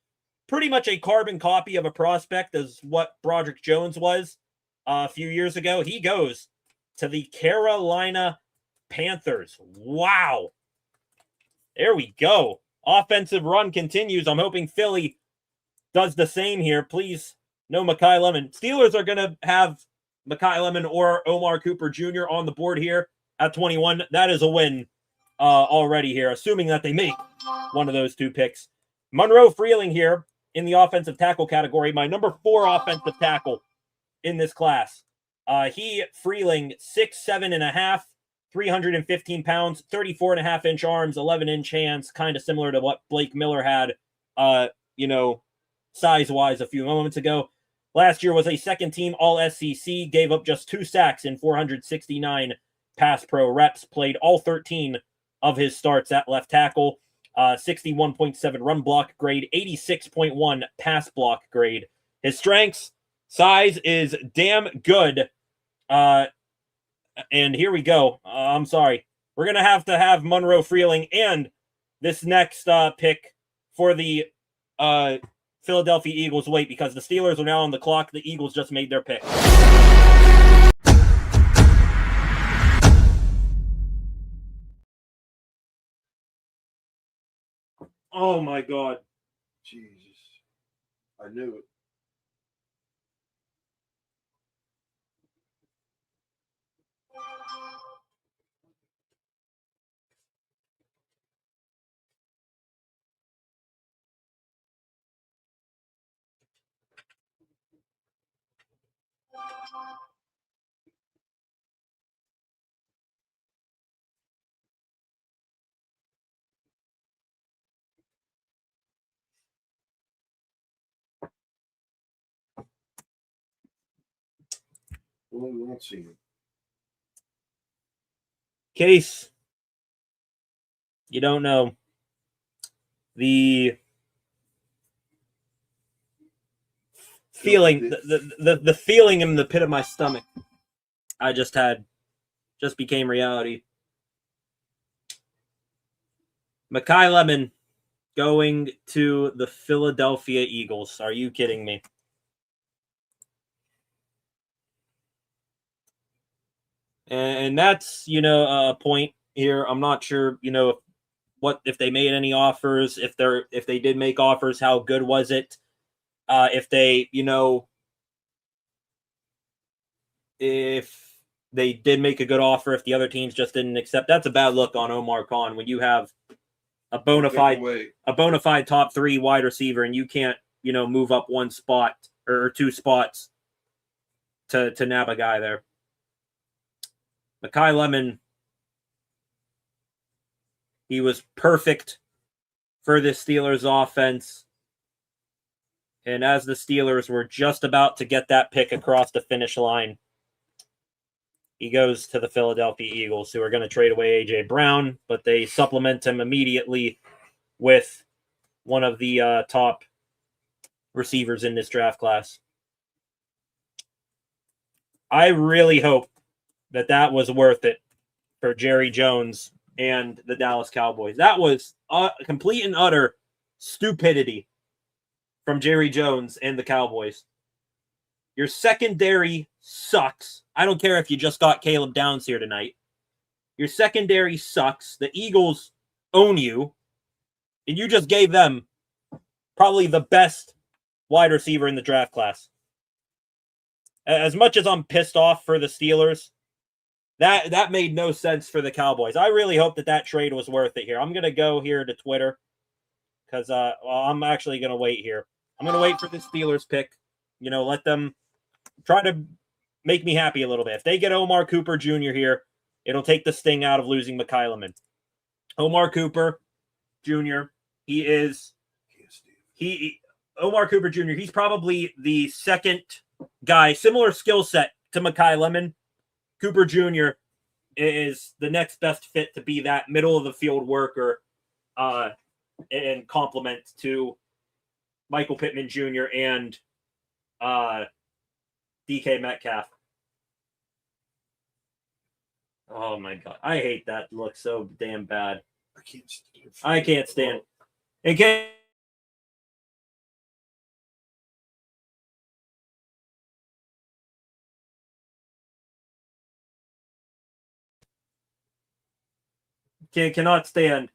pretty much a carbon copy of a prospect as what Broderick Jones was a few years ago. He goes to the Carolina Panthers. Wow. There we go. Offensive run continues. I'm hoping Philly does the same here. Please, no Makai Lemon. Steelers are going to have Makai Lemon or Omar Cooper Jr. on the board here at 21. That is a win already here, assuming that they make one of those 2 picks. Monroe Freeling here in the offensive tackle category, my number 4 offensive tackle in this class. Freeling, 6'7.5", 315 pounds, 34.5-inch arms, 11-inch hands, kind of similar to what Blake Miller had, size-wise a few moments ago. Last year was a second-team All-SEC, gave up just 2 sacks in 469 pass pro reps, played all 13 of his starts at left tackle, 61.7 run block grade, 86.1 pass block grade. His strengths, size is damn good. And here we go. I'm sorry. We're going to have Monroe Freeling and this next pick for the Philadelphia Eagles wait, because the Steelers are now on the clock. The Eagles just made their pick. Oh my God. Jesus. I knew it. Well, let's see. Case, you don't know, the feeling, the feeling in the pit of my stomach I just had just became reality. Makai Lemon going to the Philadelphia Eagles. Are you kidding me? And that's, a point here. I'm not sure, if they made any offers, if they did make offers, how good was it? If they, if they did make a good offer, if the other teams just didn't accept, that's a bad look on Omar Khan when you have a bona fide top 3 wide receiver and you can't, move up 1 spot or 2 spots to nab a guy there. Makai Lemon, he was perfect for the Steelers offense. And as the Steelers were just about to get that pick across the finish line, he goes to the Philadelphia Eagles, who are going to trade away A.J. Brown, but they supplement him immediately with one of the top receivers in this draft class. I really hope that was worth it for Jerry Jones and the Dallas Cowboys. That was complete and utter stupidity from Jerry Jones and the Cowboys. Your secondary sucks. I don't care if you just got Caleb Downs here tonight. Your secondary sucks. The Eagles own you. And you just gave them probably the best wide receiver in the draft class. As much as I'm pissed off for the Steelers, that made no sense for the Cowboys. I really hope that trade was worth it here. I'm going to go here to Twitter because I'm actually going to wait here. I'm going to wait for the Steelers pick. Let them try to make me happy a little bit. If they get Omar Cooper Jr. here, it'll take the sting out of losing Makai Lemon. Omar Cooper Jr., Omar Cooper Jr., he's probably the second guy, similar skill set to Makai Lemon. Cooper Jr. is the next best fit to be that middle of the field worker and complement to Michael Pittman Jr. and DK Metcalf. Oh my God. I hate that look so damn bad. I can't stand it. And cannot stand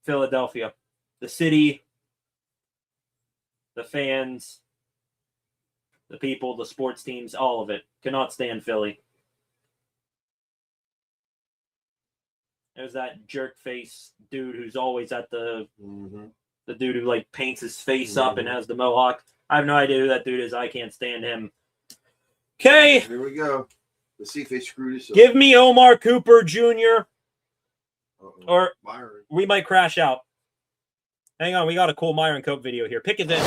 Philadelphia. The city, the fans, the people, the sports teams, all of it. Cannot stand Philly. There's that jerk face dude who's always at the dude who paints his face up and has the mohawk. I have no idea who that dude is. I can't stand him. Okay. Here we go. Let's see if they screw this up. Give me Omar Cooper Jr. Or Myron. we might crash out. Hang on, we got a cool Myron Cope video here. Pick it in.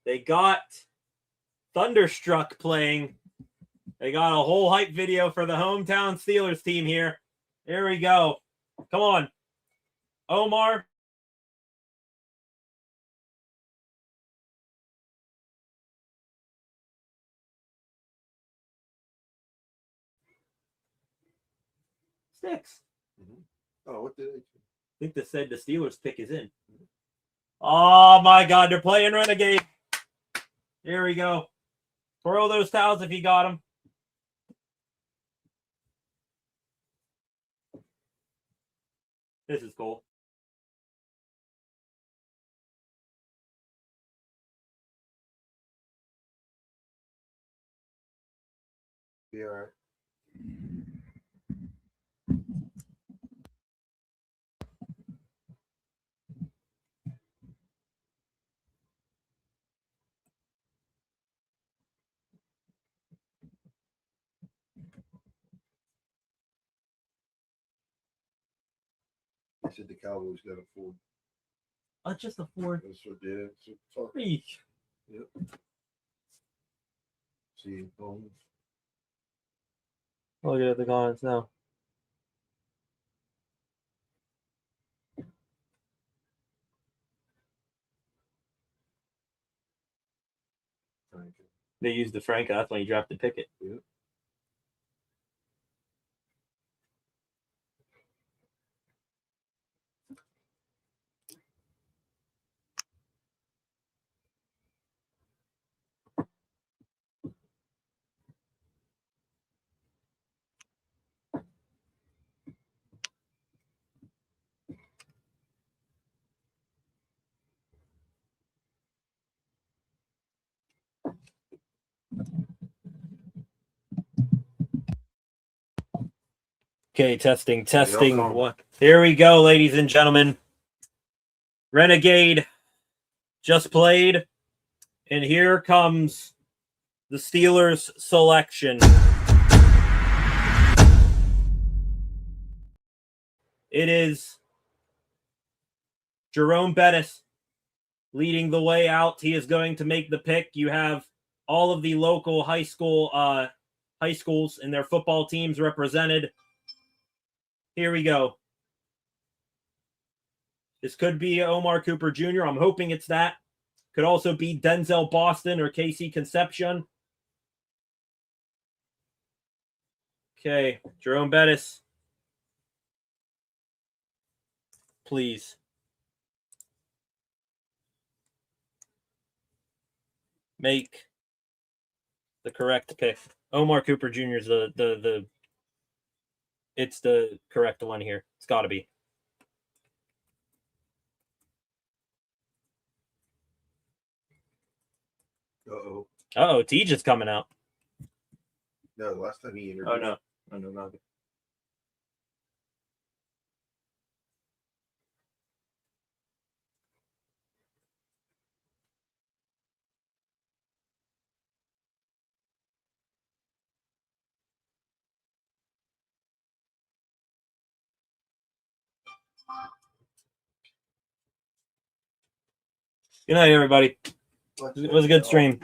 They got Thunderstruck playing. They got a whole hype video for the hometown Steelers team here. Here we go. Come on. Omar. Sticks. Oh, what did they do? I think they said the Steelers pick is in. Oh my God, they're playing Renegade. Here we go. Throw those towels if you got them. This is cool. Be all right. They said the Cowboys got a Ford. Just a Ford. That's what they did. So, Eek. yep. See, bones. Look at the comments now. They used the Franco. That's when he dropped the picket. Yep. Okay, testing. What? Here we go, ladies and gentlemen. Renegade just played, and here comes the Steelers selection. It is Jerome Bettis leading the way out. He is going to make the pick. You have all of the local high schools and their football teams represented. Here we go. This could be Omar Cooper Jr. I'm hoping it's that. Could also be Denzel Boston or Casey Concepcion. Okay, Jerome Bettis. Please. Make the correct pick. Omar Cooper Jr. is it's the correct one here. It's got to be. Uh-oh. Uh-oh, Teej is coming out. No, the last time he interviewed. Oh, no. Oh, no, not good. Good night, everybody. It was a good stream.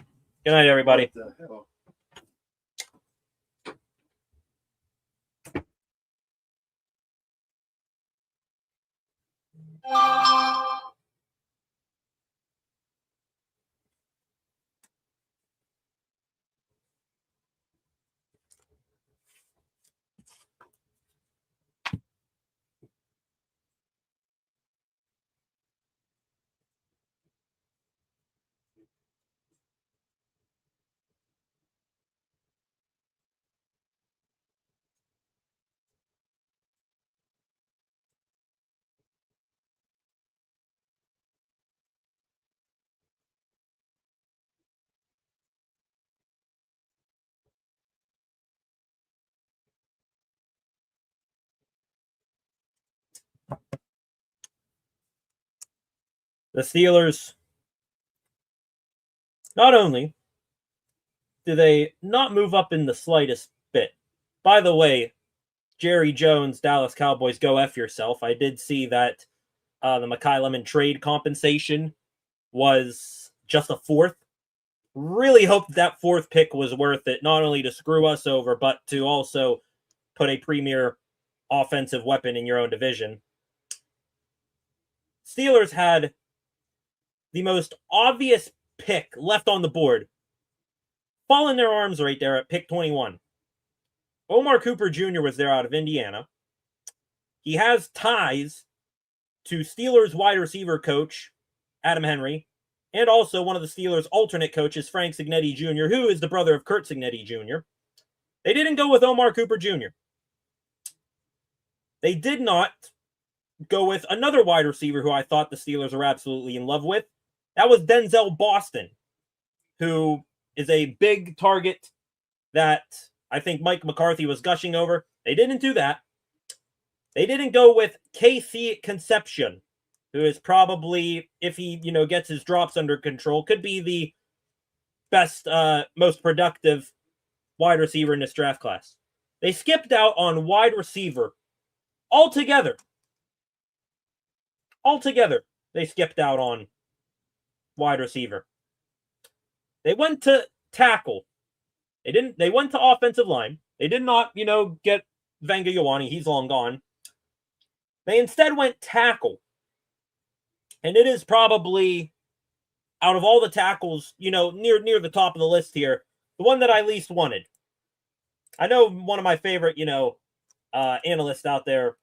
Good night, everybody. What the hell? The Steelers, not only do they not move up in the slightest bit. By the way, Jerry Jones, Dallas Cowboys, go F yourself. I did see that the Mekhi Lemon trade compensation was just a fourth. Really hope that fourth pick was worth it, not only to screw us over, but to also put a premier offensive weapon in your own division. Steelers had the most obvious pick left on the board fall in their arms right there at pick 21. Omar Cooper Jr. was there out of Indiana. He has ties to Steelers wide receiver coach Adam Henry, and also one of the Steelers' alternate coaches, Frank Cignetti Jr., who is the brother of Kurt Cignetti Jr. They didn't go with Omar Cooper Jr. They did not go with another wide receiver who I thought the Steelers were absolutely in love with. That was Denzel Boston, who is a big target that I think Mike McCarthy was gushing over. They didn't do that. They didn't go with KC Concepcion, who is probably, if he, gets his drops under control, could be the best, most productive wide receiver in this draft class. They skipped out on wide receiver altogether. Altogether, they skipped out on wide receiver. They went to tackle. They went to offensive line. They did not, get Venga Ioane. He's long gone. They instead went tackle. And it is probably, out of all the tackles, near the top of the list here, the one that I least wanted. I know one of my favorite, analysts out there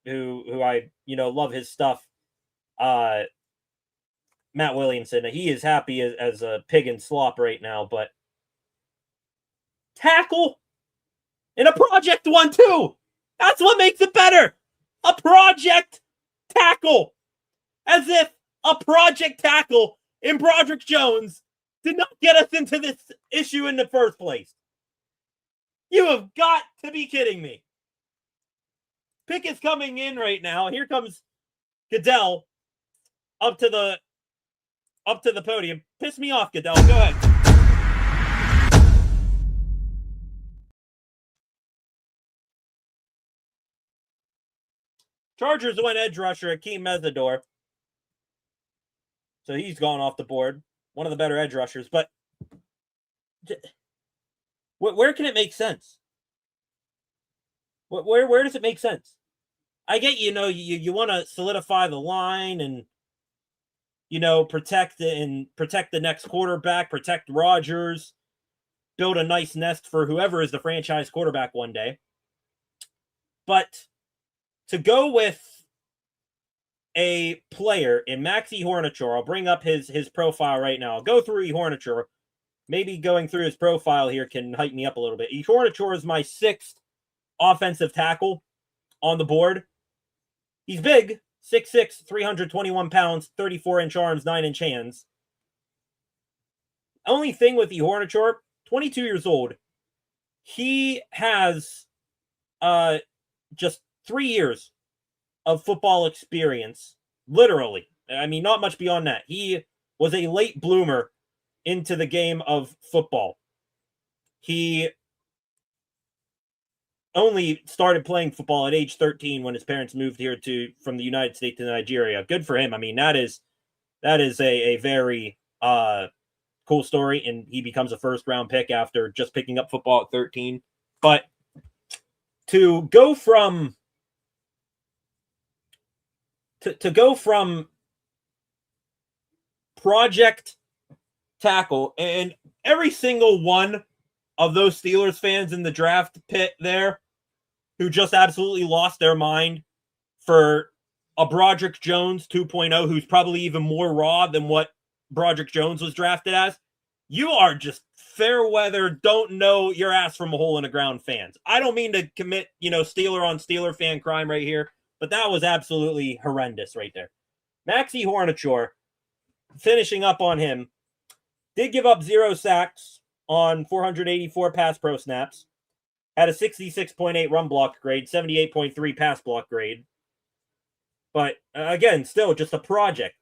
who I, love his stuff, Matt Williamson. He is happy as a pig in slop right now, but tackle in a project one, too. That's what makes it better. A project tackle. As if a project tackle in Broderick Jones did not get us into this issue in the first place. You have got to be kidding me. Pick is coming in right now. Here comes Goodell up to the podium. Piss me off, Goodell. Go ahead. Chargers went edge rusher Akeem Mesidor. So he's gone off the board. One of the better edge rushers. But where can it make sense? Where does it make sense? I get, you want to solidify the line and, protect the next quarterback, protect Rodgers, build a nice nest for whoever is the franchise quarterback one day. But to go with a player in Max Hornichur, I'll bring up his profile right now. I'll go through Hornichur. Maybe going through his profile here can hype me up a little bit. Hornichur is my 6th offensive tackle on the board. He's big, 6'6", 321 pounds, 34-inch arms, 9-inch hands. Only thing with Hornichur, 22 years old. He has just 3 years of football experience, literally. I mean, not much beyond that. He was a late bloomer into the game of football. He only started playing football at age 13 when his parents moved here from the United States to Nigeria. Good for him. I mean, that is a very cool story, and he becomes a first-round pick after just picking up football at 13. But to go from project tackle, and every single one of those Steelers fans in the draft pit there who just absolutely lost their mind for a Broderick Jones 2.0, who's probably even more raw than what Broderick Jones was drafted as, you are just fair weather, don't know your ass from a hole in the ground fans. I don't mean to commit, Steeler on Steeler fan crime right here, but that was absolutely horrendous right there. Maxie Hornichur, finishing up on him, did give up 0 sacks on 484 pass pro snaps, had a 66.8 run block grade, 78.3 pass block grade. But again, still just a project.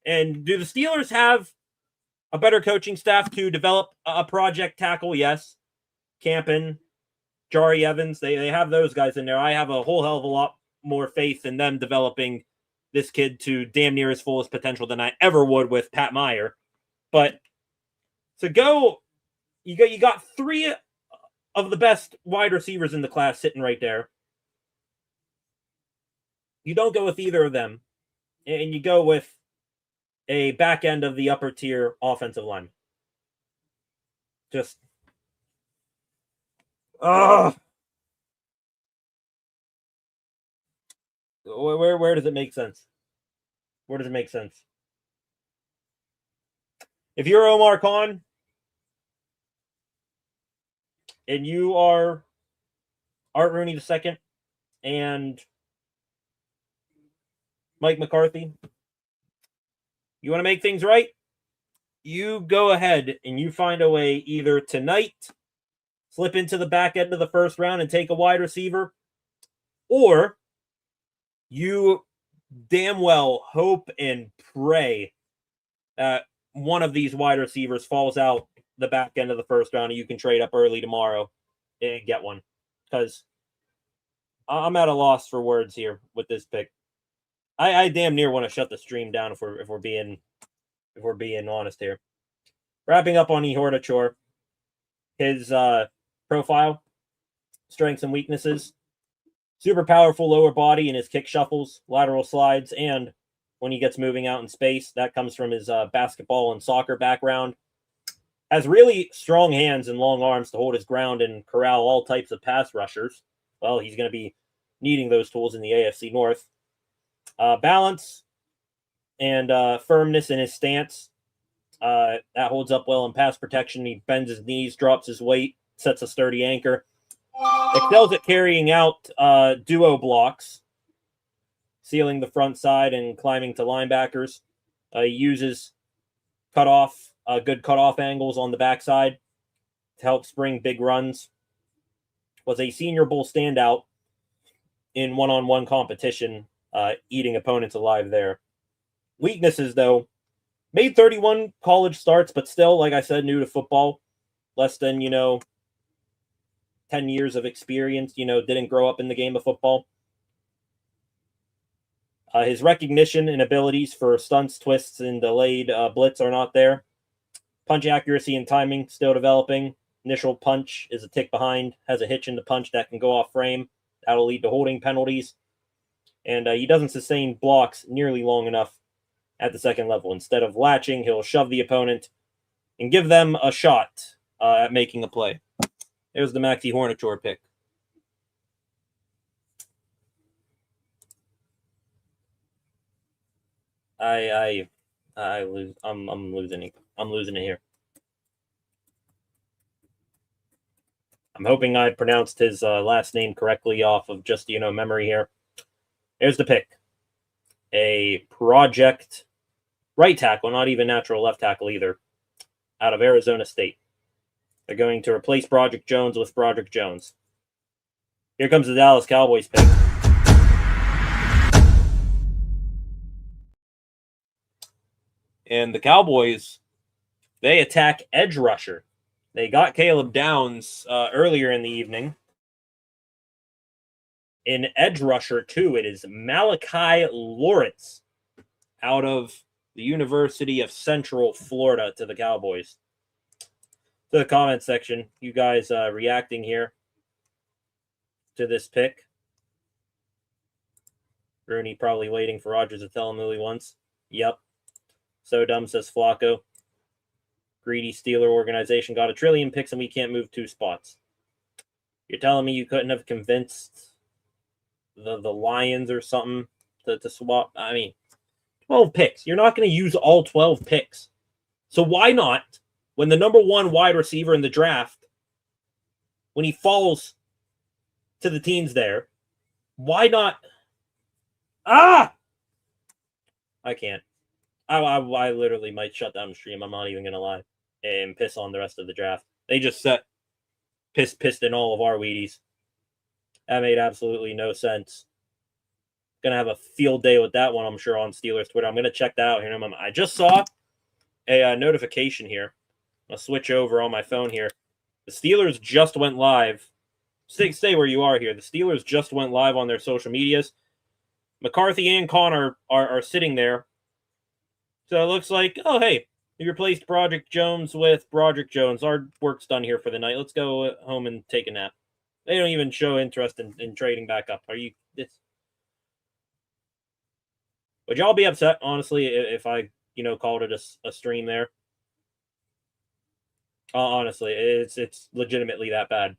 And do the Steelers have a better coaching staff to develop a project tackle? Yes. Campen, Jari Evans, they have those guys in there. I have a whole hell of a lot more faith in them developing this kid to damn near his fullest potential than I ever would with Pat Meyer. But to go, you got three of the best wide receivers in the class sitting right there. You don't go with either of them, and you go with a back end of the upper tier offensive line. Just, where does it make sense? Where does it make sense? If you're Omar Khan and you are Art Rooney II and Mike McCarthy, you want to make things right? You go ahead and you find a way either tonight, slip into the back end of the first round and take a wide receiver, or you damn well hope and pray that one of these wide receivers falls out the back end of the first round and you can trade up early tomorrow and get one. Because I'm at a loss for words here with this pick. I damn near want to shut the stream down if we're being honest here. Wrapping up on Hortichor, his profile, strengths and weaknesses. Super powerful lower body in his kick shuffles, lateral slides, and when he gets moving out in space. That comes from his basketball and soccer background. Has really strong hands and long arms to hold his ground and corral all types of pass rushers. Well, he's going to be needing those tools in the AFC North. Balance and firmness in his stance. That holds up well in pass protection. He bends his knees, drops his weight, sets a sturdy anchor. Excels at carrying out duo blocks, sealing the front side and climbing to linebackers. He uses good cutoff angles on the backside to help spring big runs. Was a Senior Bowl standout in one-on-one competition, eating opponents alive there. Weaknesses, though, made 31 college starts, but still, like I said, new to football. Less than, 10 years of experience, didn't grow up in the game of football. His recognition and abilities for stunts, twists, and delayed blitz are not there. Punch accuracy and timing still developing. Initial punch is a tick behind, has a hitch in the punch that can go off frame. That'll lead to holding penalties. And he doesn't sustain blocks nearly long enough at the second level. Instead of latching, he'll shove the opponent and give them a shot at making a play. There's the Maxi Hornichor pick. I lose. I'm losing it. I'm losing it here. I'm hoping I pronounced his last name correctly off of just memory here. There's the pick. A project right tackle, not even natural left tackle either, out of Arizona State. They're going to replace Broderick Jones with Broderick Jones. Here comes the Dallas Cowboys pick. And the Cowboys, they attack edge rusher. They got Caleb Downs earlier in the evening. In edge rusher, too, it is Malachi Lawrence out of the University of Central Florida to the Cowboys. To the comment section, you guys reacting here to this pick. Rooney probably waiting for Rodgers to tell him who he wants. Yep. So dumb, says Flacco. Greedy Steeler organization got 1 trillion picks and we can't move 2 spots. You're telling me you couldn't have convinced the Lions or something to swap? I mean, 12 picks. You're not going to use all 12 picks. So why not, when the number 1 wide receiver in the draft, when he falls to the teams there, why not? I can't. I literally might shut down the stream. I'm not even going to lie. And piss on the rest of the draft. They just pissed in all of our Wheaties. That made absolutely no sense. Gonna have a field day with that one, I'm sure, on Steelers Twitter. I'm gonna check that out here in a moment. I just saw a notification here. I'll switch over on my phone here. The Steelers just went live. Stay where you are here. The Steelers just went live on their social medias. McCarthy and Connor are sitting there. So it looks like, oh, hey, we replaced Broderick Jones with Broderick Jones. Our work's done here for the night. Let's go home and take a nap. They don't even show interest in trading back up. Are you this? Would y'all be upset, honestly, if I, called it a stream there? Honestly, it's legitimately that bad.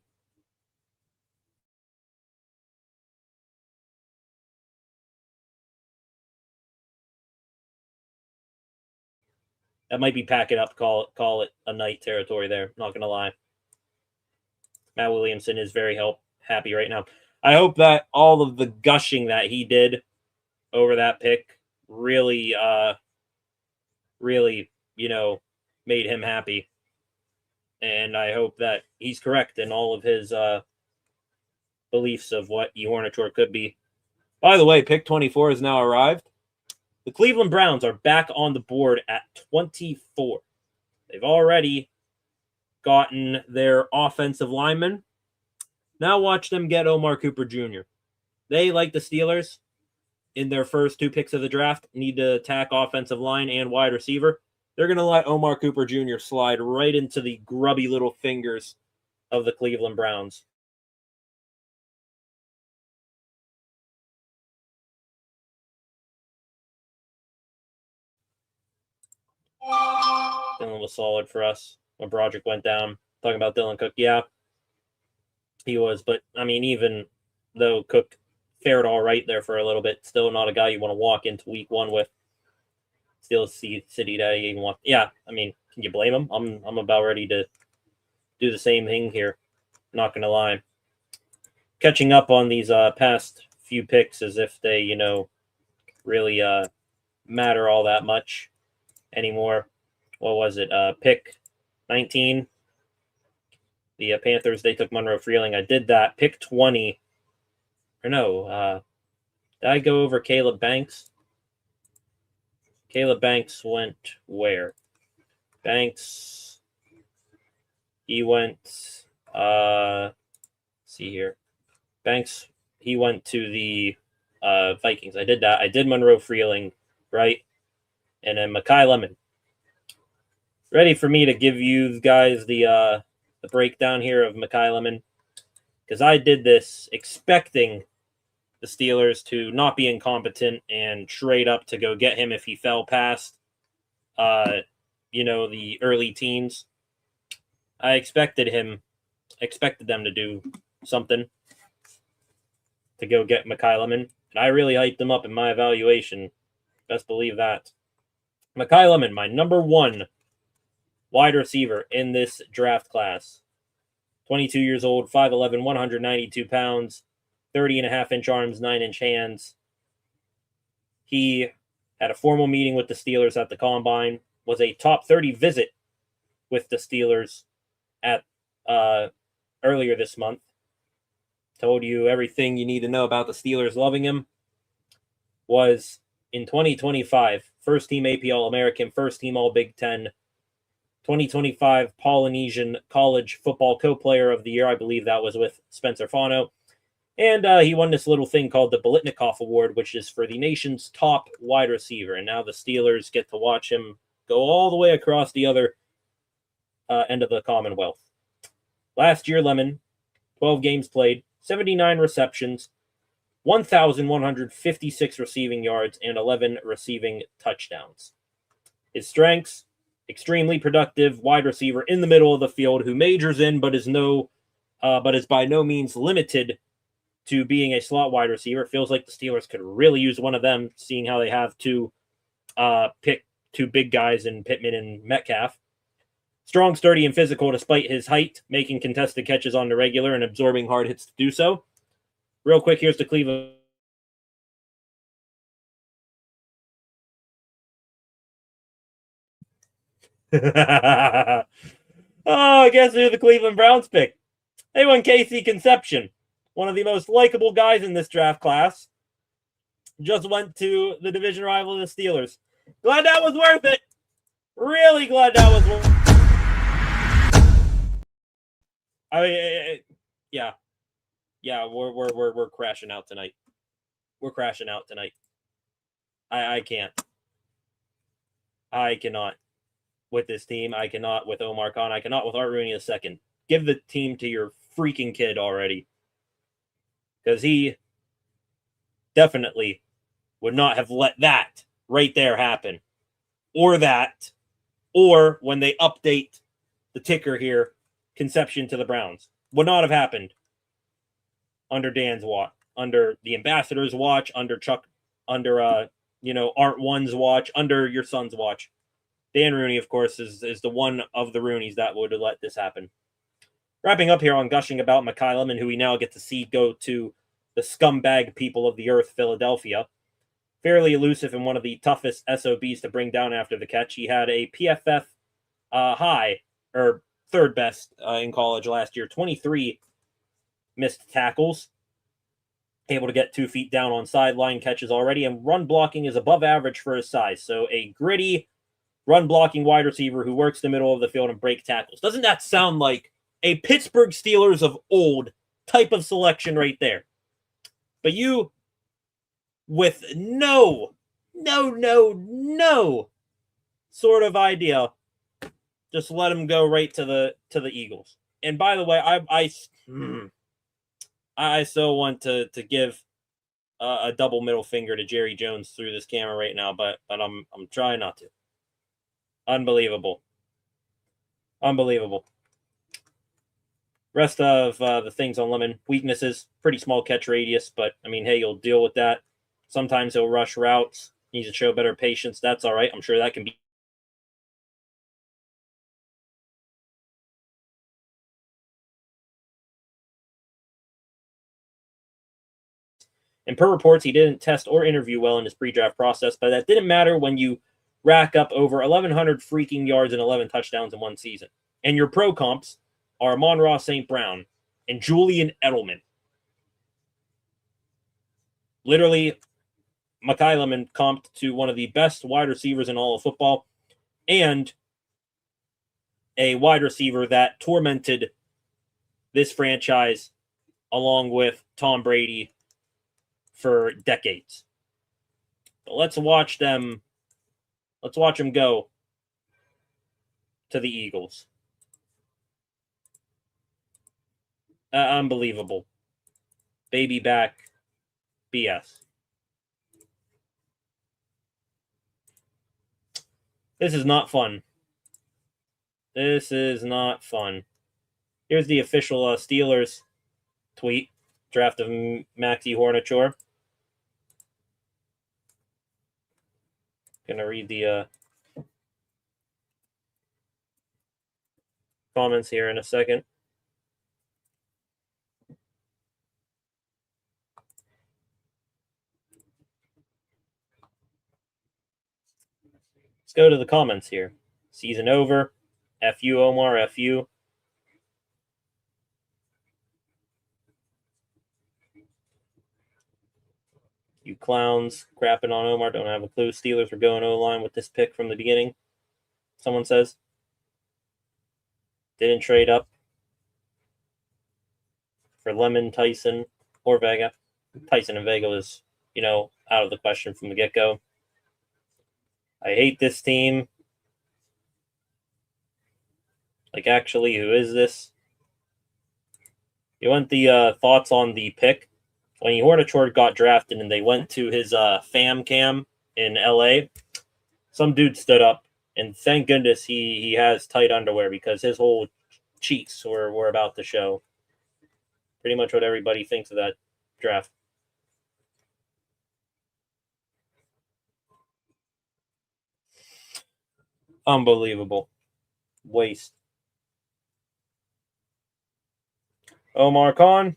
That might be packing up, call it a night territory there. Not gonna lie. Matt Williamson is very happy right now. I hope that all of the gushing that he did over that pick really, made him happy. And I hope that he's correct in all of his beliefs of what Hornator could be. By the way, pick 24 has now arrived. The Cleveland Browns are back on the board at 24. They've already gotten their offensive lineman. Now watch them get Omar Cooper Jr. They, like the Steelers, in their first 2 picks of the draft, need to attack offensive line and wide receiver. They're going to let Omar Cooper Jr. slide right into the grubby little fingers of the Cleveland Browns. Dylan was solid for us when Broderick went down. Talking about Dylan Cook, yeah, he was. But, I mean, even though Cook fared all right there for a little bit, still not a guy you want to walk into week 1 with. Steel City that you want. Yeah, I mean, can you blame him? I'm about ready to do the same thing here. Not gonna lie. Catching up on these past few picks as if they, really matter all that much anymore. What was it? Pick 19. The Panthers, they took Monroe Freeling. I did that. Pick 20. Or no, did I go over Caleb Banks? Caleb Banks went where? Banks, he went, see here. Banks, he went to the Vikings. I did that. I did Monroe Freeling, right? And then Mekhi Lemon. Ready for me to give you guys the breakdown here of Mekhi Lemon? Because I did this expecting the Steelers to not be incompetent and trade up to go get him if he fell past, the early teens. I expected them to do something to go get Mekhi Lemon, and I really hyped him up in my evaluation. Best believe that. Mekhi Lemon, my number 1 wide receiver in this draft class. 22 years old, 5'11", 192 pounds, 30.5-inch arms, 9-inch hands. He had a formal meeting with the Steelers at the Combine, was a top 30 visit with the Steelers at earlier this month. Told you everything you need to know about the Steelers loving him. Was in 2025, first team AP All-American, first team All-Big Ten, 2025 Polynesian College Football Co-Player of the Year. I believe that was with Spencer Fano. And he won this little thing called the Biletnikoff Award, which is for the nation's top wide receiver. And now the Steelers get to watch him go all the way across the other end of the Commonwealth. Last year, Lemon, 12 games played, 79 receptions, 1,156 receiving yards, and 11 receiving touchdowns. His strengths, extremely productive wide receiver in the middle of the field who majors in but is by no means limited to being a slot wide receiver. Feels like the Steelers could really use one of them, seeing how they have two big guys in Pittman and Metcalf. Strong, sturdy, and physical despite his height, making contested catches on the regular and absorbing hard hits to do so. Real quick, here's the Cleveland. Guess who the Cleveland Browns picked? They won Casey Conception, one of the most likable guys in this draft class. just went to the division rival of the Steelers. Glad that was worth it. Really glad that was worth it. I mean, yeah, we're crashing out tonight. We're crashing out tonight. I can't. I cannot with this team. I cannot with Omar Khan. I cannot with Art Rooney II. Give the team to your freaking kid already, because he definitely would not have let that right there happen, or that, or when they update the ticker here, conception to the Browns would not have happened under Dan's watch, under the ambassador's watch, under Chuck, under Art One's watch, under your son's watch. Dan Rooney, of course, is the one of the Rooneys that would have let this happen. Wrapping up here on gushing about Mekhi Lemon, who we now get to see go to the scumbag people of the earth, Philadelphia. Fairly elusive and one of the toughest SOBs to bring down after the catch. He had a PFF high, or third best in college last year, 23 missed tackles. Able to get 2 feet down on sideline catches already, and run blocking is above average for his size. So a gritty run blocking wide receiver who works the middle of the field and break tackles. Doesn't that sound like a Pittsburgh Steelers of old type of selection right there? But you, with no sort of idea, just let him go right to the Eagles. And by the way, I so want to give a double middle finger to Jerry Jones through this camera right now, but I'm trying not to. Unbelievable. Rest of the things on Lemon. Weaknesses, pretty small catch radius, but, I mean, hey, you'll deal with that. Sometimes he'll rush routes. Needs to show better patience. That's all right. I'm sure that can be. And per reports, he didn't test or interview well in his pre-draft process, but that didn't matter when you rack up over 1,100 freaking yards and 11 touchdowns in one season. And your pro comps are Amon-Ra St. Brown and Julian Edelman. Literally, Mekhi Lemon comped to one of the best wide receivers in all of football, and a wide receiver that tormented this franchise along with Tom Brady for decades. But let's watch them go to the Eagles. Unbelievable. Baby back BS. This is not fun. This is not fun. Here's the official Steelers tweet. Draft of Maxi Hornachor. Gonna read the comments here in a second. Let's go to the comments here. Season over. F you, Omar. F you. You clowns crapping on Omar don't have a clue. Steelers were going O-line with this pick from the beginning. Someone says. Didn't trade up for Lemon, Tyson, or Vega. Tyson and Vega was, out of the question from the get-go. I hate this team. Like, actually, who is this? You want the thoughts on the pick? When Hornachor got drafted and they went to his fam cam in LA, some dude stood up, and thank goodness he has tight underwear, because his whole cheeks were about to show. Pretty much what everybody thinks of that draft. Unbelievable. Waste. Omar Khan,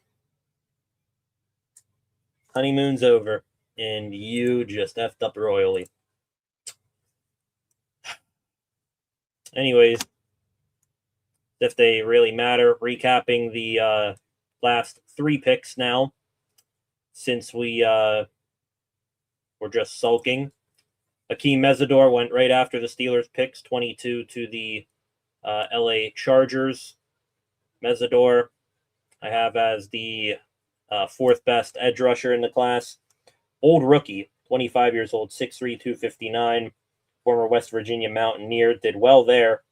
honeymoon's over, and you just effed up royally. Anyways, if they really matter, recapping the last 3 picks now, since we were just sulking. Akeem Mesidor went right after the Steelers picks, 22 to the LA Chargers. Mesidor I have as the fourth best edge rusher in the class. Old rookie, 25 years old, 6'3", 259, former West Virginia Mountaineer, did well there,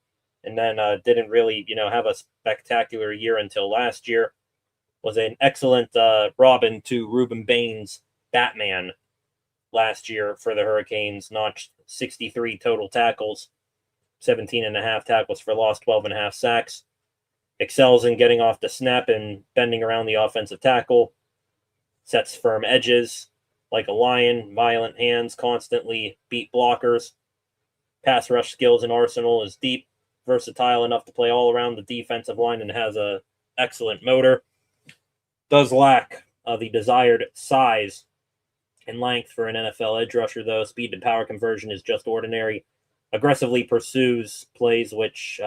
and then didn't really, have a spectacular year until last year. Was an excellent Robin to Reuben Baines Batman last year for the Hurricanes, notched 63 total tackles, 17 and a half tackles for loss, 12 and a half sacks. Excels in getting off the snap and bending around the offensive tackle. Sets firm edges like a lion, violent hands, constantly beat blockers. Pass rush skills and arsenal is deep, versatile enough to play all around the defensive line, and has a excellent motor. Does lack the desired size and length for an NFL edge rusher, though. Speed to power conversion is just ordinary. Aggressively pursues plays which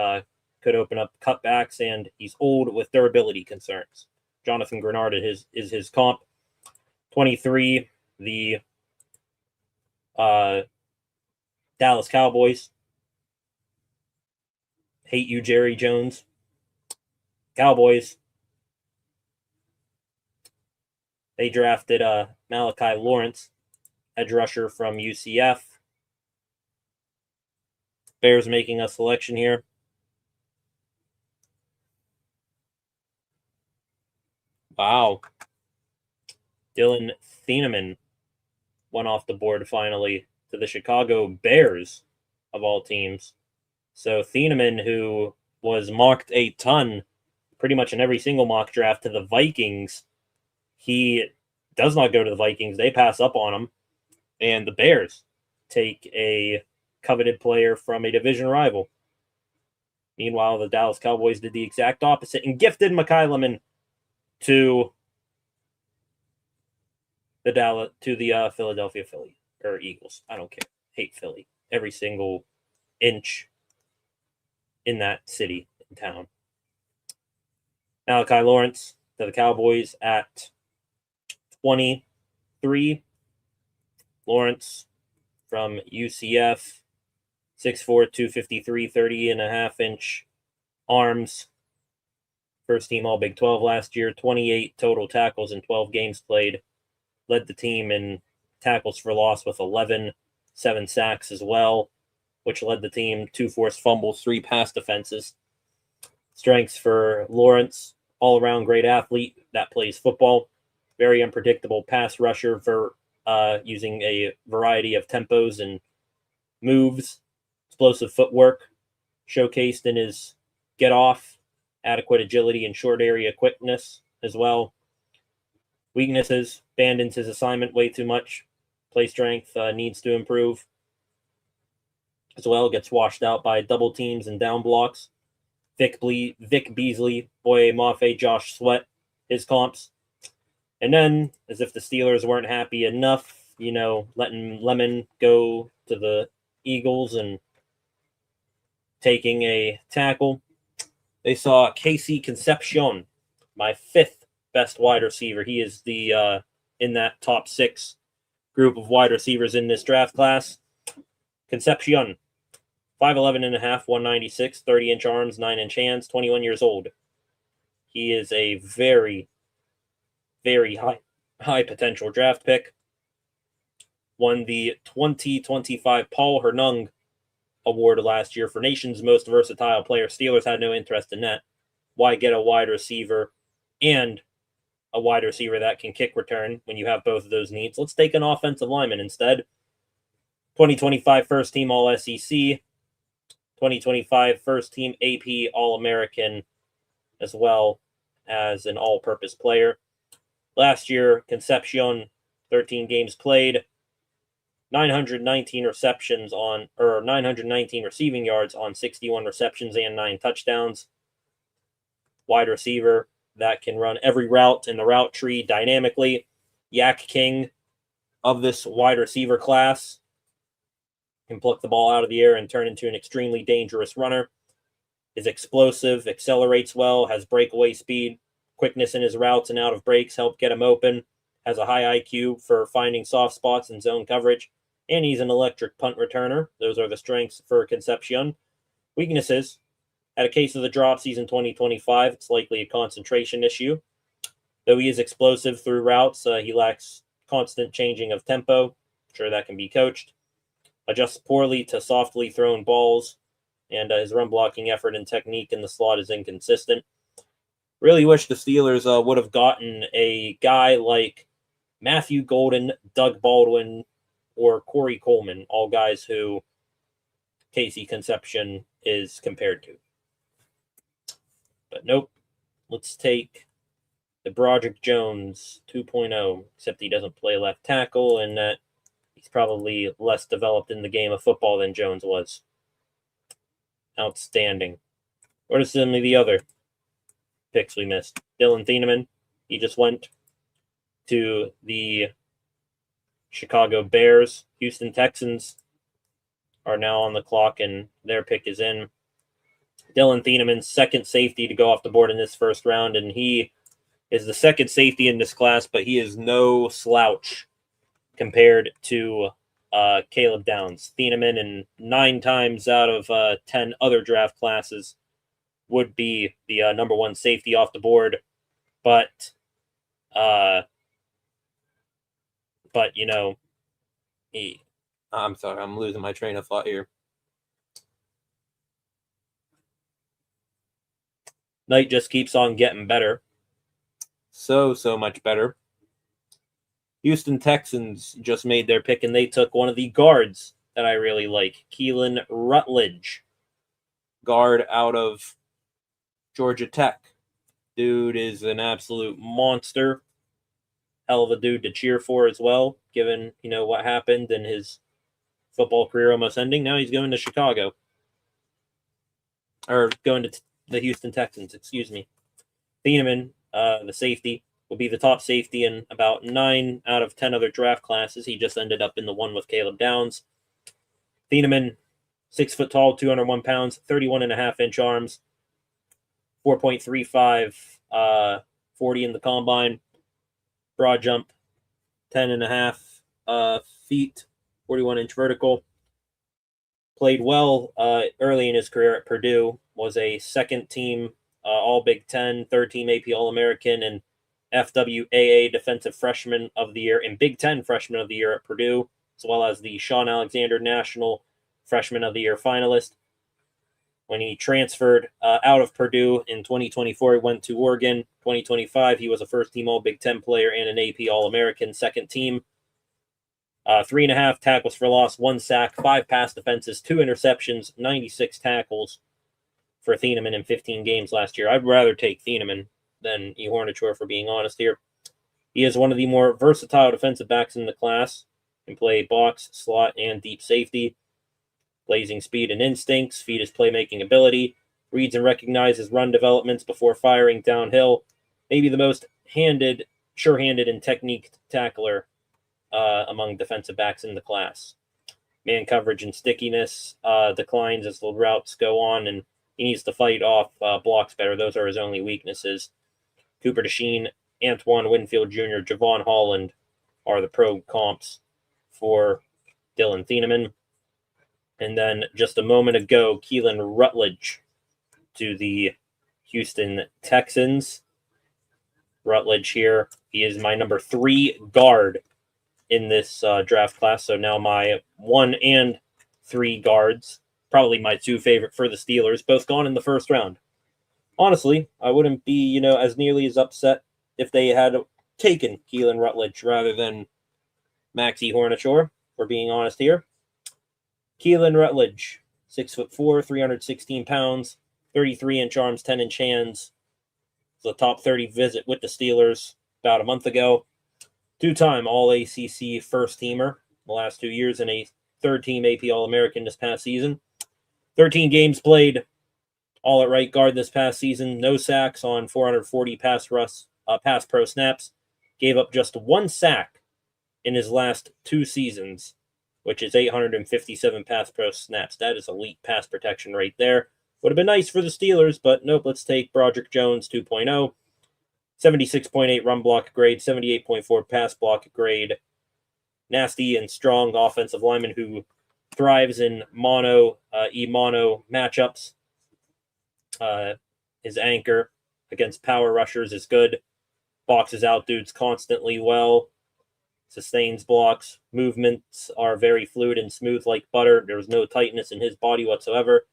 could open up cutbacks, and he's old with durability concerns. Jonathan Grenard is his comp. 23, the Dallas Cowboys. Hate you, Jerry Jones. Cowboys. They drafted Malachi Lawrence, edge rusher from UCF. Bears making a selection here. Wow. Dylan Thieneman went off the board finally to the Chicago Bears, of all teams. So Thieneman, who was mocked a ton, pretty much in every single mock draft, to the Vikings, he does not go to the Vikings. They pass up on him, and the Bears take a coveted player from a division rival. Meanwhile, the Dallas Cowboys did the exact opposite and gifted Mekhi Lemon to the Philadelphia Eagles. I don't care. Hate Philly. Every single inch in that city and town. Malachi Lawrence to the Cowboys at 23. Lawrence from UCF, 6'4", 253, 30.5-inch arms. First team All Big 12 last year, 28 total tackles in 12 games played. Led the team in tackles for loss with 11, 7 sacks as well, which led the team 2 forced fumbles, 3 pass defenses. Strengths for Lawrence, all-around great athlete that plays football. Very unpredictable pass rusher for using a variety of tempos and moves. Explosive footwork, showcased in his get-off, adequate agility and short area quickness as well. Weaknesses, abandons his assignment way too much. Play strength needs to improve as well. Gets washed out by double teams and down blocks. Vic Beasley, Boye Mafe, Josh Sweat, his comps. And then, as if the Steelers weren't happy enough, letting Lemon go to the Eagles and taking a tackle, they saw Casey Concepcion, my 5th best wide receiver. He is the in that top 6 group of wide receivers in this draft class. Concepcion, 5'11 and a half, 196, 30-inch arms, 9-inch hands, 21 years old. He is a very, very high potential draft pick. Won the 2025 Paul Hernung Award last year for nation's most versatile player. Steelers had no interest in that. Why get a wide receiver and a wide receiver that can kick return when you have both of those needs? Let's take an offensive lineman instead. 2025 first team All SEC, 2025 first team AP All American, as well as an all purpose player. Last year, Concepcion, 13 games played, 919 receiving yards on 61 receptions and 9 touchdowns. Wide receiver that can run every route in the route tree dynamically. Yak King of this wide receiver class. Can pluck the ball out of the air and turn into an extremely dangerous runner. Is explosive, accelerates well, has breakaway speed, quickness in his routes and out of breaks help get him open. has a high IQ for finding soft spots in zone coverage, and he's an electric punt returner. Those are the strengths for Concepcion. Weaknesses: had a case of the dropsies in 2025. It's likely a concentration issue. Though he is explosive through routes, he lacks constant changing of tempo. I'm sure that can be coached. Adjusts poorly to softly thrown balls, and his run blocking effort and technique in the slot is inconsistent. Really wish the Steelers would have gotten a guy like Matthew Golden, Doug Baldwin, or Corey Coleman, all guys who Casey Concepcion is compared to. But nope, let's take the Broderick Jones 2.0, except he doesn't play left tackle, and that he's probably less developed in the game of football than Jones was. Outstanding. What are some of the other picks we missed? Dylan Thieneman, he just went to the Chicago Bears. Houston Texans are now on the clock, and their pick is in. Dylan Thieneman, second safety to go off the board in this first round, and he is the second safety in this class, but he is no slouch compared to Caleb Downs. Thieneman, and 9 times out of 10 other draft classes, would be the number one safety off the board, but you know, I'm sorry, I'm losing my train of thought here. Night just keeps on getting better. So much better. Houston Texans just made their pick, and they took one of the guards that I really like, Keelan Rutledge, guard out of Georgia Tech. Dude is an absolute monster. Hell of a dude to cheer for as well, given, what happened in his football career almost ending. Now he's going to Chicago. Or going to the Houston Texans, excuse me. Thieneman, the safety, will be the top safety in about 9 out of 10 other draft classes. He just ended up in the one with Caleb Downs. Thieneman, 6 foot tall, 201 pounds, 31.5-inch arms, 4.35, 40 in the combine. Broad jump, 10.5 feet, 41-inch vertical. Played well early in his career at Purdue. Was a second-team All Big Ten, third-team AP All-American, and FWAA Defensive Freshman of the Year and Big Ten Freshman of the Year at Purdue, as well as the Sean Alexander National Freshman of the Year finalist. When he transferred out of Purdue in 2024, he went to Oregon. 2025, he was a first-team All-Big Ten player and an AP All-American second team. 3.5 tackles for loss, 1 sack, 5 pass defenses, 2 interceptions, 96 tackles for Thieneman in 15 games last year. I'd rather take Thieneman than E. Hornichur, for being honest here. He is one of the more versatile defensive backs in the class. Can play box, slot, and deep safety. Blazing speed and instincts, feed his playmaking ability, reads and recognizes run developments before firing downhill. Maybe the most sure-handed and technique tackler among defensive backs in the class. Man coverage and stickiness declines as the routes go on, and he needs to fight off blocks better. Those are his only weaknesses. Cooper DeSheen, Antoine Winfield Jr., Javon Holland are the pro comps for Dylan Thieneman. And then just a moment ago, Keelan Rutledge to the Houston Texans. Rutledge here, he is my number 3 guard in this draft class. So now my 1 and 3 guards, probably my 2 favorite for the Steelers, both gone in the first round. Honestly, I wouldn't be, as nearly as upset if they had taken Keelan Rutledge rather than Maxie Hornichur, for being honest here. Keelan Rutledge, 6'4", 316 pounds, 33-inch arms, 10-inch hands. The top 30 visit with the Steelers about a month ago. 2-time All-ACC first-teamer the last 2 years, and a third-team AP All-American this past season. 13 games played, all at right guard this past season. No sacks on 440 pass pro snaps. Gave up just 1 sack in his last 2 seasons, which is 857 pass pro snaps. That is elite pass protection right there. Would have been nice for the Steelers, but nope, let's take Broderick Jones 2.0. 76.8 run block grade, 78.4 pass block grade. Nasty and strong offensive lineman who thrives in mono, e-mono matchups. His anchor against power rushers is good. Boxes out dudes constantly well. Sustains blocks. Movements are very fluid and smooth like butter. There's no tightness in his body whatsoever.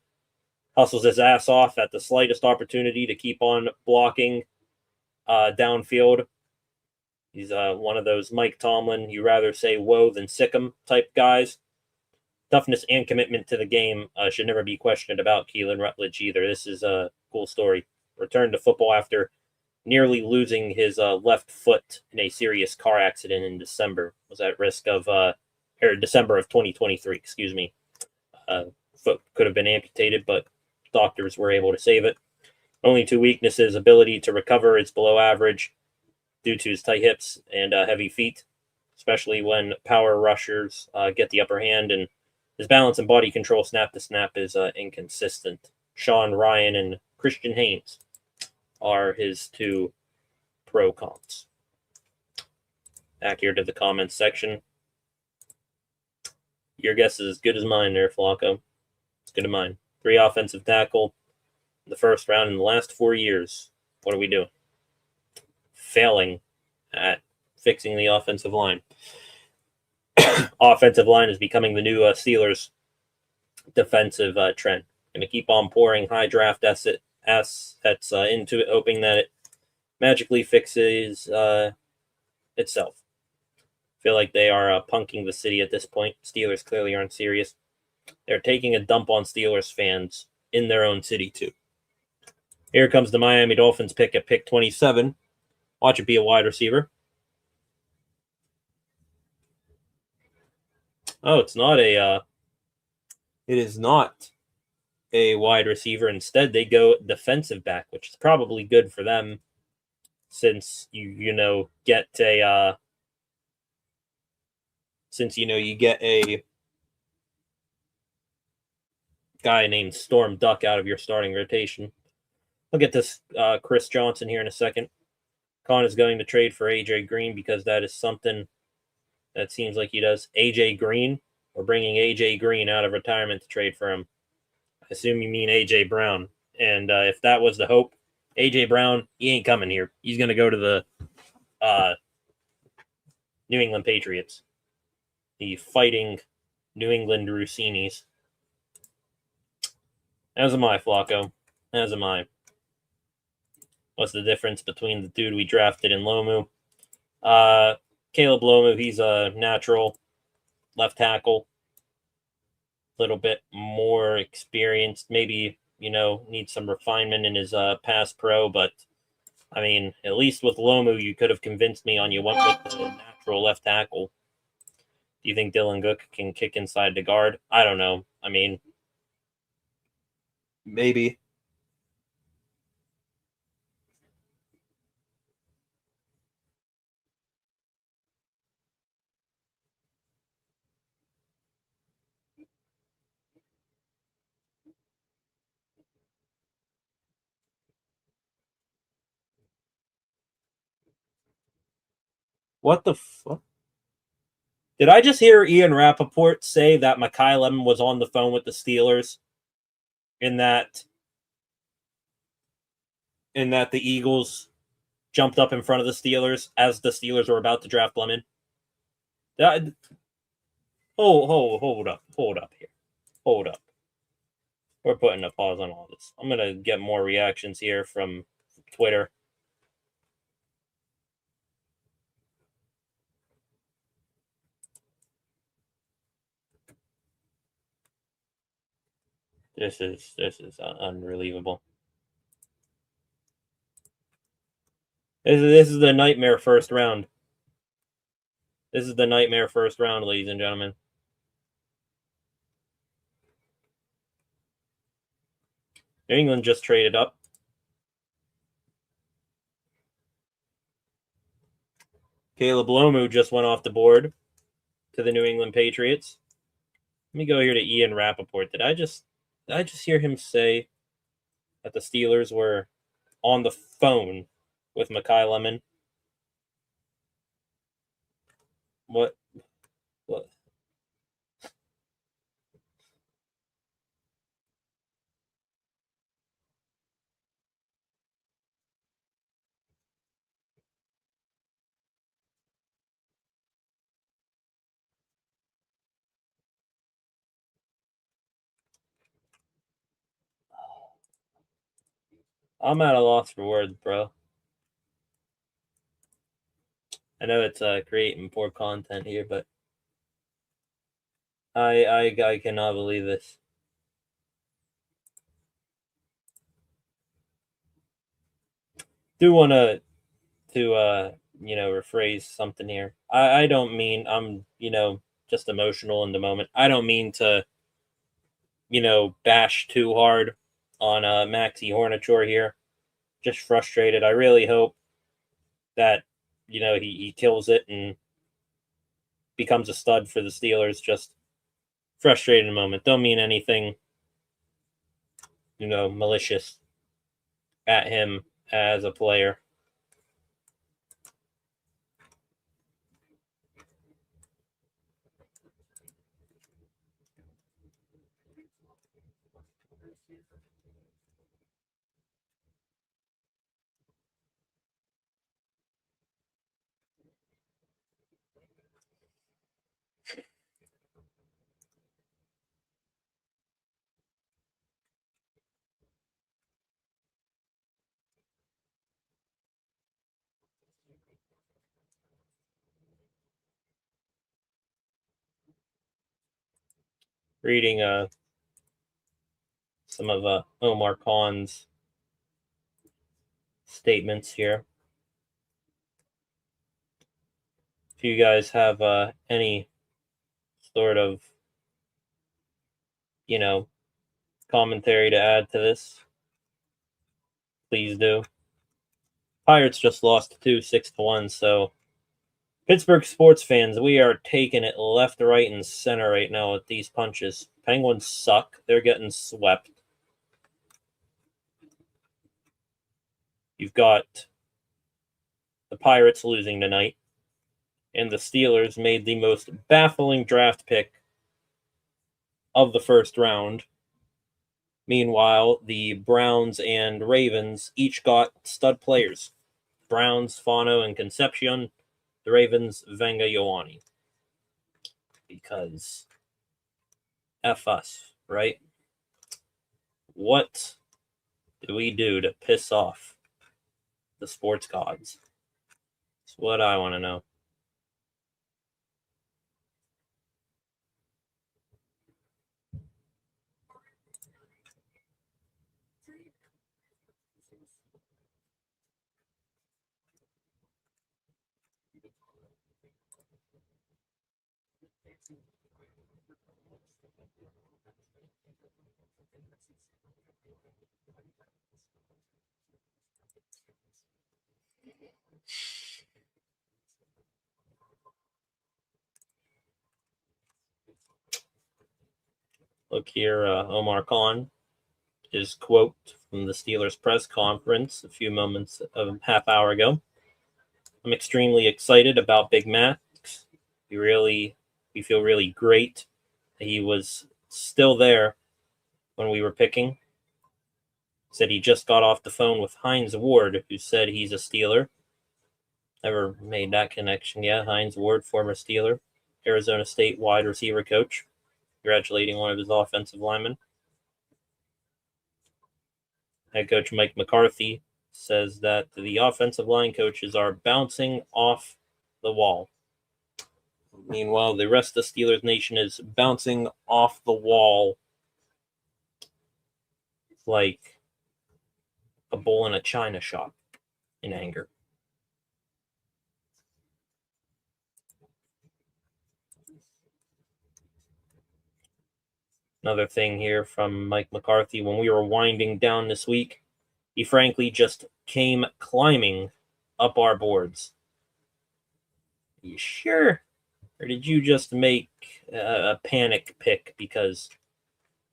Hustles his ass off at the slightest opportunity to keep on blocking downfield. He's one of those Mike Tomlin, you rather say whoa than sick 'em type guys. Toughness and commitment to the game should never be questioned about Keelan Rutledge either. This is a cool story. Returned to football after nearly losing his left foot in a serious car accident in December. Was at risk of, December of 2023, excuse me. Foot could have been amputated, but doctors were able to save it. Only two weaknesses: ability to recover is below average due to his tight hips and heavy feet, especially when power rushers get the upper hand, and his balance and body control snap to snap is inconsistent. Sean Ryan and Christian Haynes are his two pro cons. Back here to the comments section. Your guess is as good as mine there, Flacco. It's good as mine. 3 offensive tackle in the first round in the last 4 years. What are we doing? Failing at fixing the offensive line. Offensive line is becoming the new Steelers defensive trend. Going to keep on pouring high draft assets into it, hoping that it magically fixes itself. I feel like they are punking the city at this point. Steelers clearly aren't serious. They're taking a dump on Steelers fans in their own city, too. Here comes the Miami Dolphins pick at pick 27. Watch it be a wide receiver. Oh, it's not a... it is not a wide receiver. Instead, they go defensive back, which is probably good for them since you get a... since, you get a guy named Storm Duck out of your starting rotation. I'll get this Chris Johnson here in a second. Con is going to trade for AJ Green because that is something that seems like he does. AJ Green? We're bringing AJ Green out of retirement to trade for him. I assume you mean AJ Brown. And if that was the hope, AJ Brown, he ain't coming here. He's going to go to the New England Patriots. The fighting New England Rossinis. As am I, Flacco. As am I. What's the difference between the dude we drafted in Lomu? Caleb Lomu, he's a natural left tackle. A little bit more experienced. Maybe, needs some refinement in his pass pro. But, I mean, at least with Lomu, you could have convinced me on you went with the natural left tackle. Do you think Dylan Gook can kick inside the guard? I don't know. I mean, maybe. What the fuck? Did I just hear Ian Rappaport say that Mekhi Lemon was on the phone with the Steelers and that the Eagles jumped up in front of the Steelers as the Steelers were about to draft Lemon? Hold up here. Hold up. We're putting a pause on all this. I'm going to get more reactions here from Twitter. This is unbelievable. This is the nightmare first round. This is the nightmare first round, ladies and gentlemen. New England just traded up. Caleb Lomu just went off the board to the New England Patriots. Let me go here to Ian Rappaport. Did I just hear him say that the Steelers were on the phone with Makai Lemon. What? What? I'm at a loss for words, bro. I know it's creating poor content here, but I cannot believe this. Do want to rephrase something here. I don't mean I'm just emotional in the moment. I don't mean to bash too hard on Maxi Hornature here. Just frustrated. I really hope that he kills it and becomes a stud for the Steelers. Just frustrated in the moment. Don't mean anything malicious at him as a player. Reading some of Omar Khan's statements here. If you guys have any sort of commentary to add to this, please do. Pirates just lost 6-1, so Pittsburgh sports fans, we are taking it left, right, and center right now with these punches. Penguins suck. They're getting swept. You've got the Pirates losing tonight, and the Steelers made the most baffling draft pick of the first round. Meanwhile, the Browns and Ravens each got stud players. Browns, Fano, and Concepcion. The Ravens, Venga, Ioane. Because F us, right? What do we do to piss off the sports gods? That's what I want to know. Look here, Omar Khan, his quote from the Steelers press conference a half hour ago. I'm extremely excited about Big Max. We feel really great that he was still there when we were picking. Said he just got off the phone with Hines Ward, who said he's a Steeler. Never made that connection yet. Hines Ward, former Steeler, Arizona State wide receiver coach, congratulating one of his offensive linemen. Head coach Mike McCarthy says that the offensive line coaches are bouncing off the wall. Meanwhile, the rest of the Steelers nation is bouncing off the wall like a bull in a china shop in anger. Another thing here from Mike McCarthy, when we were winding down this week, he frankly just came climbing up our boards. Are you sure? Or did you just make a panic pick because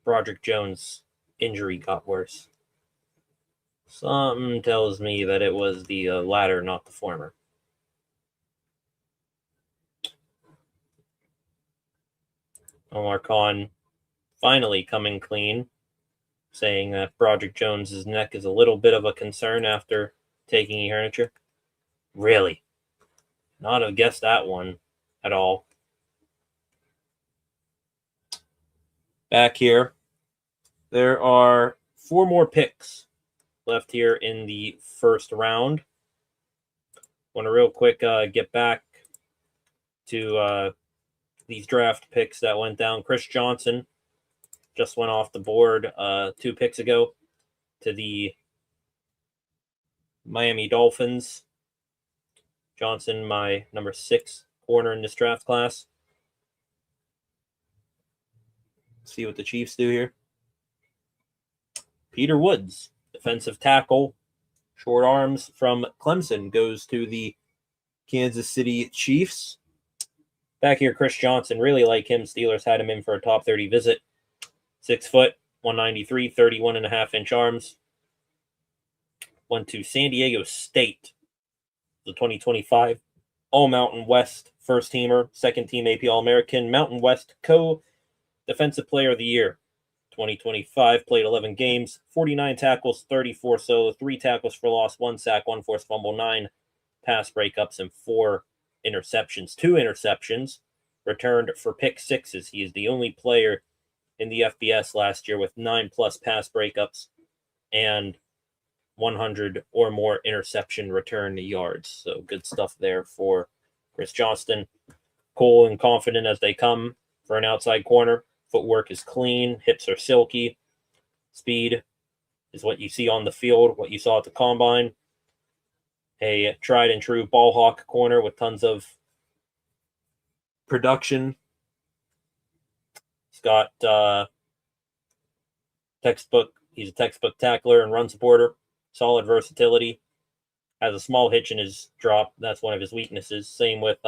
Broderick Jones' injury got worse? Something tells me that it was the latter, not the former. Omar Khan finally coming clean, saying that Broderick Jones's neck is a little bit of a concern after taking Ehrnicher. Really? Not have guessed that one at all. Back here, there are 4 more picks left here in the first round. Want to real quick get back to these draft picks that went down. Chris Johnson just went off the board 2 picks ago to the Miami Dolphins. Johnson, my number 6 corner in this draft class. See what the Chiefs do here. Peter Woods, defensive tackle, short arms from Clemson, goes to the Kansas City Chiefs. Back here, Chris Johnson, really like him. Steelers had him in for a top 30 visit. 6 foot, 193, 31.5-inch arms. Went to San Diego State, the 2025 All-Mountain West first teamer, second team AP All-American, Mountain West co-defensive player of the year. 2025, played 11 games, 49 tackles, 34 solo, 3 tackles for loss, 1 sack, 1 forced fumble, 9 pass breakups, and 4 interceptions. 2 interceptions returned for pick sixes. He is the only player in the FBS last year with 9+ pass breakups and 100 or more interception return yards. So good stuff there for Chris Johnston. Cool and confident as they come for an outside corner. Footwork is clean. Hips are silky. Speed is what you see on the field, what you saw at the combine. A tried and true ball hawk corner with tons of production. He's got he's a textbook tackler and run supporter. Solid versatility. Has a small hitch in his drop. That's one of his weaknesses. Same with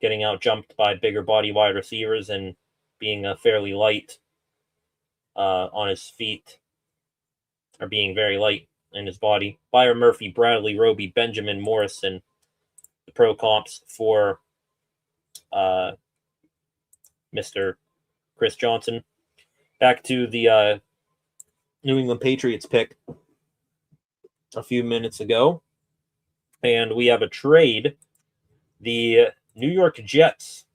getting out jumped by bigger body wide receivers and being fairly light on his feet, or being very light in his body. Byron Murphy, Bradley Roby, Benjamin Morrison, the pro comps for Mr. Chris Johnson. Back to the New England Patriots pick a few minutes ago, and we have a trade. The New York Jets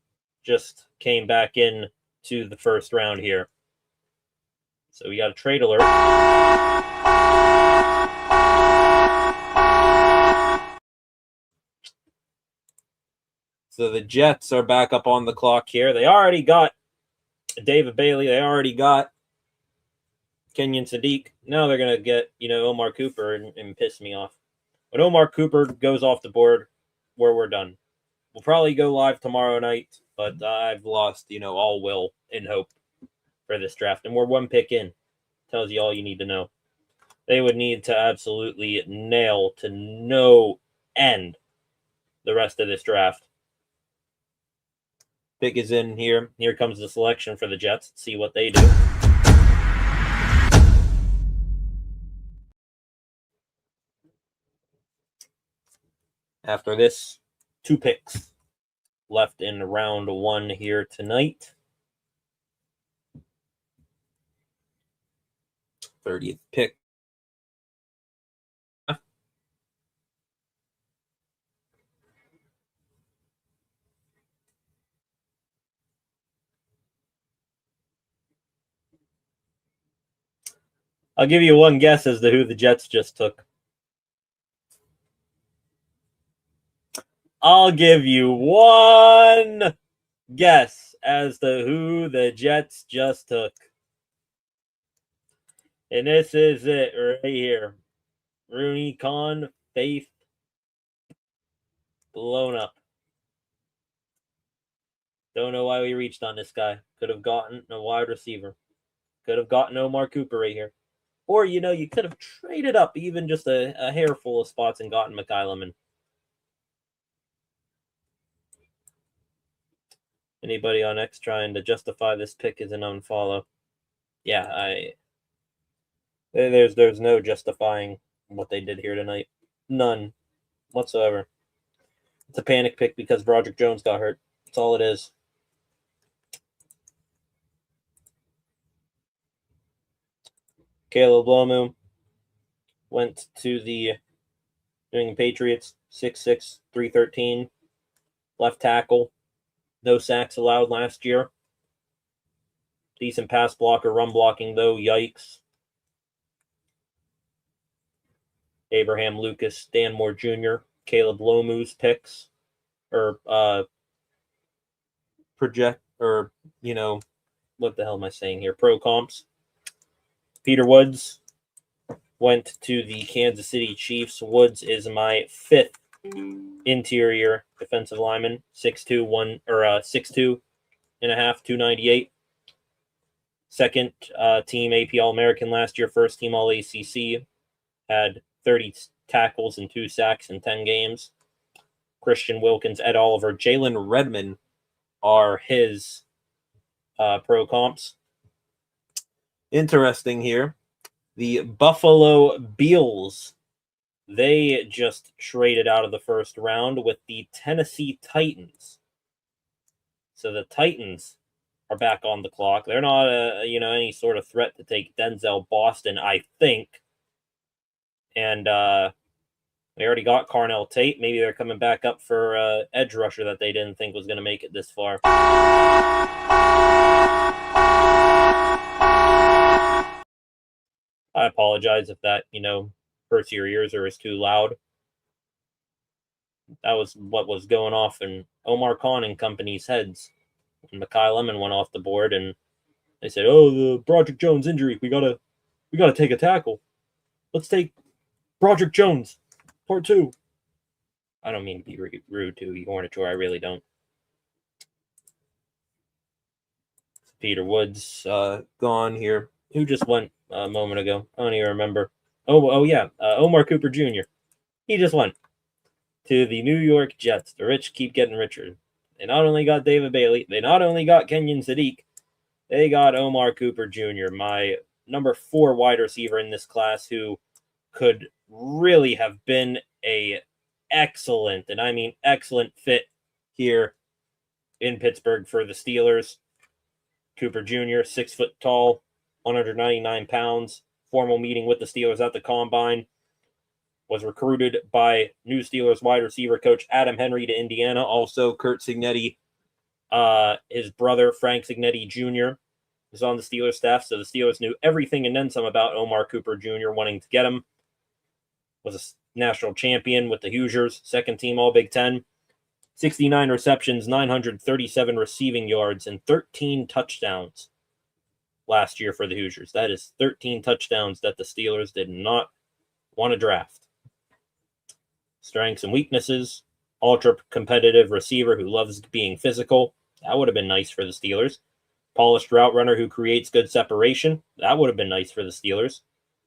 just came back in to the first round here. So we got a trade alert. So the Jets are back up on the clock here. They already got David Bailey. They already got Kenyon Sadiq. Now they're going to get, Omar Cooper and piss me off. When Omar Cooper goes off the board, we're done. We'll probably go live tomorrow night, but I've lost, all will and hope for this draft. And we're 1 pick in. Tells you all you need to know. They would need to absolutely nail to no end the rest of this draft. Pick is in here. Here comes the selection for the Jets. Let's see what they do. After this, 2 picks left in round 1 here tonight. 30th pick. I'll give you one guess as to who the Jets just took. I'll give you one guess as to who the Jets just took. And this is it right here. Rooney Khan, faith blown up. Don't know why we reached on this guy. Could have gotten a wide receiver. Could have gotten Omar Cooper right here. Or, you could have traded up even just a hairful of spots and gotten McKyleman. Anybody on X trying to justify this pick as an unfollow? Yeah, There's no justifying what they did here tonight. None whatsoever. It's a panic pick because Broderick Jones got hurt. That's all it is. Caleb Lomu went to the New England Patriots, 6'6", 313, left tackle. No sacks allowed last year. Decent pass blocker, run blocking though. Yikes. Abraham Lucas, Dan Moore Jr., Caleb Lomu's picks, or project, or what the hell am I saying here? Pro comps. Peter Woods went to the Kansas City Chiefs. Woods is my 5th interior defensive lineman, 6'2", 6'2" and a half, 298. Second team AP All-American last year, first team All-ACC, had 30 tackles and 2 sacks in 10 games. Christian Wilkins, Ed Oliver, Jalen Redmond are his pro comps. Interesting here. The Buffalo Bills, they just traded out of the first round with the Tennessee Titans. So the Titans are back on the clock. They're not any sort of threat to take Denzel Boston, I think. And they already got Carnell Tate. Maybe they're coming back up for edge rusher that they didn't think was going to make it this far. I apologize if that, hurts your ears or is too loud. That was what was going off in Omar Khan and company's heads. And Mekhi Lemon went off the board, and they said, "Oh, the Broderick Jones injury. We gotta take a tackle. Let's take Broderick Jones, part 2." I don't mean to be rude to you, Hornator. I really don't. Peter Woods gone here. Who just went a moment ago? I don't even remember. Oh yeah, Omar Cooper Jr. He just went to the New York Jets. The rich keep getting richer. They not only got David Bailey, they not only got Kenyon Sadiq, they got Omar Cooper Jr., my number 4 wide receiver in this class, who could really have been a excellent, and I mean excellent, fit here in Pittsburgh for the Steelers. Cooper Jr., 6 foot tall, 199 pounds. Formal meeting with the Steelers at the Combine. Was recruited by new Steelers wide receiver coach Adam Henry to Indiana. Also, Kurt Cignetti, his brother Frank Cignetti Jr. is on the Steelers staff. So the Steelers knew everything and then some about Omar Cooper Jr. wanting to get him. Was a national champion with the Hoosiers, second team All Big Ten. 69 receptions, 937 receiving yards, and 13 touchdowns last year for the Hoosiers. That is 13 touchdowns that the Steelers did not want to draft. Strengths and weaknesses: ultra competitive receiver who loves being physical. That would have been nice for the Steelers. Polished route runner who creates good separation. That would have been nice for the Steelers.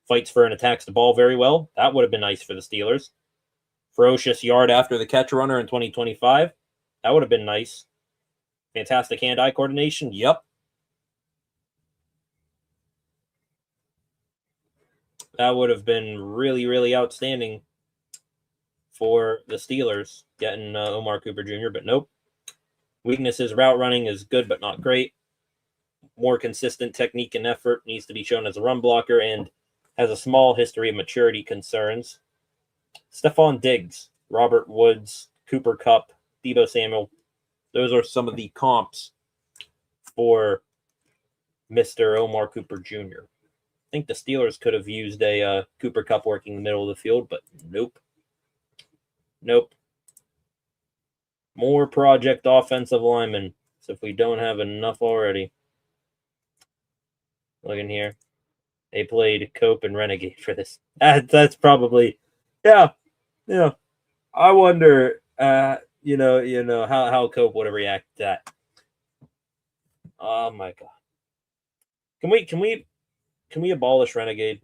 Fights for and attacks the ball very well. That would have been nice for the Steelers. Ferocious yard after the catch runner in 2025. That would have been nice. Fantastic hand-eye coordination. Yep. That would have been really, really outstanding for the Steelers, getting Omar Cooper Jr., but nope. Weaknesses: route running is good but not great. More consistent technique and effort needs to be shown as a run blocker, and has a small history of maturity concerns. Stephon Diggs, Robert Woods, Cooper Kupp, Deebo Samuel. Those are some of the comps for Mr. Omar Cooper Jr. I think the Steelers could have used a Cooper Kupp working the middle of the field, but nope. Nope. More project offensive linemen. So if we don't have enough already. Look in here. They played Cope and Renegade for this. That's probably, yeah. I wonder, how Cope would have reacted to that. Oh my God. Can we abolish Renegade?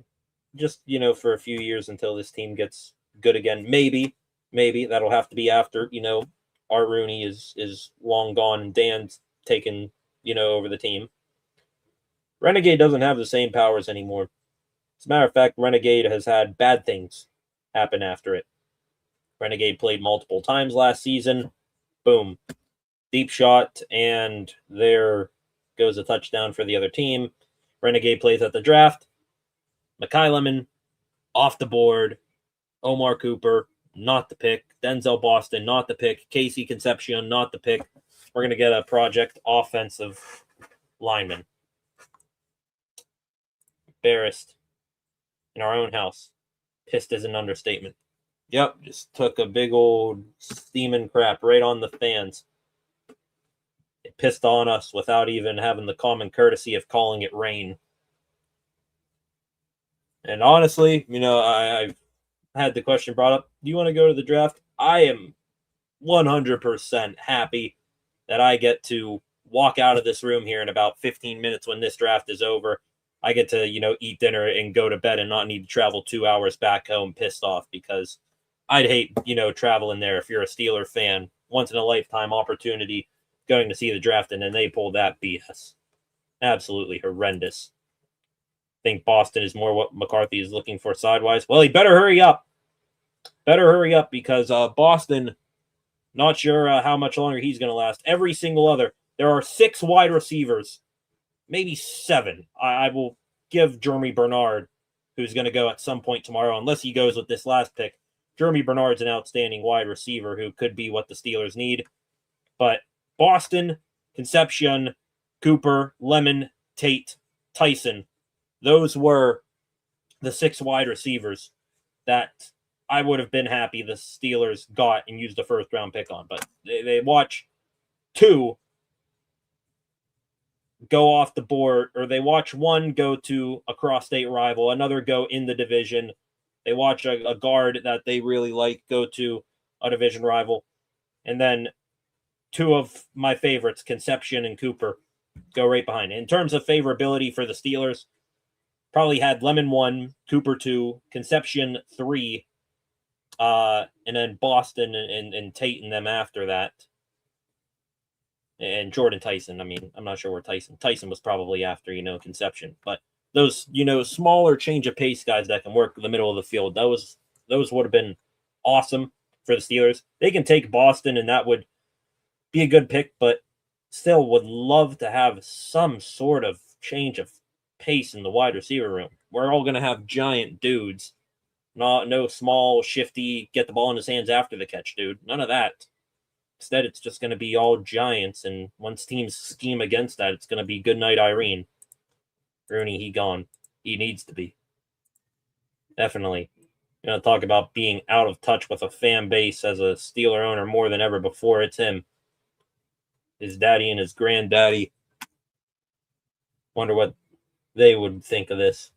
Just, for a few years until this team gets good again. Maybe that'll have to be after, Art Rooney is long gone and Dan's taken, over the team. Renegade doesn't have the same powers anymore. As a matter of fact, Renegade has had bad things happen after it. Renegade played multiple times last season. Boom. Deep shot, and there goes a touchdown for the other team. Renegade plays at the draft. Makai Lemon, off the board. Omar Cooper, not the pick. Denzel Boston, not the pick. Casey Concepcion, not the pick. We're going to get a project offensive lineman. Embarrassed in our own house. Pissed is an understatement. Yep, just took a big old steaming crap right on the fans. It pissed on us without even having the common courtesy of calling it rain. And honestly, I've had the question brought up, do you want to go to the draft? I am 100% happy that I get to walk out of this room here in about 15 minutes when this draft is over. I get to, eat dinner and go to bed and not need to travel 2 hours back home pissed off, because I'd hate, traveling there if you're a Steeler fan. Once in a lifetime opportunity going to see the draft, and then they pull that BS. Absolutely horrendous. Think Boston is more what McCarthy is looking for sidewise. Well, he better hurry up. Because Boston, not sure how much longer he's going to last. Every single other. There are 6 wide receivers, maybe 7. I will give Jeremy Bernard, who's going to go at some point tomorrow, unless he goes with this last pick. Jeremy Bernard's an outstanding wide receiver who could be what the Steelers need. But Boston, Concepcion, Cooper, Lemon, Tate, Tyson, those were the 6 wide receivers that I would have been happy the Steelers got and used a first-round pick on. But they watch 2 go off the board, or they watch 1 go to a cross-state rival, another go in the division. They watch a guard that they really like go to a division rival. And then 2 of my favorites, Concepcion and Cooper, go right behind. In terms of favorability for the Steelers, probably had Lemon 1, Cooper 2, Concepcion 3, and then Boston and Tate and them after that. And Jordan Tyson. I mean, I'm not sure where Tyson was probably after, Concepcion. But those, smaller change of pace guys that can work in the middle of the field, those would have been awesome for the Steelers. They can take Boston, and that would be a good pick, but still would love to have some sort of change of pace in the wide receiver room. We're all going to have giant dudes. No small, shifty, get the ball in his hands after the catch dude. None of that. Instead, it's just going to be all giants, and once teams scheme against that, it's going to be goodnight Irene. Rooney, he gone. He needs to be. Definitely. Going to talk about being out of touch with a fan base as a Steeler owner more than ever before. It's him. His daddy and his granddaddy. Wonder what they would think of this.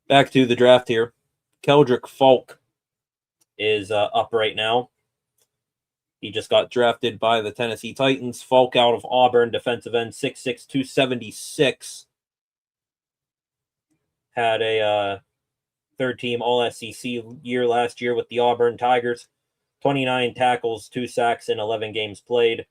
Back to the draft here. Keldrick Falk is up right now. He just got drafted by the Tennessee Titans. Falk out of Auburn, defensive end, 6'6", 276. Had a third-team All-SEC year last year with the Auburn Tigers. 29 tackles, 2 sacks in 11 games played.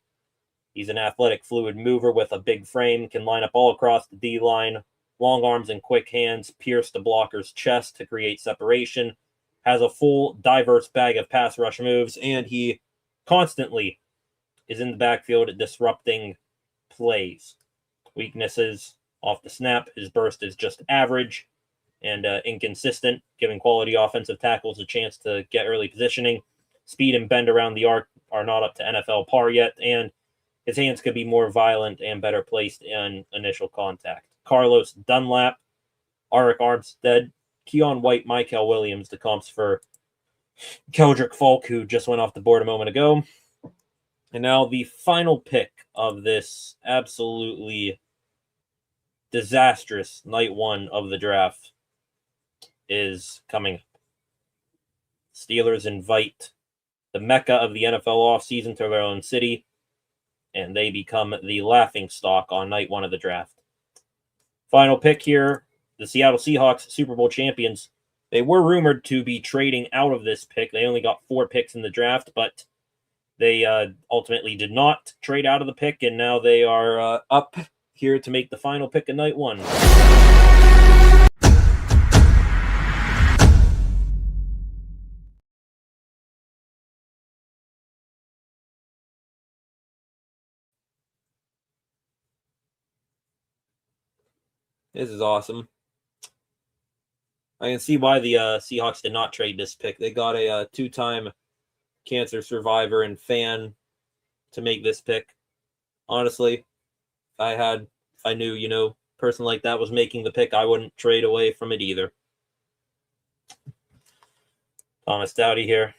He's an athletic, fluid mover with a big frame, can line up all across the D-line. Long arms and quick hands pierce the blocker's chest to create separation. Has a full, diverse bag of pass rush moves, and he constantly is in the backfield disrupting plays. Weaknesses off the snap. His burst is just average and inconsistent, giving quality offensive tackles a chance to get early positioning. Speed and bend around the arc are not up to NFL par yet, and his hands could be more violent and better placed in initial contact. Carlos Dunlap, Arik Armstead, Keon White, Michael Williams, the comps for Keldrick Falk, who just went off the board a moment ago. And now the final pick of this absolutely disastrous night 1 of the draft is coming up. Steelers invite the mecca of the NFL offseason to their own city, and they become the laughingstock on night 1 of the draft. Final pick here, the Seattle Seahawks, Super Bowl champions. They were rumored to be trading out of this pick. They only got 4 picks in the draft, but they ultimately did not trade out of the pick, and now they are up here to make the final pick of night 1. This is awesome. I can see why the Seahawks did not trade this pick. They got a two-time cancer survivor and fan to make this pick. Honestly, if I knew, person like that was making the pick, I wouldn't trade away from it either. Thomas Dowdy here.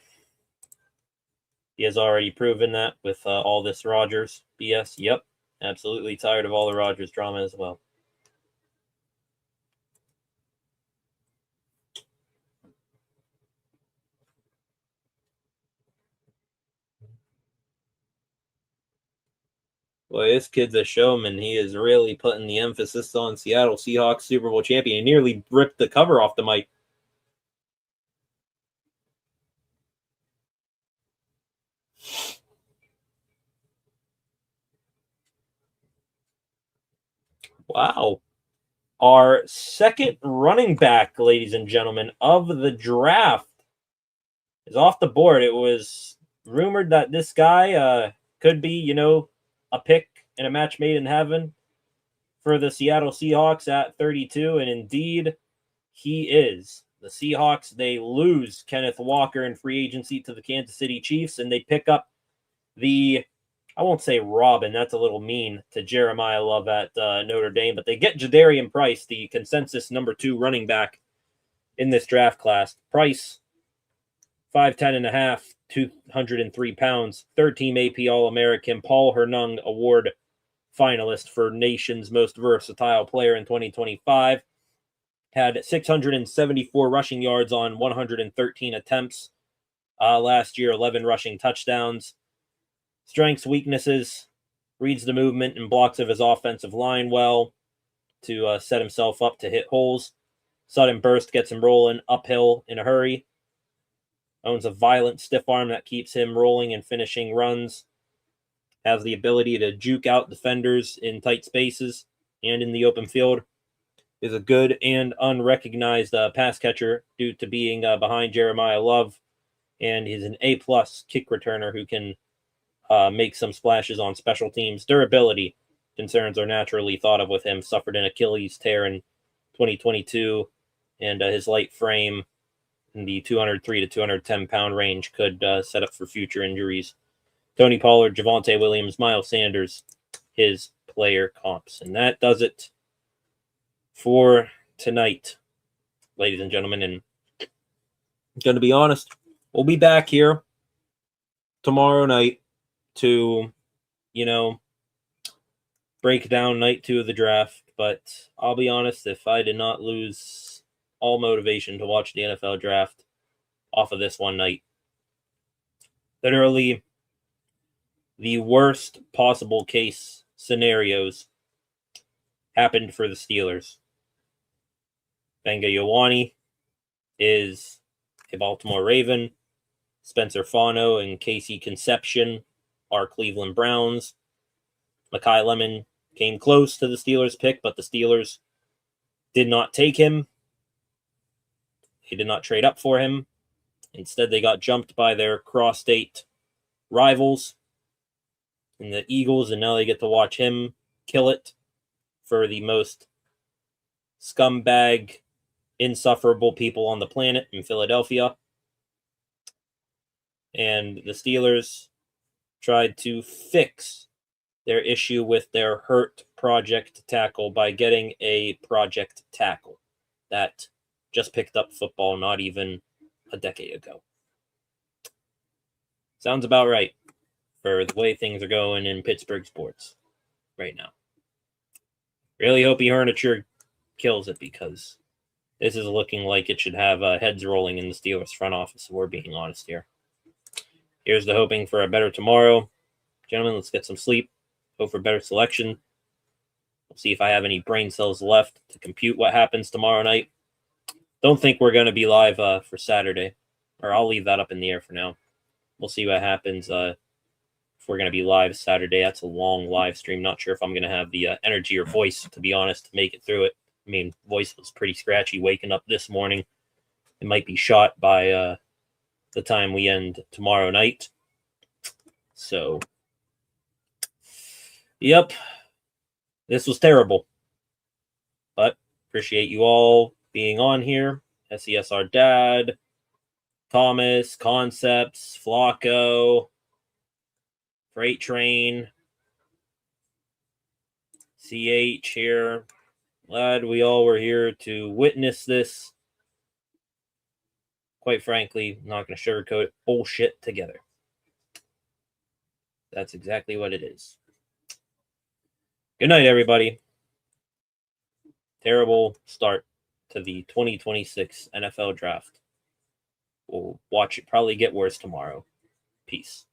He has already proven that with all this Rodgers BS. Yep, absolutely tired of all the Rodgers drama as well. Boy, this kid's a showman. He is really putting the emphasis on Seattle Seahawks Super Bowl champion. He nearly ripped the cover off the mic. Wow. Our second running back, ladies and gentlemen, of the draft is off the board. It was rumored that this guy could be, a pick in a match made in heaven for the Seattle Seahawks at 32, and indeed he is. The Seahawks, they lose Kenneth Walker in free agency to the Kansas City Chiefs, and they pick up I won't say Robin, that's a little mean to Jeremiah Love at Notre Dame, but they get Jadarian Price, the consensus number 2 running back in this draft class. Price, 5'10 and a half, 203 pounds, third-team AP All-American, Paul Hernung Award finalist for Nation's Most Versatile Player in 2025. Had 674 rushing yards on 113 attempts last year, 11 rushing touchdowns. Strengths, weaknesses, reads the movement and blocks of his offensive line well to set himself up to hit holes. Sudden burst gets him rolling uphill in a hurry. Owns a violent stiff arm that keeps him rolling and finishing runs. Has the ability to juke out defenders in tight spaces and in the open field. Is a good and unrecognized pass catcher due to being behind Jeremiah Love. And he's an A-plus kick returner who can make some splashes on special teams. Durability concerns are naturally thought of with him. Suffered an Achilles tear in 2022, and his light frame in the 203 to 210 pound range could set up for future injuries. Tony Pollard, Javonte Williams, Miles Sanders, his player comps. And that does it for tonight, ladies and gentlemen. And I'm going to be honest, we'll be back here tomorrow night to, break down night 2 of the draft. But I'll be honest, if I did not lose all motivation to watch the NFL draft off of this one night, literally the worst possible case scenarios happened for the Steelers. Benga Ioane is a Baltimore Raven. Spencer Fano and Casey Conception are Cleveland Browns. Mekhi Lemon came close to the Steelers pick, but the Steelers did not take him. They did not trade up for him. Instead, they got jumped by their cross-state rivals in the Eagles, and now they get to watch him kill it for the most scumbag, insufferable people on the planet in Philadelphia. And the Steelers tried to fix their issue with their hurt project tackle by getting a project tackle that just picked up football not even a decade ago. Sounds about right for the way things are going in Pittsburgh sports right now. Really hope Herniture kills it, because this is looking like it should have heads rolling in the Steelers front office, if we're being honest here. Here's the hoping for a better tomorrow. Gentlemen, let's get some sleep. Hope for better selection. We'll see if I have any brain cells left to compute what happens tomorrow night. Don't think we're going to be live for Saturday, or I'll leave that up in the air for now. We'll see what happens if we're going to be live Saturday. That's a long live stream. Not sure if I'm going to have the energy or voice, to be honest, to make it through it. I mean, voice was pretty scratchy waking up this morning. It might be shot by the time we end tomorrow night. So, yep, this was terrible. But Appreciate you all being on here. SESR Dad, Thomas, Concepts, Flacco, Freight Train, CH here. Glad we all were here to witness this. Quite frankly, I'm not going to sugarcoat bullshit together. That's exactly what it is. Good night, everybody. Terrible start to the 2026 NFL draft. We'll watch it probably get worse tomorrow. Peace.